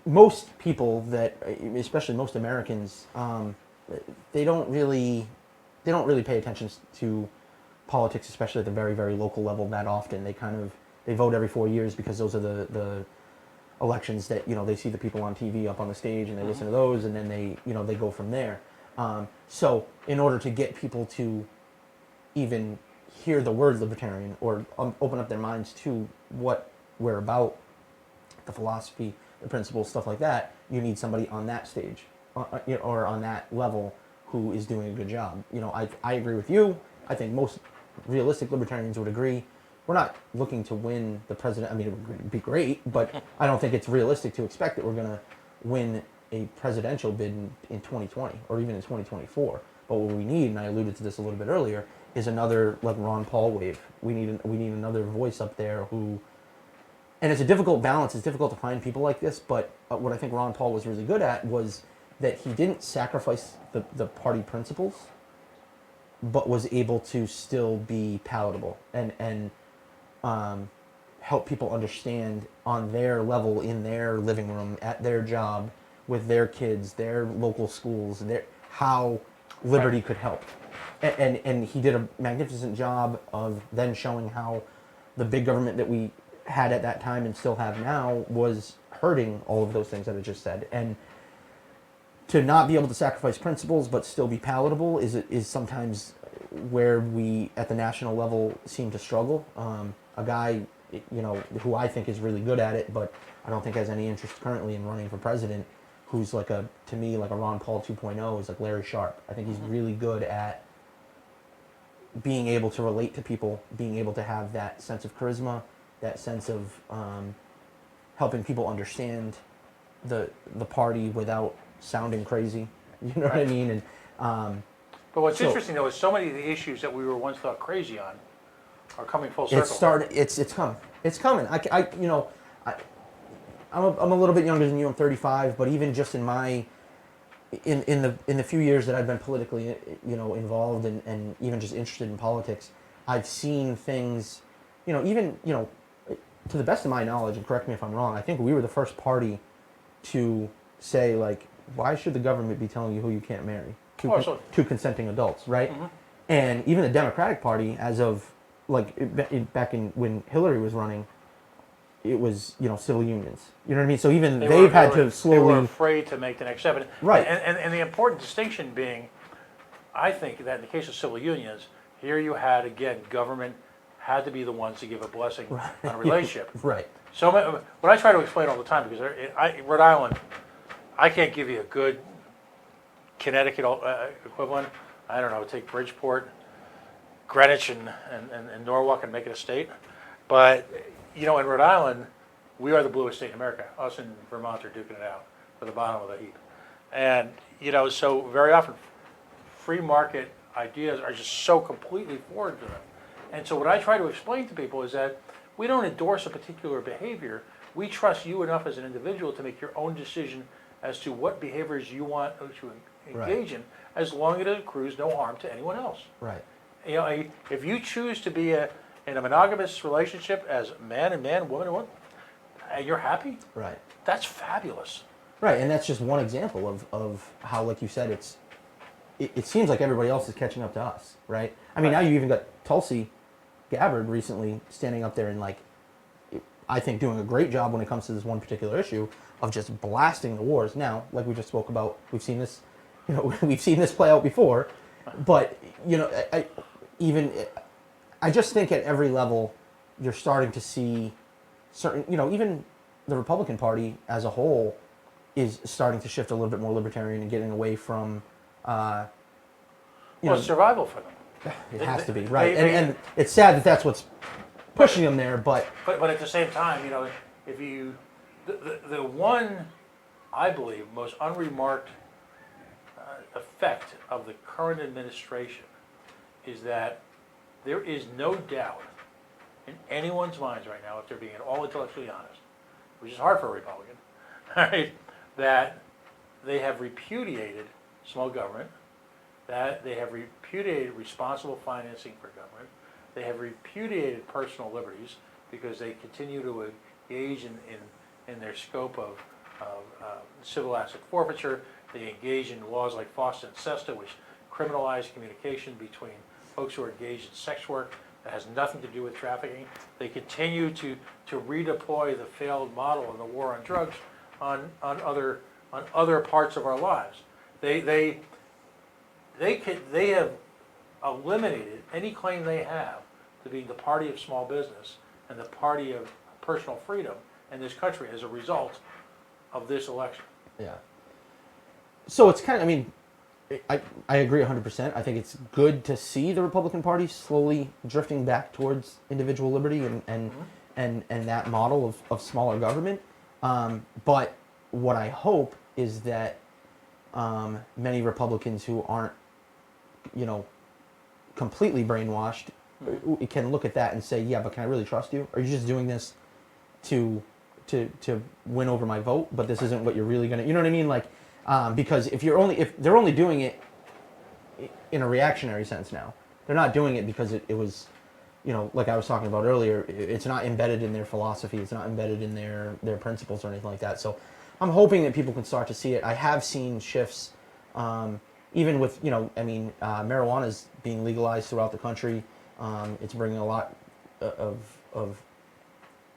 S4: most people that, especially most Americans, they don't really pay attention to politics, especially at the very, very local level that often. They vote every 4 years because those are the elections that, they see the people on TV up on the stage and they listen to those, and then they go from there. So in order to get people to even hear the word libertarian or open up their minds to what we're about, the philosophy, the principles, stuff like that, you need somebody on that stage or on that level who is doing a good job. I agree with you. I think most realistic libertarians would agree. We're not looking to win the president. I mean, it would be great, but I don't think it's realistic to expect that we're going to win a presidential bid in 2020 or even in 2024. But what we need, and I alluded to this a little bit earlier, is another like Ron Paul wave. We need another voice up there who, and it's a difficult balance. It's difficult to find people like this. But what I think Ron Paul was really good at was that he didn't sacrifice the party principles, but was able to still be palatable and help people understand on their level, in their living room, at their job, with their kids, their local schools, how liberty could help. And he did a magnificent job of then showing how the big government that we had at that time and still have now was hurting all of those things that I just said. And to not be able to sacrifice principles but still be palatable is sometimes where we at the national level seem to struggle. A guy, who I think is really good at it, but I don't think has any interest currently in running for president, who's to me like a Ron Paul 2.0 is like Larry Sharp. I think he's really good at being able to relate to people, being able to have that sense of charisma, that sense of helping people understand the party without sounding crazy. You know what I mean? And
S1: But what's
S4: So-
S1: interesting, though, is so many of the issues that we were once thought crazy on are coming full circle.
S4: it's coming. It's coming. I'm a little bit younger than you. I'm 35, but even just in the few years that I've been politically, involved and even just interested in politics, I've seen things, even, to the best of my knowledge, and correct me if I'm wrong, I think we were the first party to say, like, why should the government be telling you who you can't marry? To consenting adults, right? Mm-hmm. And even the Democratic Party, as of, back in when Hillary was running, it was, civil unions. You know what I mean? So even they've had to slowly...
S1: They were afraid to make the next step.
S4: Right.
S1: And the important distinction being, I think that in the case of civil unions, here you had, again, government had to be the ones to give a blessing on a relationship.
S4: Right.
S1: So what I try to explain all the time, because Rhode Island, I can't give you a good Connecticut equivalent. I don't know, take Bridgeport, Greenwich, and Norwalk and make it a state. But, in Rhode Island, we are the bluest state in America. Us and Vermont are duking it out for the bottom of the heap. And, so very often free market ideas are just so completely foreign to them. And so what I try to explain to people is that we don't endorse a particular behavior. We trust you enough as an individual to make your own decision as to what behaviors you want to engage in, as long as it accrues no harm to anyone else.
S4: Right.
S1: If you choose to be in a monogamous relationship as man and man, woman and woman, and you're happy,
S4: Right.
S1: that's fabulous.
S4: Right, and that's just one example of how, like you said, it seems like everybody else is catching up to us, right? I mean,
S1: Right.
S4: now you even got Tulsi Gabbard recently standing up there and, like, I think doing a great job when it comes to this one particular issue of just blasting the wars. Now, like we just spoke about, we've seen this, we've seen this play out before, but I just think at every level you're starting to see certain, even the Republican Party as a whole is starting to shift a little bit more libertarian and getting away from,
S1: It's survival for them.
S4: it has to be, right?
S1: they-
S4: and it's sad that that's what's pushing them there, but
S1: But at the same time, if you, the one, I believe, most unremarked effect of the current administration is that there is no doubt in anyone's minds right now, if they're being at all intellectually honest, which is hard for a Republican, all right, that they have repudiated small government, that they have repudiated responsible financing for government, they have repudiated personal liberties because they continue to engage in their scope of civil asset forfeiture. They engage in laws like FOSTA and SESTA, which criminalize communication between folks who are engaged in sex work that has nothing to do with trafficking. They continue to redeploy the failed model in the war on drugs on other parts of our lives. They have eliminated any claim they have to being the party of small business and the party of personal freedom in this country as a result of this election.
S4: yeah. So it's kind of, I mean, I agree 100%. I think it's good to see the Republican Party slowly drifting back towards individual liberty and that model of smaller government. But what I hope is that many Republicans who aren't, completely brainwashed can look at that and say, yeah, but can I really trust you? Are you just doing this to win over my vote? But this isn't what you're really gonna, you know what I mean? Like, because if they're only doing it in a reactionary sense now, they're not doing it because it was, like I was talking about earlier, it's not embedded in their philosophy, it's not embedded in their principles or anything like that. So I'm hoping that people can start to see it. I have seen shifts, even with, marijuana is being legalized throughout the country. It's bringing a lot of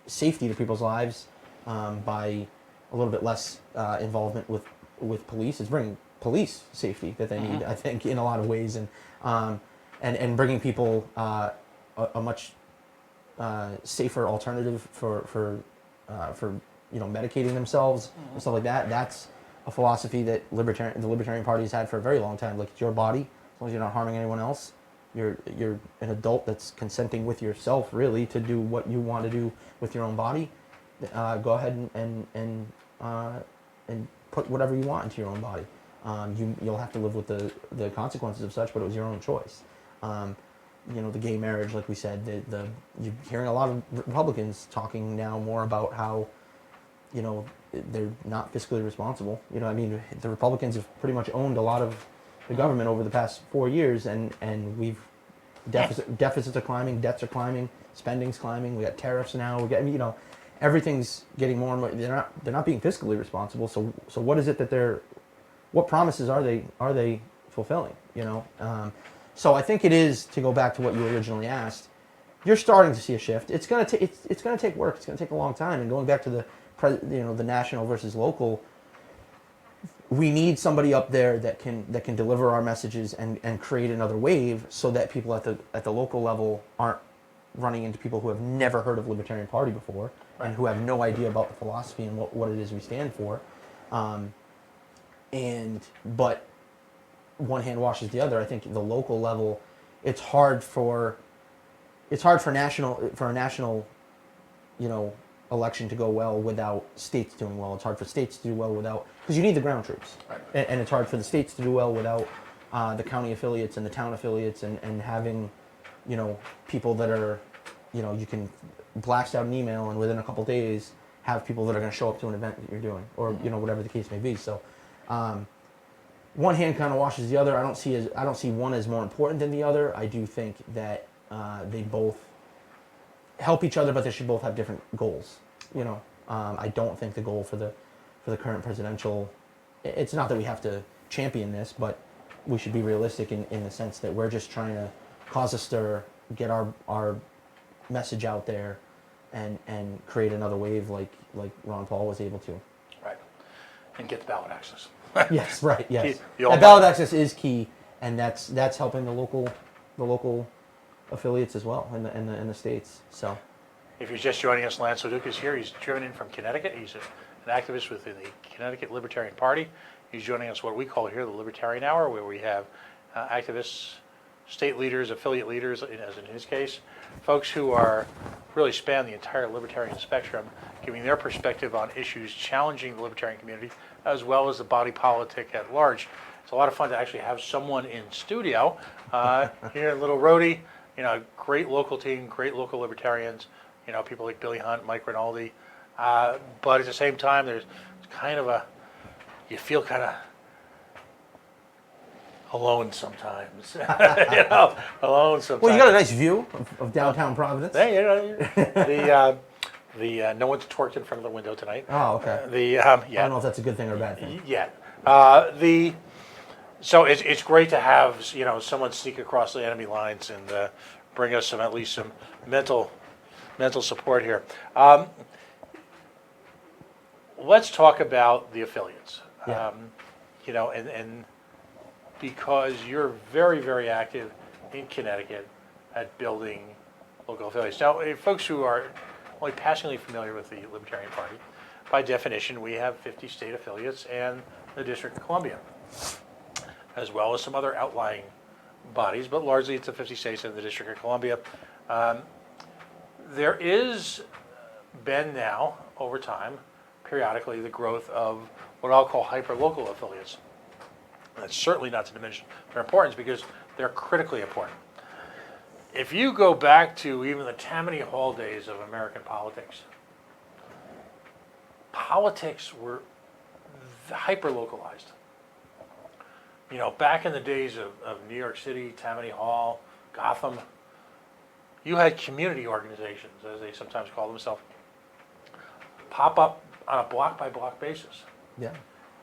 S4: safety to people's lives by a little bit less involvement with police. It's bringing police safety that they need, I think, in a lot of ways, and bringing people a much safer alternative for medicating themselves and stuff like that. That's a philosophy that the Libertarian Party has had for a very long time. Like, it's your body, as long as you're not harming anyone else. You're an adult that's consenting with yourself, really, to do what you want to do with your own body. Go ahead and put whatever you want into your own body. You'll have to live with the consequences of such, but it was your own choice. The gay marriage, like we said, you're hearing a lot of Republicans talking now more about how, they're not fiscally responsible. The Republicans have pretty much owned a lot of the government over the past 4 years, and we've deficits are climbing, debts are climbing, spending's climbing. We got tariffs now. Everything's getting more and more. They're not being fiscally responsible. So what is it that what promises are they fulfilling? So I think it is, to go back to what you originally asked. You're starting to see a shift. It's gonna take work. It's gonna take a long time. And going back to the national versus local, we need somebody up there that can deliver our messages and create another wave, so that people at the local level aren't running into people who have never heard of Libertarian Party before and who have no idea about the philosophy and what it is we stand for. But one hand washes the other. I think the local level, it's hard for a national, election to go well without states doing well. It's hard for states to do well without, because you need the ground troops,
S1: Right.
S4: and it's hard for the states to do well without the county affiliates and the town affiliates, and having, people that are, you can blast out an email and within a couple days have people that are going to show up to an event that you're doing, or whatever the case may be. So. One hand kind of washes the other. I don't see one as more important than the other. I do think that they both help each other, but they should both have different goals. I don't think the goal for the current presidential. It's not that we have to champion this, but we should be realistic in the sense that we're just trying to cause a stir, get our message out there, and create another wave like Ron Paul was able to.
S1: Right. And get the ballot access.
S4: Yes, right. Yes,
S1: The all-
S4: that ballot access is key, and that's helping the local affiliates as well in the states. So,
S1: If you're just joining us, Lance Leduc is here. He's driven in from Connecticut. He's an activist within the Connecticut Libertarian Party. He's joining us what we call here the Libertarian Hour, where we have activists, state leaders, affiliate leaders, as in his case, folks who are really span the entire libertarian spectrum, giving their perspective on issues challenging the libertarian community, as well as the body politic at large. It's a lot of fun to actually have someone in studio here in Little Rhodey. Great local team, great local libertarians. People like Billy Hunt, Mike Rinaldi. But at the same time, there's kind of you feel kind of alone sometimes. Alone sometimes.
S4: well, you got a nice view of downtown Providence.
S1: Hey, the no one's twerked in front of the window tonight.
S4: Oh, okay.
S1: Yeah.
S4: I don't know if that's a good thing or a bad thing.
S1: Yeah. So it's great to have someone sneak across the enemy lines and bring us at least some mental support here. Let's talk about the affiliates.
S4: Yeah.
S1: And because you're very, very active in Connecticut at building local affiliates. Now, folks who are only passingly familiar with the Libertarian Party, by definition, we have 50 state affiliates and the District of Columbia, as well as some other outlying bodies, but largely it's the 50 states and the District of Columbia. There is been now, over time, periodically, the growth of what I'll call hyper-local affiliates. That's certainly not to diminish their importance because they're critically important. If you go back to even the Tammany Hall days of American politics were hyper-localized. Back in the days of New York City, Tammany Hall, Gotham, you had community organizations, as they sometimes call themselves, pop up on a block-by-block basis.
S4: Yeah.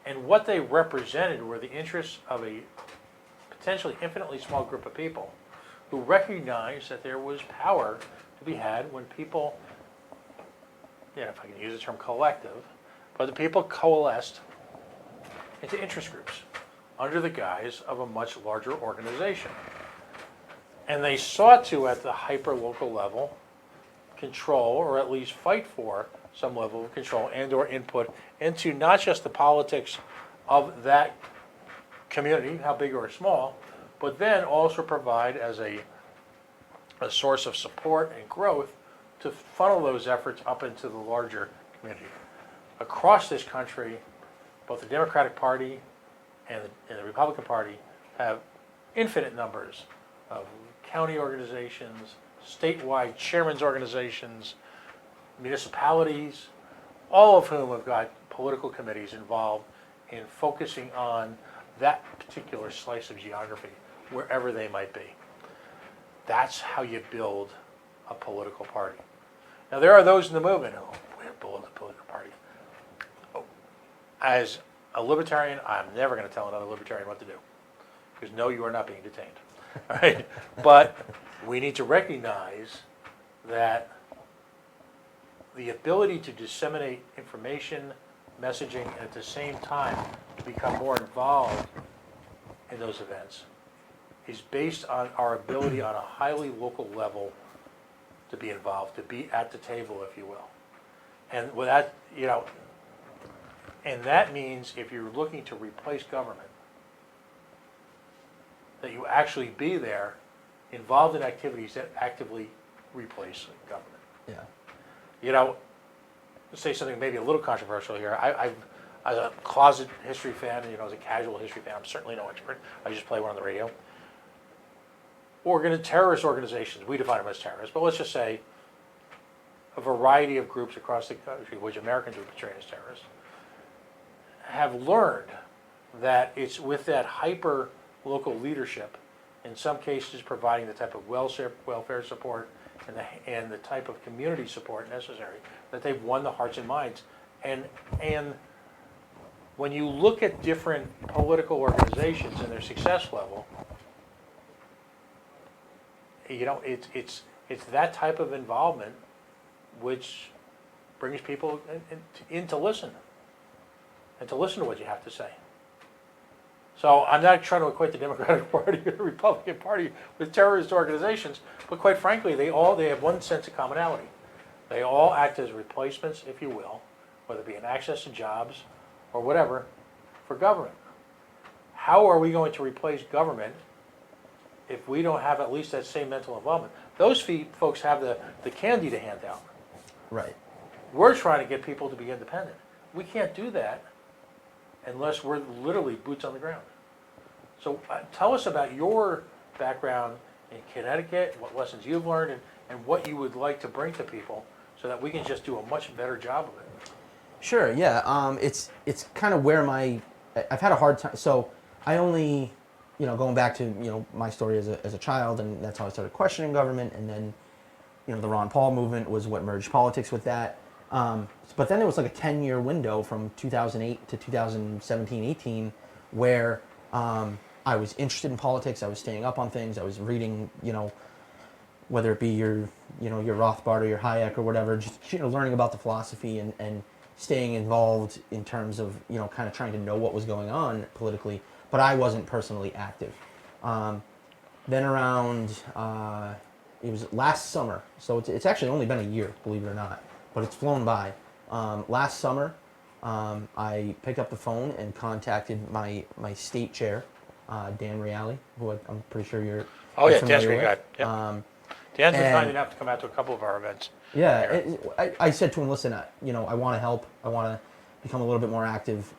S1: And what they represented were the interests of a potentially infinitely small group of people who recognized that there was power to be had when people, if I can use the term collective, but the people coalesced into interest groups under the guise of a much larger organization. And they sought to, at the hyper-local level, control or at least fight for some level of control and or input into not just the politics of that community, how big or small, but then also provide as a source of support and growth to funnel those efforts up into the larger community. Across this country, both the Democratic Party and the Republican Party have infinite numbers of county organizations, statewide chairmen's organizations, municipalities, all of whom have got political committees involved in focusing on that particular slice of geography, wherever they might be. That's how you build a political party. Now, there are those in the movement who we're building a political party. As a libertarian, I'm never going to tell another libertarian what to do, because no, you are not being detained. All right? But we need to recognize that the ability to disseminate information, messaging, and at the same time to become more involved in those events is based on our ability on a highly local level to be involved, to be at the table, if you will. And with that, and that means if you're looking to replace government, that you actually be there, involved in activities that actively replace government.
S4: Yeah.
S1: To say something maybe a little controversial here, I've, as a closet history fan, as a casual history fan, I'm certainly no expert. I just play one on the radio. Terrorist organizations, we define them as terrorists, but let's just say a variety of groups across the country, which Americans would portray as terrorists, have learned that it's with that hyper local leadership, in some cases providing the type of welfare support and the type of community support necessary, that they've won the hearts and minds. And when you look at different political organizations and their success level, it's that type of involvement which brings people in to listen, and to listen to what you have to say. So I'm not trying to equate the Democratic Party or the Republican Party with terrorist organizations, but quite frankly, they have one sense of commonality. They all act as replacements, if you will, whether it be in access to jobs or whatever, for government. How are we going to replace government if we don't have at least that same mental involvement? Those folks have the candy to hand out.
S4: Right.
S1: We're trying to get people to be independent. We can't do that unless we're literally boots on the ground. So tell us about your background in Connecticut, what lessons you've learned, and what you would like to bring to people so that we can just do a much better job of it.
S4: Sure. Yeah. It's kind of where I've had a hard time. So I only, going back to my story as a child, and that's how I started questioning government, and then the Ron Paul movement was what merged politics with that. But then there was like a 10-year window from 2008 to 2017, 18, where I was interested in politics. I was staying up on things. I was reading, whether it be your Rothbard or your Hayek or whatever, just learning about the philosophy and staying involved in terms of kind of trying to know what was going on politically. But I wasn't personally active. Then around it was last summer, so it's actually only been a year, believe it or not, but it's flown by. Last summer, I picked up the phone and contacted my state chair, Dan Reale, who I'm pretty sure you're
S1: Dan's a
S4: familiar
S1: great
S4: with.
S1: guy. Yep. Dan's been kind enough to come out to a couple of our events.
S4: Yeah, I said to him, listen, I want to help. I want to become a little bit more active.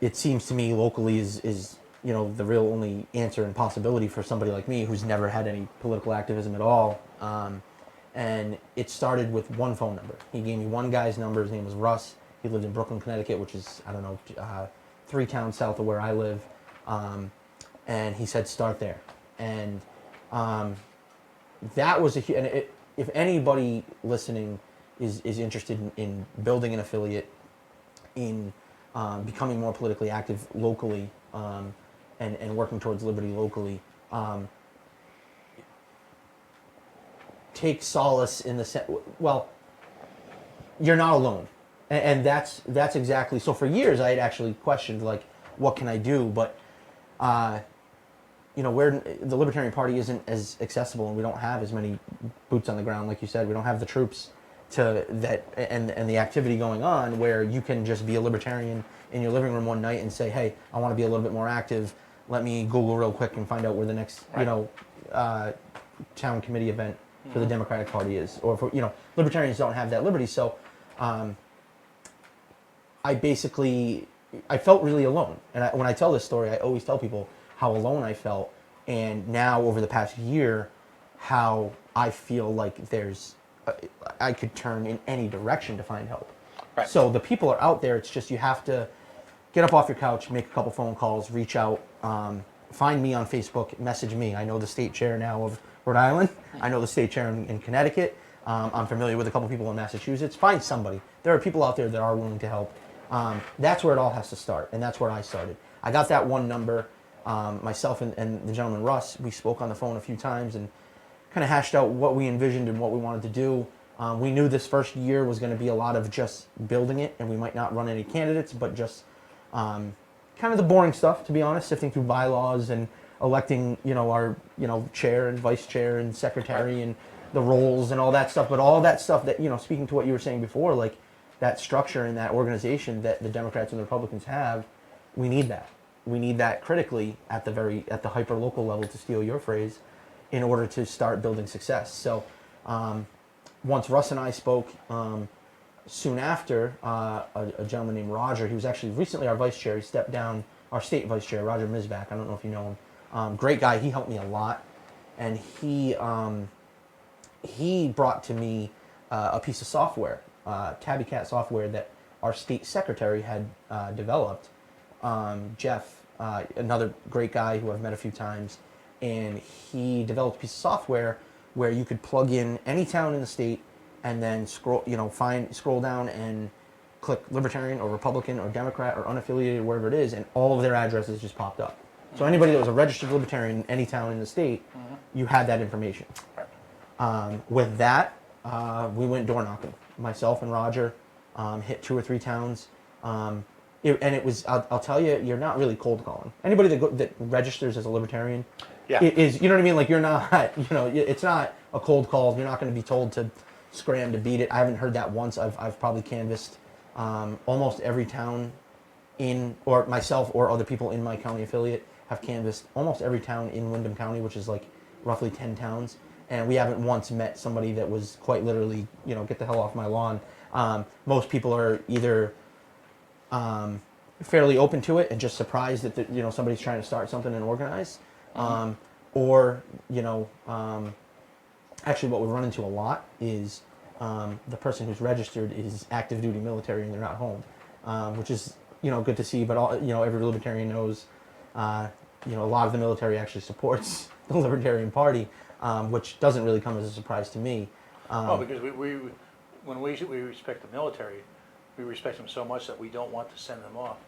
S4: It seems to me locally is the real only answer and possibility for somebody like me who's never had any political activism at all. And it started with one phone number. He gave me one guy's number. His name was Russ. He lived in Brooklyn, Connecticut, which is, 3 towns south of where I live. And he said, start there. And that was if anybody listening is interested in building an affiliate, in becoming more politically active locally, and working towards liberty locally, take solace in the sense, well, you're not alone. And that's exactly, so for years I had actually questioned, like, what can I do? But, where the Libertarian Party isn't as accessible, and we don't have as many boots on the ground, like you said, we don't have the troops and the activity going on where you can just be a libertarian in your living room one night and say, hey, I want to be a little bit more active. Let me Google real quick and find out where the next, town committee event for the Democratic Party is. Or for, libertarians don't have that liberty. So I felt really alone. And when I tell this story, I always tell people how alone I felt. And now over the past year, how I feel like I could turn in any direction to find help.
S1: Right.
S4: So the people are out there. It's just you have to get up off your couch, make a couple phone calls, reach out, find me on Facebook, message me. I know the state chair now of Rhode Island. I know the state chair in Connecticut. I'm familiar with a couple people in Massachusetts. Find somebody. There are people out there that are willing to help. That's where it all has to start, and that's where I started. I got that one number. Myself and the gentleman Russ, we spoke on the phone a few times and kind of hashed out what we envisioned and what we wanted to do. We knew this first year was going to be a lot of just building it, and we might not run any candidates, but just kind of the boring stuff, to be honest, sifting through bylaws and electing, our, chair and vice chair and secretary and the roles and all that stuff. But all that stuff that, speaking to what you were saying before, like that structure and that organization that the Democrats and the Republicans have, we need that. We need that critically at the hyper local level, to steal your phrase, in order to start building success. So once Russ and I spoke, soon after, a gentleman named Roger, he was actually recently our vice chair. He stepped down, our state vice chair, Roger Mizbach. I don't know if you know him. Great guy. He helped me a lot. And he brought to me a piece of software, TabbyCat software that our state secretary had developed. Jeff, another great guy who I've met a few times, and he developed a piece of software where you could plug in any town in the state and then scroll down and click Libertarian or Republican or Democrat or unaffiliated, wherever it is, and all of their addresses just popped up. So anybody that was a registered Libertarian in any town in the state, you had that information. With that, we went door knocking. Myself and Roger hit 2 or 3 towns. And it was, I'll tell you, you're not really cold calling. Anybody that registers as a Libertarian is, you know what I mean? Like, you're not, it's not a cold call. You're not going to be told to scram to beat it. I haven't heard that once. I've probably canvassed almost every town or myself or other people in my county affiliate have canvassed almost every town in Windham County, which is like roughly 10 towns. And we haven't once met somebody that was quite literally, get the hell off my lawn. Most people are either fairly open to it and just surprised that somebody's trying to start something and organize, or actually what we run into a lot is the person who's registered is active duty military and they're not home, which is good to see. But every Libertarian knows a lot of the military actually supports the Libertarian Party, which doesn't really come as a surprise to me.
S1: Because when we respect the military, we respect them so much that we don't want to send them off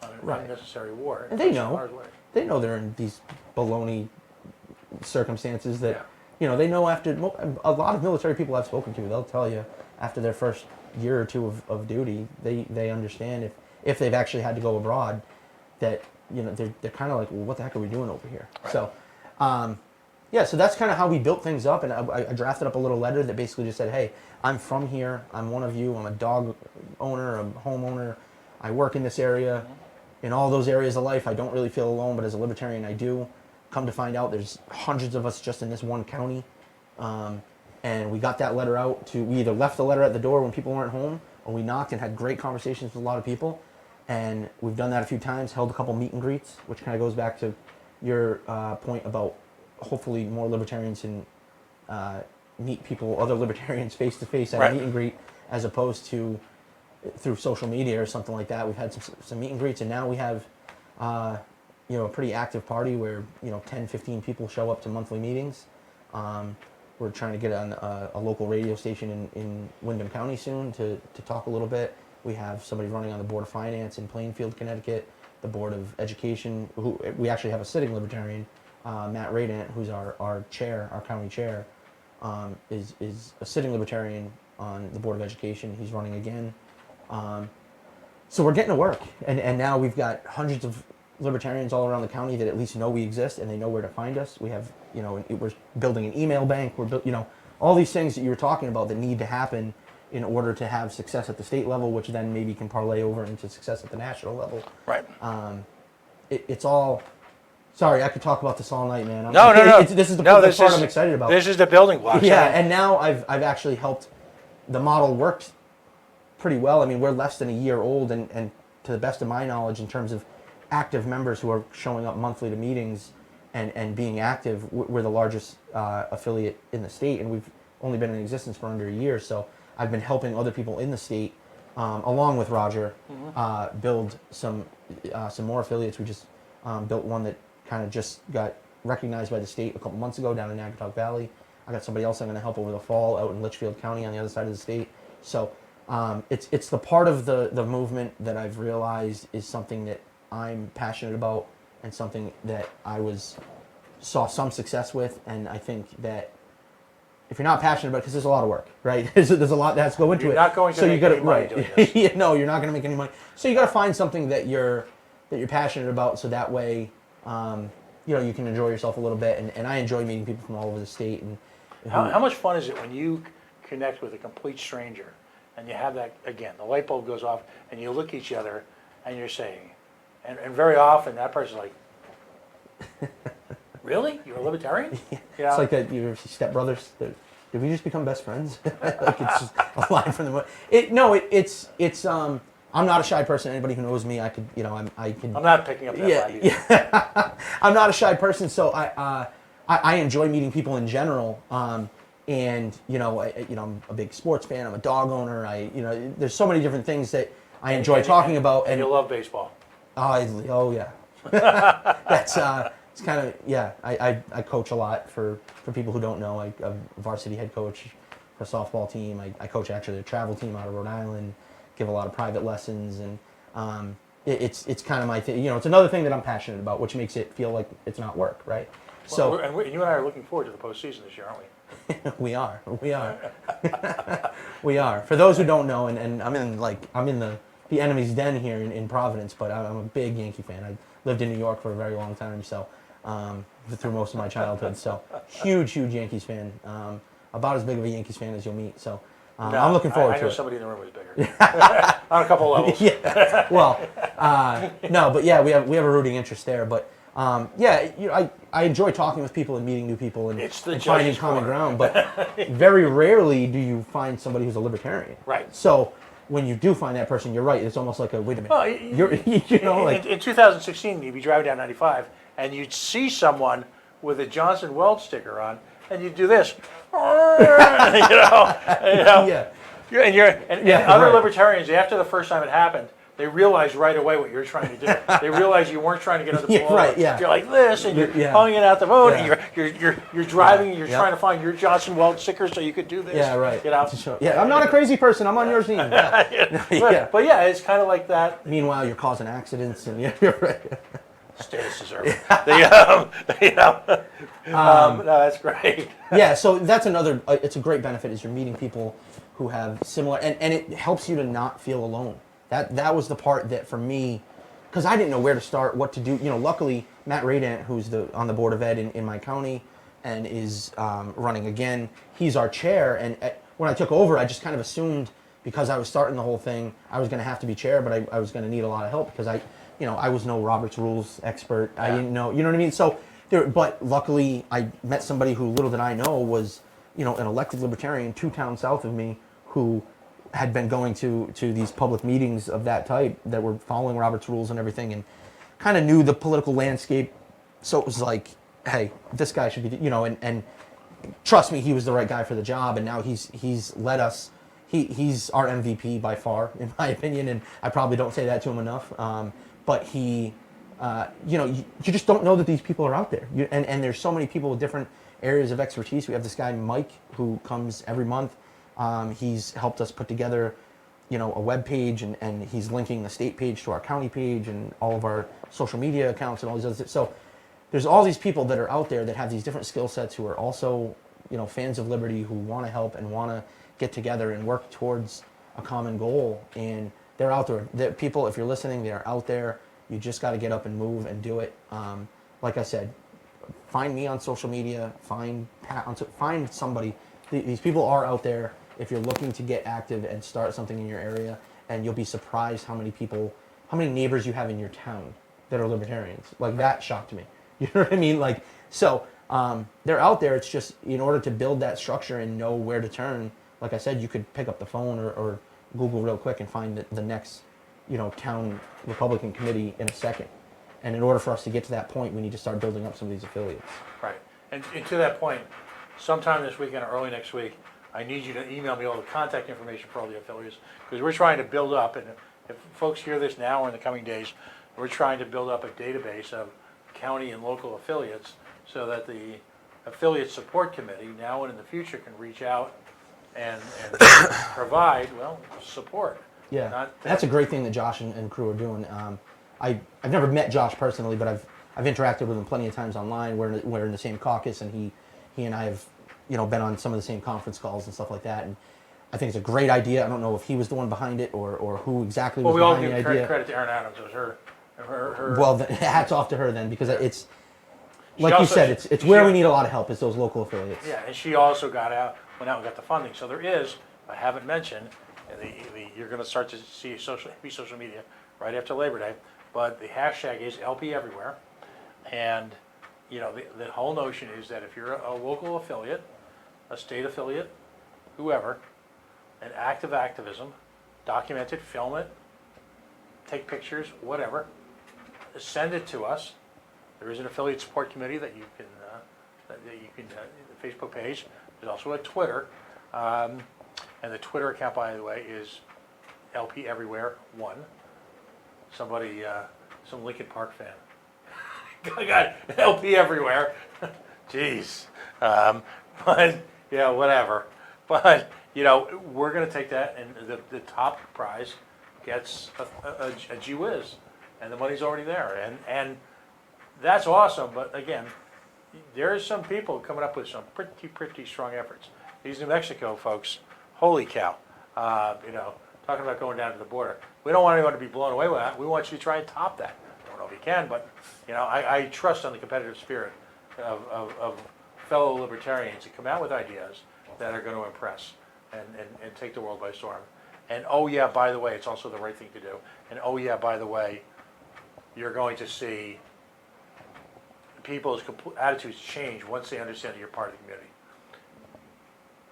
S1: on an unnecessary war.
S4: And they know they're in these baloney circumstances that, they know after, a lot of military people I've spoken to, they'll tell you after their first year or two of duty, they understand if they've actually had to go abroad, that, they're kind of like, well, what the heck are we doing over here? Right. So, so that's kind of how we built things up, and I drafted up a little letter that basically just said, hey, I'm from here, I'm one of you, I'm a dog owner, a homeowner, I work in this area. In all those areas of life, I don't really feel alone, but as a Libertarian, I do. Come to find out, there's hundreds of us just in this one county. And we got that letter out we either left the letter at the door when people weren't home, or we knocked and had great conversations with a lot of people. And we've done that a few times, held a couple meet and greets, which kind of goes back to your point about hopefully more Libertarians can meet people, other Libertarians face to face at a meet and greet, as opposed to through social media or something like that. We've had some meet and greets, and now we have a pretty active party where 10, 15 people show up to monthly meetings. We're trying to get on a local radio station in Windham County soon to talk a little bit. We have somebody running on the Board of Finance in Plainfield, Connecticut, the Board of Education, who we actually have a sitting Libertarian, Matt Radant, who's our chair, our county chair, is a sitting Libertarian on the Board of Education. He's running again. So we're getting to work, and now we've got hundreds of Libertarians all around the county that at least know we exist and they know where to find us. We have, we're building an email bank. We're all these things that you were talking about that need to happen in order to have success at the state level, which then maybe can parlay over into success at the national level.
S1: Right.
S4: It's all. Sorry, I could talk about this all night, man.
S1: No.
S4: This is the part I'm excited about.
S1: This is the building blocks.
S4: Yeah, and now I've actually helped. The model works pretty well. I mean, we're less than a year old, and to the best of my knowledge, in terms of active members who are showing up monthly to meetings and being active, we're the largest affiliate in the state, and we've only been in existence for under a year. So I've been helping other people in the state, along with Roger, build some more affiliates. We just built one that kind of just got recognized by the state a couple months ago down in Naugatuck Valley. I got somebody else I'm going to help over the fall out in Litchfield County on the other side of the state. So it's the part of the movement that I've realized is something that I'm passionate about and something that I saw some success with. And I think that if you're not passionate about it, because there's a lot of work, right? There's a lot that has to go into it.
S1: You're not going to make any money doing this.
S4: Yeah, no, you're not going to make any money. So you got to find something that you're passionate about, so that way, you can enjoy yourself a little bit. And I enjoy meeting people from all over the state. And
S1: How much fun is it when you connect with a complete stranger and you have that, again, the light bulb goes off and you look at each other and you're saying, and very often that person's like, really? You're a libertarian?
S4: It's like that. You ever see Step Brothers? Did we just become best friends? Like it's just a line from the movie. It's. I'm not a shy person. Anybody who knows me, I could. I can.
S1: I'm not picking up that vibe either.
S4: Yeah. I'm not a shy person, so I enjoy meeting people in general. And I'm a big sports fan. I'm a dog owner. There's so many different things that I enjoy talking about.
S1: And you love baseball.
S4: Oh yeah. That's it's kind of yeah. I coach a lot for people who don't know. I'm a varsity head coach for a softball team. I coach actually a travel team out of Rhode Island. Give a lot of private lessons, and it's kind of my thing. It's another thing that I'm passionate about, which makes it feel like it's not work, right? So
S1: and you and I are looking forward to the postseason this year, aren't we?
S4: we are. We are. For those who don't know, and I'm in the enemy's den here in Providence, but I'm a big Yankee fan. I lived in New York for a very long time, so through most of my childhood. So huge Yankees fan. About as big of a Yankees fan as you'll meet. So I'm looking forward to it.
S1: I know somebody in the room is bigger. On a couple levels.
S4: Yeah. Well, no, but yeah, we have a rooting interest there. But I enjoy talking with people and meeting new people and finding common ground. But very rarely do you find somebody who's a libertarian.
S1: Right.
S4: So when you do find that person, you're right. It's almost like a wait a minute.
S1: Well,
S4: in
S1: 2016, you'd be driving down 95 and you'd see someone with a Johnson Weld sticker on, and you'd do this.
S4: Yeah.
S1: And other libertarians, after the first time it happened, they realized right away what you're trying to do. They realized you weren't trying to get on the ball.
S4: Right, yeah.
S1: You're like this, and you're hanging out the road, and you're driving, and you're trying to find your Johnson Weld sticker so you could do this.
S4: Yeah, right.
S1: You
S4: Yeah, I'm not a crazy person. I'm on your team. Yeah.
S1: But yeah, it's kind of like that.
S4: Meanwhile, you're causing accidents, and you're right.
S1: Status deserving. No, that's great.
S4: Yeah, so that's another. It's a great benefit is you're meeting people who have similar, and it helps you to not feel alone. That was the part that for me, because I didn't know where to start, what to do. Luckily Matt Radant, who's on the board of ed in my county, and is running again. He's our chair, and when I took over, I just kind of assumed because I was starting the whole thing, I was going to have to be chair, but I was going to need a lot of help because I was no Robert's Rules expert. I didn't know, you know what I mean? So, but luckily I met somebody who, little did I know, was, an elected libertarian 2 towns south of me who had been going to these public meetings of that type that were following Robert's Rules and everything and kind of knew the political landscape. So it was like, hey, this guy should be, and trust me, he was the right guy for the job. And now he's led us. He's our MVP by far, in my opinion. And I probably don't say that to him enough. But he, you just don't know that these people are out there. And there's so many people with different areas of expertise. We have this guy, Mike, who comes every month. He's helped us put together, a web page, and he's linking the state page to our county page and all of our social media accounts and all these other things. So there's all these people that are out there that have these different skill sets who are also, fans of liberty, who want to help and want to get together and work towards a common goal. And they're out there. People, if you're listening, they're out there. You just got to get up and move and do it. Like I said, find me on social media. Find Pat find somebody. These people are out there. If you're looking to get active and start something in your area, and you'll be surprised how many neighbors you have in your town that are libertarians. Like, that shocked me. You know what I mean? Like, so they're out there. It's just in order to build that structure and know where to turn. Like I said, you could pick up the phone or Google real quick and find the next, town Republican committee in a second. And in order for us to get to that point, we need to start building up some of these affiliates.
S1: Right. And to that point, sometime this weekend or early next week, I need you to email me all the contact information for all the affiliates, because we're trying to build up, and if folks hear this now or in the coming days, we're trying to build up a database of county and local affiliates so that the affiliate support committee now and in the future can reach out and provide, support.
S4: Yeah, that's a great thing that Josh and crew are doing. I've never met Josh personally, but I've interacted with him plenty of times online. We're in the same caucus, and he and I have been on some of the same conference calls and stuff like that. And I think it's a great idea. I don't know if he was the one behind it or who exactly was behind the idea.
S1: Well, we all give credit to Erin Adams. It was her.
S4: Well, hats off to her then, because like you
S1: also-
S4: said, it's where we need a lot of help is those local affiliates.
S1: Yeah, and she also went out and got the funding. So there is, I haven't mentioned, you're going to start to see social media right after Labor Day, but the hashtag is LP Everywhere. And, the whole notion is that if you're a local affiliate, a state affiliate, whoever, an act of activism, document it, film it, take pictures, whatever, send it to us. There is an affiliate support committee that you can, the Facebook page. There's also a Twitter, and the Twitter account, by the way, is LP Everywhere 1. Somebody, some Lincoln Park fan. I got LP Everywhere. Jeez. But, whatever. But, we're going to take that, and the top prize gets a gee whiz, and the money's already there. And that's awesome, but again, there's some people coming up with some pretty strong efforts. These New Mexico folks, holy cow, talking about going down to the border. We don't want anyone to be blown away with that. We want you to try and top that. I don't know if you can, but I trust on the competitive spirit of fellow libertarians to come out with ideas that are going to impress and take the world by storm. And oh yeah, by the way, it's also the right thing to do. And oh yeah, by the way, you're going to see people's attitudes change once they understand that you're part of the community.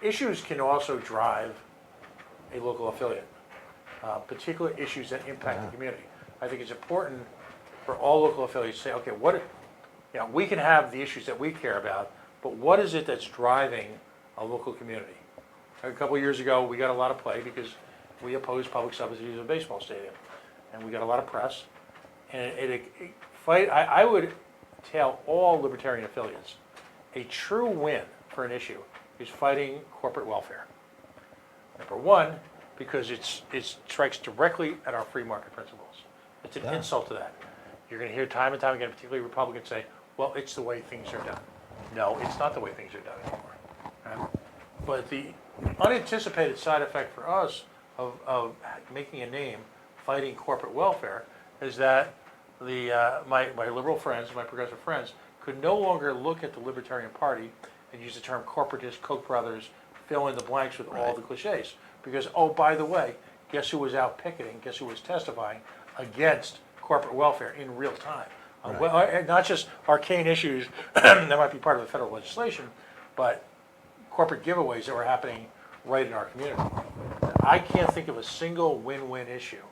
S1: Issues can also drive a local affiliate, particular issues that impact the community. I think it's important for all local affiliates to say, okay, we can have the issues that we care about, but what is it that's driving a local community? A couple of years ago, we got a lot of play because we opposed public subsidies of a baseball stadium, and we got a lot of press. And I would tell all libertarian affiliates, a true win for an issue is fighting corporate welfare. Number one, because it strikes directly at our free market principles. It's an insult to that. You're going to hear time and time again, particularly Republicans say, well, it's the way things are done. No, it's not the way things are done anymore. But the unanticipated side effect for us of making a name fighting corporate welfare is that my liberal friends, my progressive friends, could no longer look at the Libertarian Party and use the term corporatist, Koch brothers, fill in the blanks with all the cliches. Because, oh, by the way, guess who was out picketing, guess who was testifying against corporate welfare in real time? Well, not just arcane issues that might be part of the federal legislation, but corporate giveaways that were happening right in our community. I can't think of a single win-win issue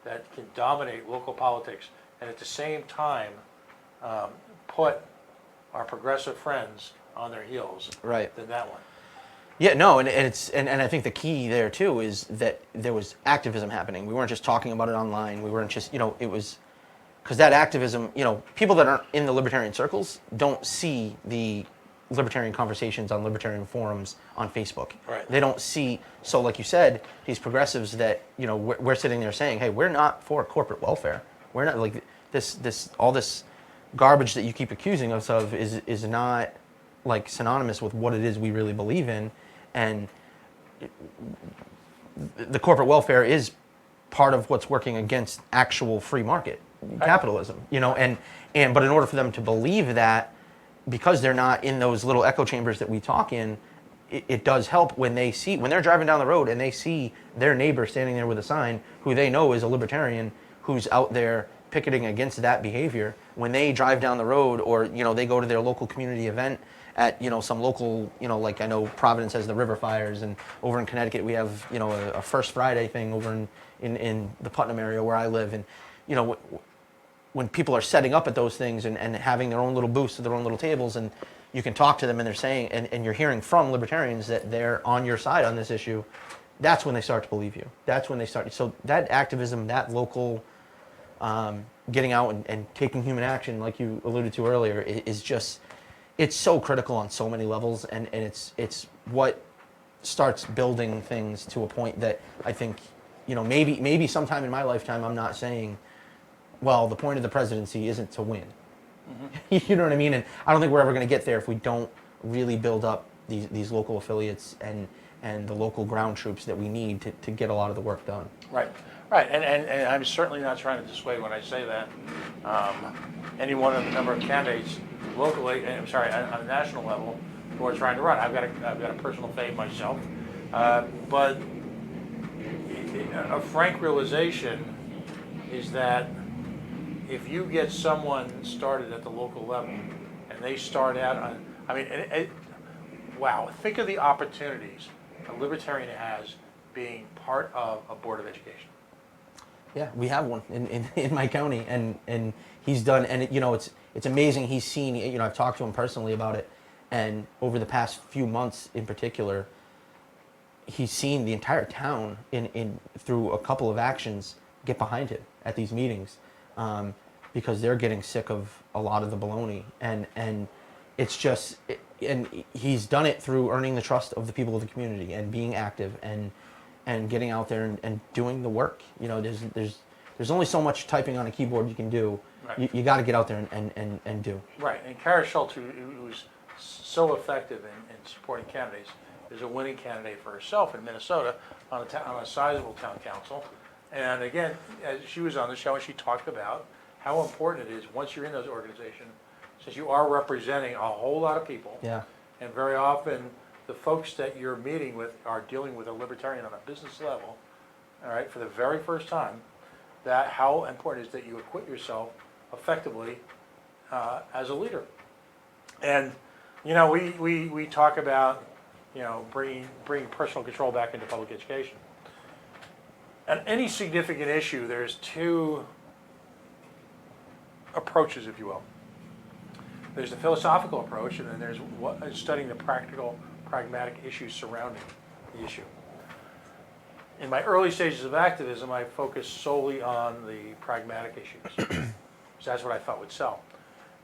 S1: that can dominate local politics and at the same time put our progressive friends on their heels than that one.
S4: Yeah, no, and I think the key there too is that there was activism happening. We weren't just talking about it online. We weren't just, it was, because that activism, people that aren't in the libertarian circles don't see the libertarian conversations on libertarian forums on Facebook.
S1: Right.
S4: They don't see, so like you said, these progressives that, we're sitting there saying, hey, we're not for corporate welfare. We're not like all this garbage that you keep accusing us of is not like synonymous with what it is we really believe in. And the corporate welfare is part of what's working against actual free market capitalism, but in order for them to believe that, because they're not in those little echo chambers that we talk in, it does help when they're driving down the road and they see their neighbor standing there with a sign who they know is a libertarian who's out there picketing against that behavior. When they drive down the road or, they go to their local community event at, some local, like I know Providence has the River Fires, and over in Connecticut we have, a First Friday thing over in the Putnam area where I live. And, when people are setting up at those things and having their own little booths, their own little tables, and you can talk to them and they're saying, and you're hearing from libertarians that they're on your side on this issue, that's when they start to believe you. That's when they start. So that activism, that local getting out and taking human action, like you alluded to earlier, is just, it's so critical on so many levels, and it's what starts building things to a point that I think, maybe sometime in my lifetime, I'm not saying, well, the point of the presidency isn't to win. Mm-hmm. You know what I mean? And I don't think we're ever going to get there if we don't really build up these local affiliates and the local ground troops that we need to get a lot of the work done.
S1: Right. And I'm certainly not trying to dissuade when I say that. Any one of the number of candidates locally, I'm sorry, on a national level, who are trying to run. I've got a personal fame myself, but a frank realization is that if you get someone started at the local level and they start out on, I mean, wow, think of the opportunities a libertarian has being part of a board of education.
S4: Yeah, we have one in my county, and he's done, and it's amazing. He's seen, I've talked to him personally about it, and over the past few months in particular, he's seen the entire town in through a couple of actions get behind him at these meetings, because they're getting sick of a lot of the baloney, and it's just, and he's done it through earning the trust of the people of the community and being active and getting out there and doing the work. There's only so much typing on a keyboard you can do.
S1: Right.
S4: You got to get out there and do.
S1: Right, and Kara Schultz, who's so effective in supporting candidates, is a winning candidate for herself in Minnesota on a sizable town council. And again, as she was on the show, and she talked about how important it is once you're in those organizations, since you are representing a whole lot of people.
S4: Yeah.
S1: And very often, the folks that you're meeting with are dealing with a libertarian on a business level, all right, for the very first time, that how important it is that you equip yourself effectively as a leader. And, we talk about, bringing personal control back into public education. On any significant issue, there's two approaches, if you will. There's the philosophical approach, and then there's studying the practical, pragmatic issues surrounding the issue. In my early stages of activism, I focused solely on the pragmatic issues, because that's what I thought would sell.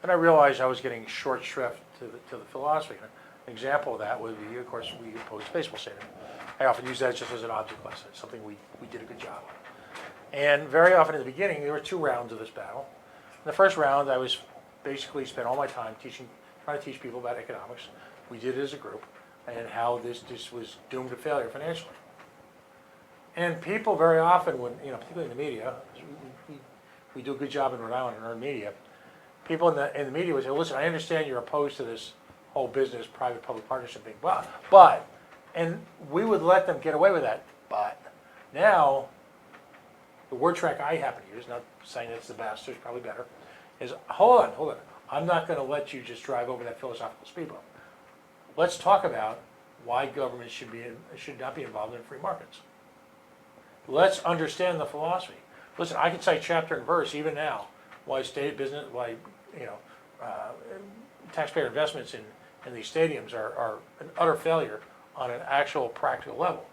S1: And I realized I was getting short shrift to the philosophy. An example of that would be, of course, we opposed baseball stadium. I often use that just as an object lesson, something we did a good job on. And very often in the beginning, there were 2 rounds of this battle. In the first round, I was basically spent all my time trying to teach people about economics. We did it as a group, and how this was doomed to failure financially. And people very often, when particularly in the media, we do a good job in Rhode Island and earn media. People in the media would say, "Listen, I understand you're opposed to this whole business private-public partnership thing, but," and we would let them get away with that. But now, the word track I happen to use, not saying it's the best, there's probably better, is hold on. I'm not going to let you just drive over that philosophical speed bump. Let's talk about why government should not be involved in free markets. Let's understand the philosophy. Listen, I can cite chapter and verse even now why taxpayer investments in these stadiums are an utter failure on an actual practical level.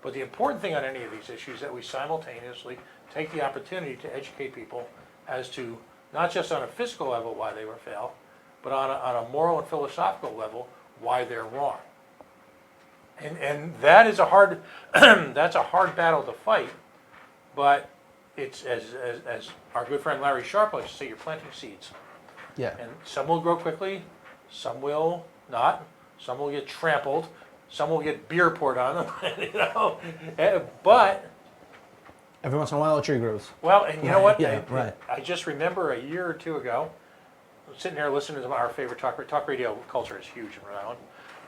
S1: But the important thing on any of these issues is that we simultaneously take the opportunity to educate people as to not just on a physical level why they were failed, but on a moral and philosophical level why they're wrong. And that is a hard that's a hard battle to fight, but it's as our good friend Larry Sharp likes to say, you're planting seeds.
S4: Yeah.
S1: And some will grow quickly, some will not, some will get trampled, some will get beer poured on them, but
S4: Every once in a while, a tree grows.
S1: well, and you know what?
S4: Yeah, right.
S1: I just remember a year or 2 ago, sitting here listening to our favorite talk radio culture is huge in Rhode Island.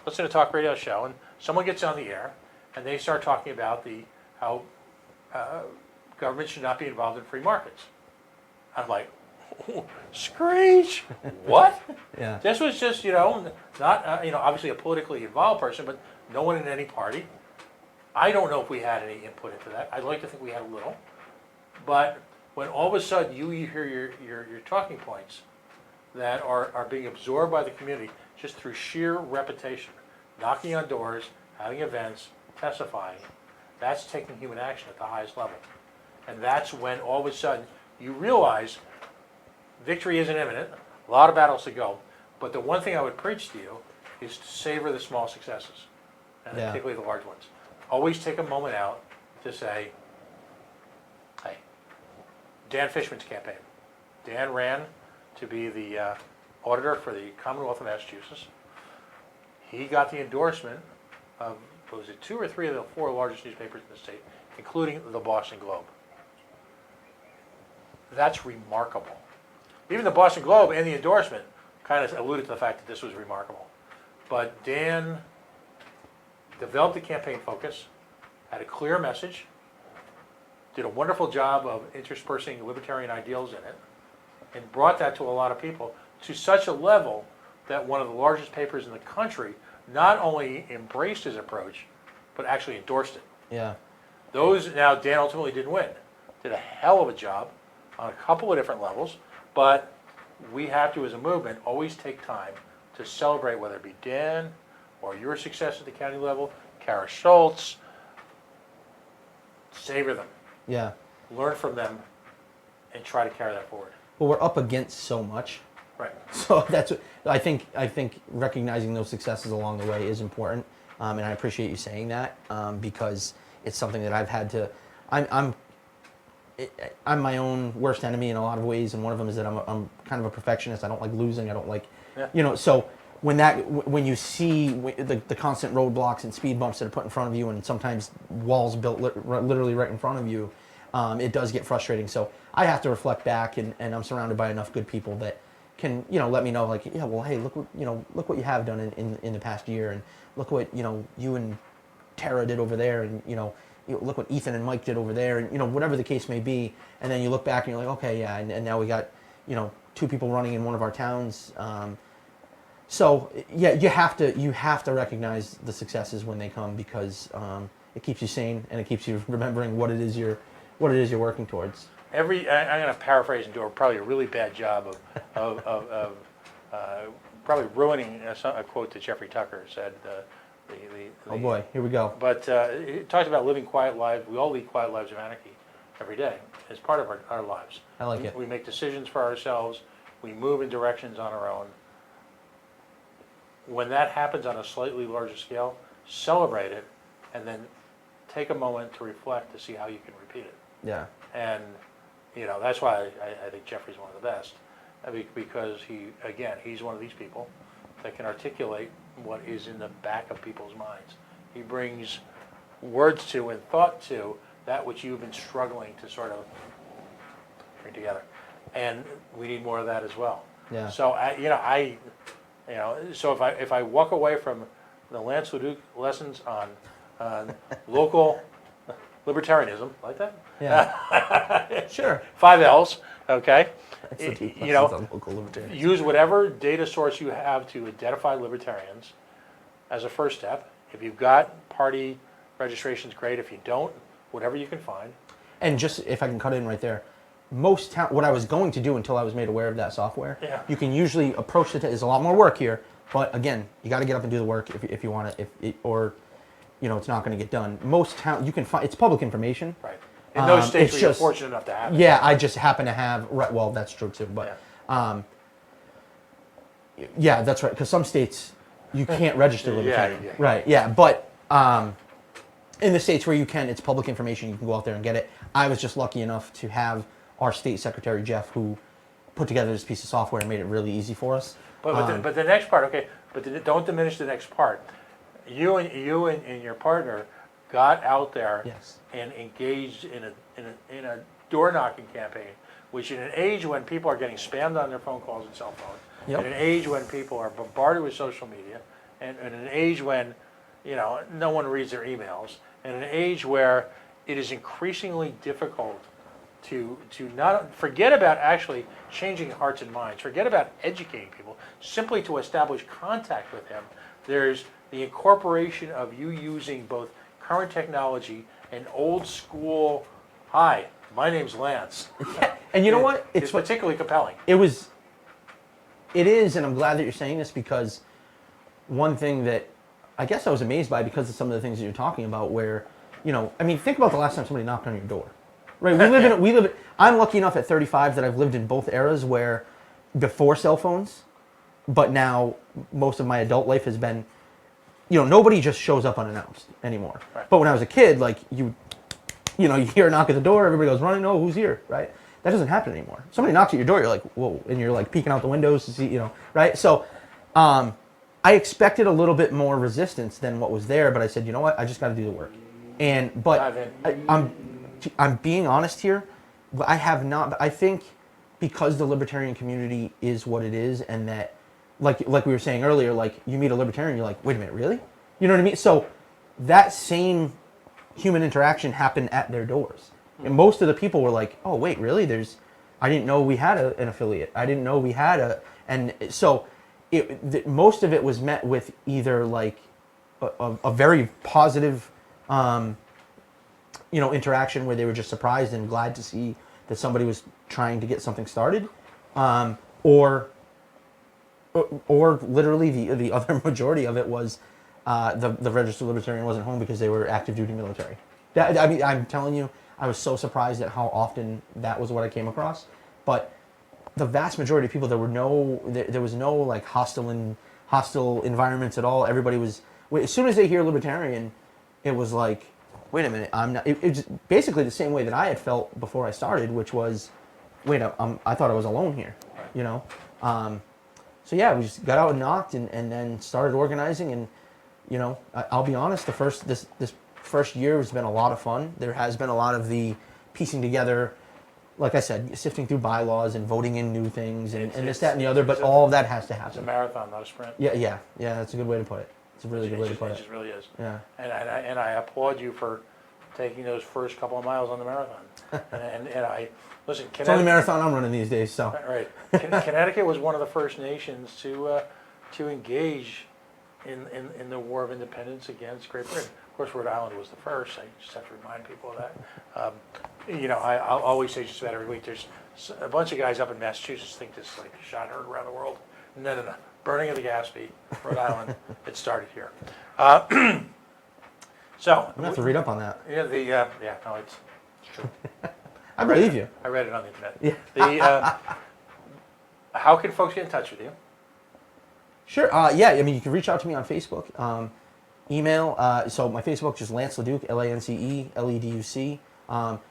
S1: Listen to a talk radio show, and someone gets on the air, and they start talking about how government should not be involved in free markets. I'm like, screech! What?
S4: Yeah.
S1: This was just, not, obviously a politically involved person, but no one in any party. I don't know if we had any input into that. I'd like to think we had a little. But when all of a sudden you hear your talking points that are being absorbed by the community just through sheer repetition, knocking on doors, having events, testifying, that's taking human action at the highest level. And that's when all of a sudden you realize victory isn't imminent, a lot of battles to go, but the one thing I would preach to you is to savor the small successes, and
S4: Yeah.
S1: particularly the large ones. Always take a moment out to say, hey, Dan Fishman's campaign. Dan ran to be the auditor for the Commonwealth of Massachusetts. He got the endorsement of, was it 2 or 3 of the 4 largest newspapers in the state, including the Boston Globe. That's remarkable. Even the Boston Globe and the endorsement kind of alluded to the fact that this was remarkable. But Dan developed a campaign focus, had a clear message, did a wonderful job of interspersing libertarian ideals in it, and brought that to a lot of people to such a level that one of the largest papers in the country not only embraced his approach, but actually endorsed it.
S4: Yeah.
S1: Now Dan ultimately didn't win. Did a hell of a job on a couple of different levels, but we have to, as a movement, always take time to celebrate, whether it be Dan or your success at the county level, Kara Schultz. Savor them,
S4: Yeah.
S1: learn from them, and try to carry that forward.
S4: Well, we're up against so much.
S1: Right.
S4: So that's what I think recognizing those successes along the way is important, and I appreciate you saying that because it's something that I've had to. I'm my own worst enemy in a lot of ways, and one of them is that I'm kind of a perfectionist. I don't like losing. I don't like, So when you see the constant roadblocks and speed bumps that are put in front of you, and sometimes walls built literally right in front of you, it does get frustrating. So I have to reflect back, and I'm surrounded by enough good people that can let me know, like, yeah, well, hey, look what you have done in the past year, and look what you and Tara did over there, and look what Ethan and Mike did over there, and whatever the case may be. And then you look back and you're like, okay, yeah, and now we got 2 people running in one of our towns. So yeah, you have to recognize the successes when they come, because it keeps you sane, and it keeps you remembering what it is you're working towards.
S1: I'm going to paraphrase and do probably a really bad job of probably ruining a quote that Jeffrey Tucker said.
S4: Oh boy, here we go.
S1: But he talked about living quiet lives. We all lead quiet lives of anarchy every day. It's part of our lives.
S4: I like it.
S1: We make decisions for ourselves. We move in directions on our own. When that happens on a slightly larger scale, celebrate it, and then take a moment to reflect to see how you can repeat it.
S4: Yeah.
S1: And that's why I think Jeffrey's one of the best, because he's one of these people that can articulate what is in the back of people's minds. He brings words to and thought to that which you've been struggling to sort of bring together, and we need more of that as well.
S4: Yeah.
S1: So so if I walk away from the Lance Leduc lessons on local libertarianism, like that.
S4: Yeah. Sure.
S1: 5 L's. Okay.
S4: That's the 2 lessons on local libertarians.
S1: Use whatever data source you have to identify libertarians as a first step. If you've got party registrations, great. If you don't, whatever you can find.
S4: And just if I can cut in right there, what I was going to do until I was made aware of that software, you can usually approach it. There's a lot more work here, but again, you got to get up and do the work if you want it. It's not going to get done. Most towns you can find, it's public information.
S1: Right. In those states where you're
S4: just
S1: fortunate enough to have it.
S4: Yeah, I just happen to have. Right. Well, that's true too. But yeah, that's right. Because some states you can't register libertarian.
S1: Yeah.
S4: Right. Yeah. But in the states where you can, it's public information. You can go out there and get it. I was just lucky enough to have our state secretary Jeff, who put together this piece of software and made it really easy for us.
S1: But the next part, okay. But don't diminish the next part. You and your partner got out there
S4: Yes.
S1: and engaged in a door knocking campaign, which in an age when people are getting spammed on their phone calls and cell phones,
S4: Yep.
S1: in an age when people are bombarded with social media, and in an age when no one reads their emails, and an age where it is increasingly difficult to not forget about actually changing hearts and minds, forget about educating people, simply to establish contact with them. There's the incorporation of you using both current technology and old school, hi, my name's Lance.
S4: And you know what?
S1: It's particularly compelling.
S4: It is, and I'm glad that you're saying this, because one thing that I guess I was amazed by, because of some of the things that you're talking about, where, think about the last time somebody knocked on your door. Right, I'm lucky enough at 35 that I've lived in both eras, where before cell phones, but now most of my adult life has been, nobody just shows up unannounced anymore.
S1: Right.
S4: But when I was a kid, like you hear a knock at the door, everybody goes running, oh, who's here, right? That doesn't happen anymore. Somebody knocks at your door, you're like, whoa, and you're like peeking out the windows to see, right? So I expected a little bit more resistance than what was there, but I said, you know what, I just got to do the work. But I'm being honest here. I have not. I think because the libertarian community is what it is, and that like we were saying earlier, like you meet a libertarian, you're like, wait a minute, really? You know what I mean? So that same human interaction happened at their doors. And most of the people were like, oh, wait, really? I didn't know we had an affiliate. I didn't know we had and so most of it was met with either like a very positive, interaction where they were just surprised and glad to see that somebody was trying to get something started, or literally the other majority of it was the registered libertarian wasn't home because they were active duty military. I'm telling you, I was so surprised at how often that was what I came across. But the vast majority of people, there was no like hostile environments at all. Everybody was, as soon as they hear libertarian, it was like, wait a minute, I'm not. It was basically the same way that I had felt before I started, which was, wait, I thought I was alone here, So yeah, we just got out and knocked, and then started organizing, and I'll be honest, this first year has been a lot of fun. There has been a lot of the piecing together, like I said, sifting through bylaws and voting in new things and this, that, and the other. But all of that has to
S1: It's a
S4: happen.
S1: marathon, not a sprint.
S4: Yeah. That's a good way to put it. It's a really good way to put
S1: It just
S4: it.
S1: really is.
S4: Yeah.
S1: And I applaud you for taking those first couple of miles on the marathon. and I listen.
S4: It's the only marathon I'm running these days, so.
S1: Right. Connecticut was one of the first nations to engage in the War of Independence against Great Britain. Of course, Rhode Island was the first. I just have to remind people of that. I'll always say just about every week, there's a bunch of guys up in Massachusetts think this is like shot heard around the world. No. Burning of the Gaspee, Rhode Island, it started here. So
S4: I'm gonna have to read up on that.
S1: No, it's true.
S4: I believe you.
S1: I read it on the internet.
S4: Yeah.
S1: How can folks get in touch with you?
S4: Sure. Yeah. I mean, you can reach out to me on Facebook, email. So my Facebook just Lance Leduc, LanceLeduc.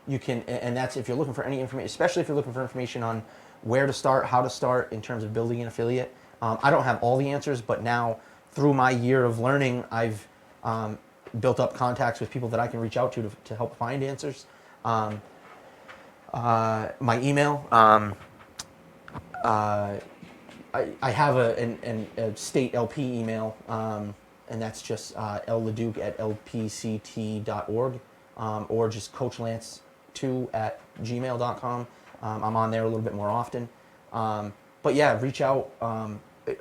S4: You can, and that's if you're looking for any information, especially if you're looking for information on where to start, how to start in terms of building an affiliate. I don't have all the answers, but now through my year of learning, I've built up contacts with people that I can reach out to help find answers. My email. I have a state LP email, and that's just lleduc@lpct.org, or just coachlance2@gmail.com. I'm on there a little bit more often. But yeah, reach out,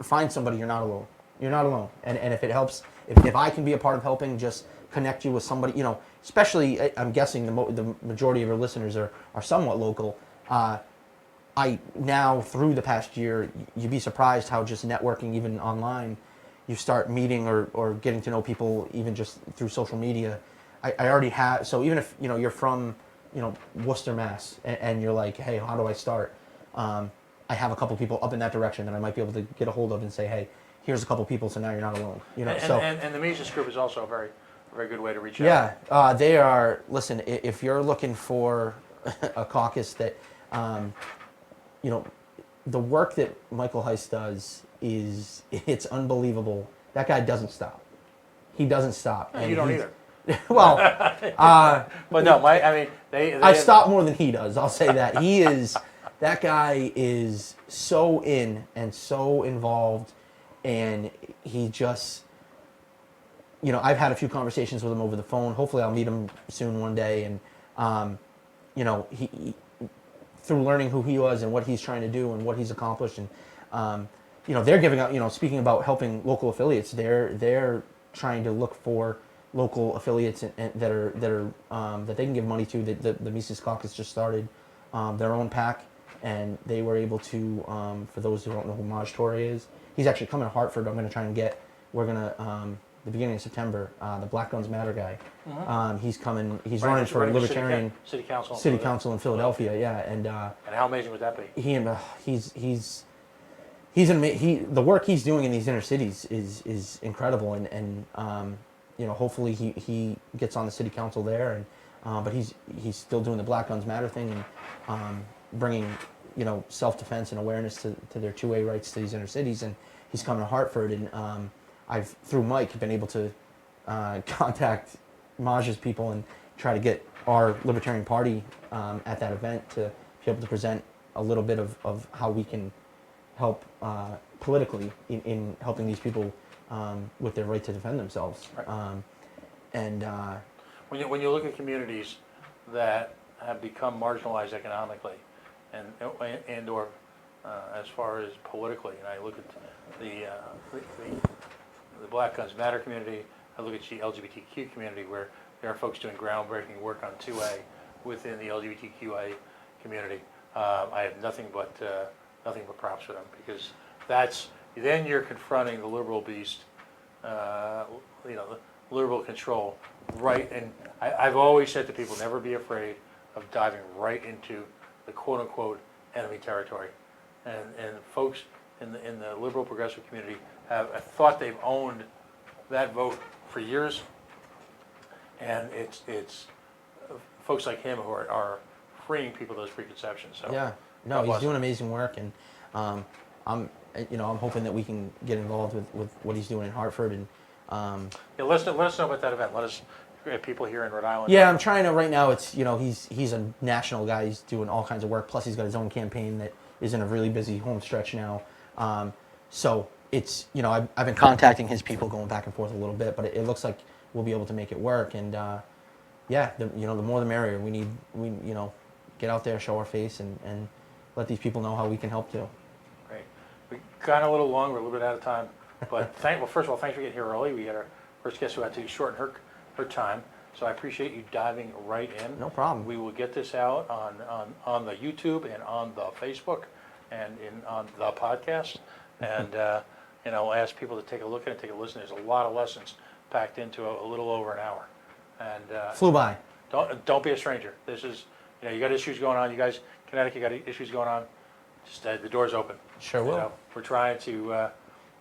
S4: find somebody. You're not alone. You're not alone. And if it helps, if I can be a part of helping, just connect you with somebody, especially, I'm guessing the majority of your listeners are somewhat local. I now, through the past year, you'd be surprised how just networking, even online, you start meeting or getting to know people even just through social media. I already have, so even if, you're from, Worcester, Mass, and you're like, hey, how do I start? I have a couple people up in that direction that I might be able to get a hold of and say, hey, here's a couple people, so now you're not alone.
S1: And the Mises Group is also a very, very good way to reach out.
S4: Yeah, they are, listen, if you're looking for a caucus that, the work that Michael Heiss does it's unbelievable. That guy doesn't stop. He doesn't stop.
S1: You don't either.
S4: Well,
S1: But no, they
S4: I stop more than he does. I'll say that. That guy is so in and so involved, and he just, I've had a few conversations with him over the phone. Hopefully I'll meet him soon one day, and, he through learning who he was and what he's trying to do and what he's accomplished, and they're giving out. Speaking about helping local affiliates, they're trying to look for local affiliates that they can give money to. The Mises Caucus just started their own PAC, and they were able to. For those who don't know who Maj Toure is, he's actually coming to Hartford. I'm going to try and get. We're going to the beginning of September. The Black Guns Matter guy. He's coming. He's running for Libertarian
S1: City Council
S4: in Philadelphia. Yeah, and
S1: how amazing would that be?
S4: He's the work he's doing in these inner cities is incredible, and hopefully he gets on the city council there, and but he's still doing the Black Guns Matter thing, and bringing self-defense and awareness to their 2A rights to these inner cities, and he's coming to Hartford, and I've through Mike been able to contact Maj's people and try to get our Libertarian Party at that event to be able to present a little bit of how we can help politically in helping these people with their right to defend themselves.
S1: Right.
S4: And
S1: When you look at communities that have become marginalized economically and or as far as politically, and I look at the Black Lives Matter community, I look at the LGBTQ community where there are folks doing groundbreaking work on 2A within the LGBTQA community. I have nothing but props for them, because then you're confronting the liberal beast, the liberal control, right? And I've always said to people, never be afraid of diving right into the quote-unquote enemy territory. And folks in the liberal progressive community have thought they've owned that vote for years, and it's folks like him who are freeing people of those preconceptions. So
S4: yeah, no,
S1: God
S4: he's
S1: bless
S4: doing
S1: him.
S4: amazing work, and I'm hoping that we can get involved with what he's doing in Hartford, and
S1: Yeah, let us know about that event. Let us people here in Rhode Island.
S4: yeah, I'm trying to right now. It's he's a national guy. He's doing all kinds of work. Plus, he's got his own campaign that is in a really busy home stretch now. So it's I've been contacting his people, going back and forth a little bit, but it looks like we'll be able to make it work. And yeah, the more the merrier. We get out there, show our face, and let these people know how we can help too.
S1: Great. We got a little long. We're a little bit out of time. But first of all, thanks for getting here early. We had our first guest who had to shorten her time. So I appreciate you diving right in.
S4: No problem.
S1: We will get this out on the YouTube and on the Facebook and on the podcast. And, ask people to take a look at it, take a listen. There's a lot of lessons packed into a little over an hour. And
S4: Flew by.
S1: don't be a stranger. This is, you got issues going on. You guys, Connecticut got issues going on. Just the door's open.
S4: Sure will.
S1: We're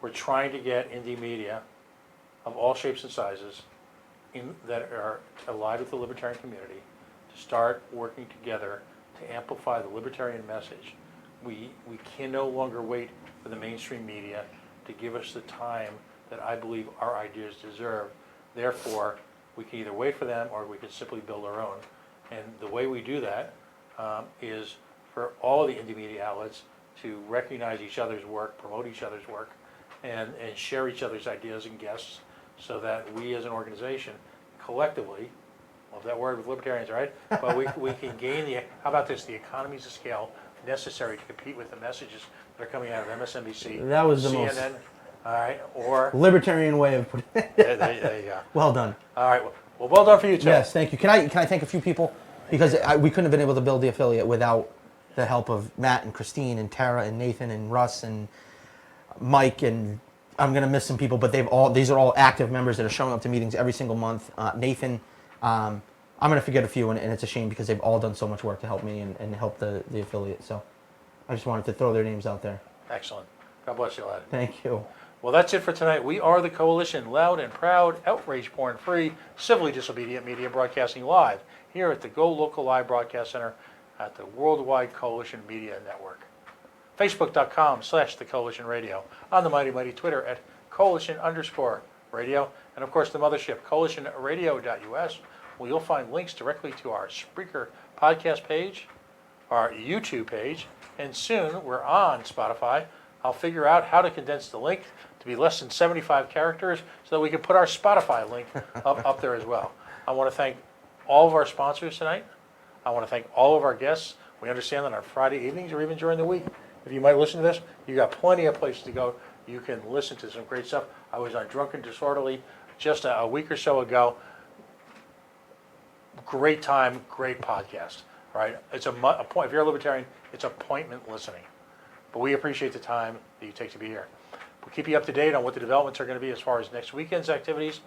S1: trying to get indie media of all shapes and sizes that are allied with the libertarian community to start working together to amplify the libertarian message. We can no longer wait for the mainstream media to give us the time that I believe our ideas deserve. Therefore, we can either wait for them or we can simply build our own. And the way we do that is for all the indie media outlets to recognize each other's work, promote each other's work, and share each other's ideas and guests, so that we as an organization collectively, love that word with libertarians, right? But we can gain how about this, the economies of scale necessary to compete with the messages that are coming out of MSNBC,
S4: That was the
S1: CNN,
S4: most
S1: all right, or,
S4: libertarian way of putting it.
S1: there you go.
S4: Well done.
S1: All right, well done for you, Tim.
S4: Yes, thank you. Can I thank a few people, because we couldn't have been able to build the affiliate without the help of Matt and Christine and Tara and Nathan and Russ and Mike, and I'm gonna miss some people, but these are all active members that are showing up to meetings every single month. Nathan, I'm gonna forget a few, and it's a shame because they've all done so much work to help me and help the affiliate. So I just wanted to throw their names out there.
S1: Excellent. God bless you, lad.
S4: Thank you.
S1: Well, that's it for tonight. We are the Coalition, loud and proud, outrage porn free, civilly disobedient media, broadcasting live here at the Go Local Live Broadcast Center at the Worldwide Coalition Media Network. Facebook.com/The Coalition Radio, on the mighty Twitter at Coalition_radio, and of course the mothership, coalitionradio.us, where you'll find links directly to our Spreaker podcast page, our YouTube page, and soon we're on Spotify. I'll figure out how to condense the link to be less than 75 characters so that we can put our Spotify link up there as well. I want to thank all of our sponsors tonight. I want to thank all of our guests. We understand that on Friday evenings or even during the week, if you might listen to this, you got plenty of places to go. You can listen to some great stuff. I was on Drunken Disorderly just a week or so ago. Great time, great podcast. Right? It's a point. If you're a libertarian, it's appointment listening. But we appreciate the time that you take to be here. We'll keep you up to date on what the developments are going to be as far as next weekend's activities.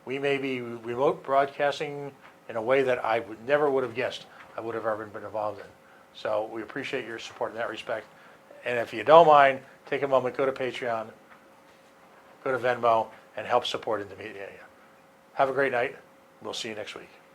S1: We may be remote broadcasting in a way that I never would have guessed I would have ever been involved in. So we appreciate your support in that respect. And if you don't mind, take a moment, go to Patreon, go to Venmo, and help support Indie Media. Have a great night. We'll see you next week.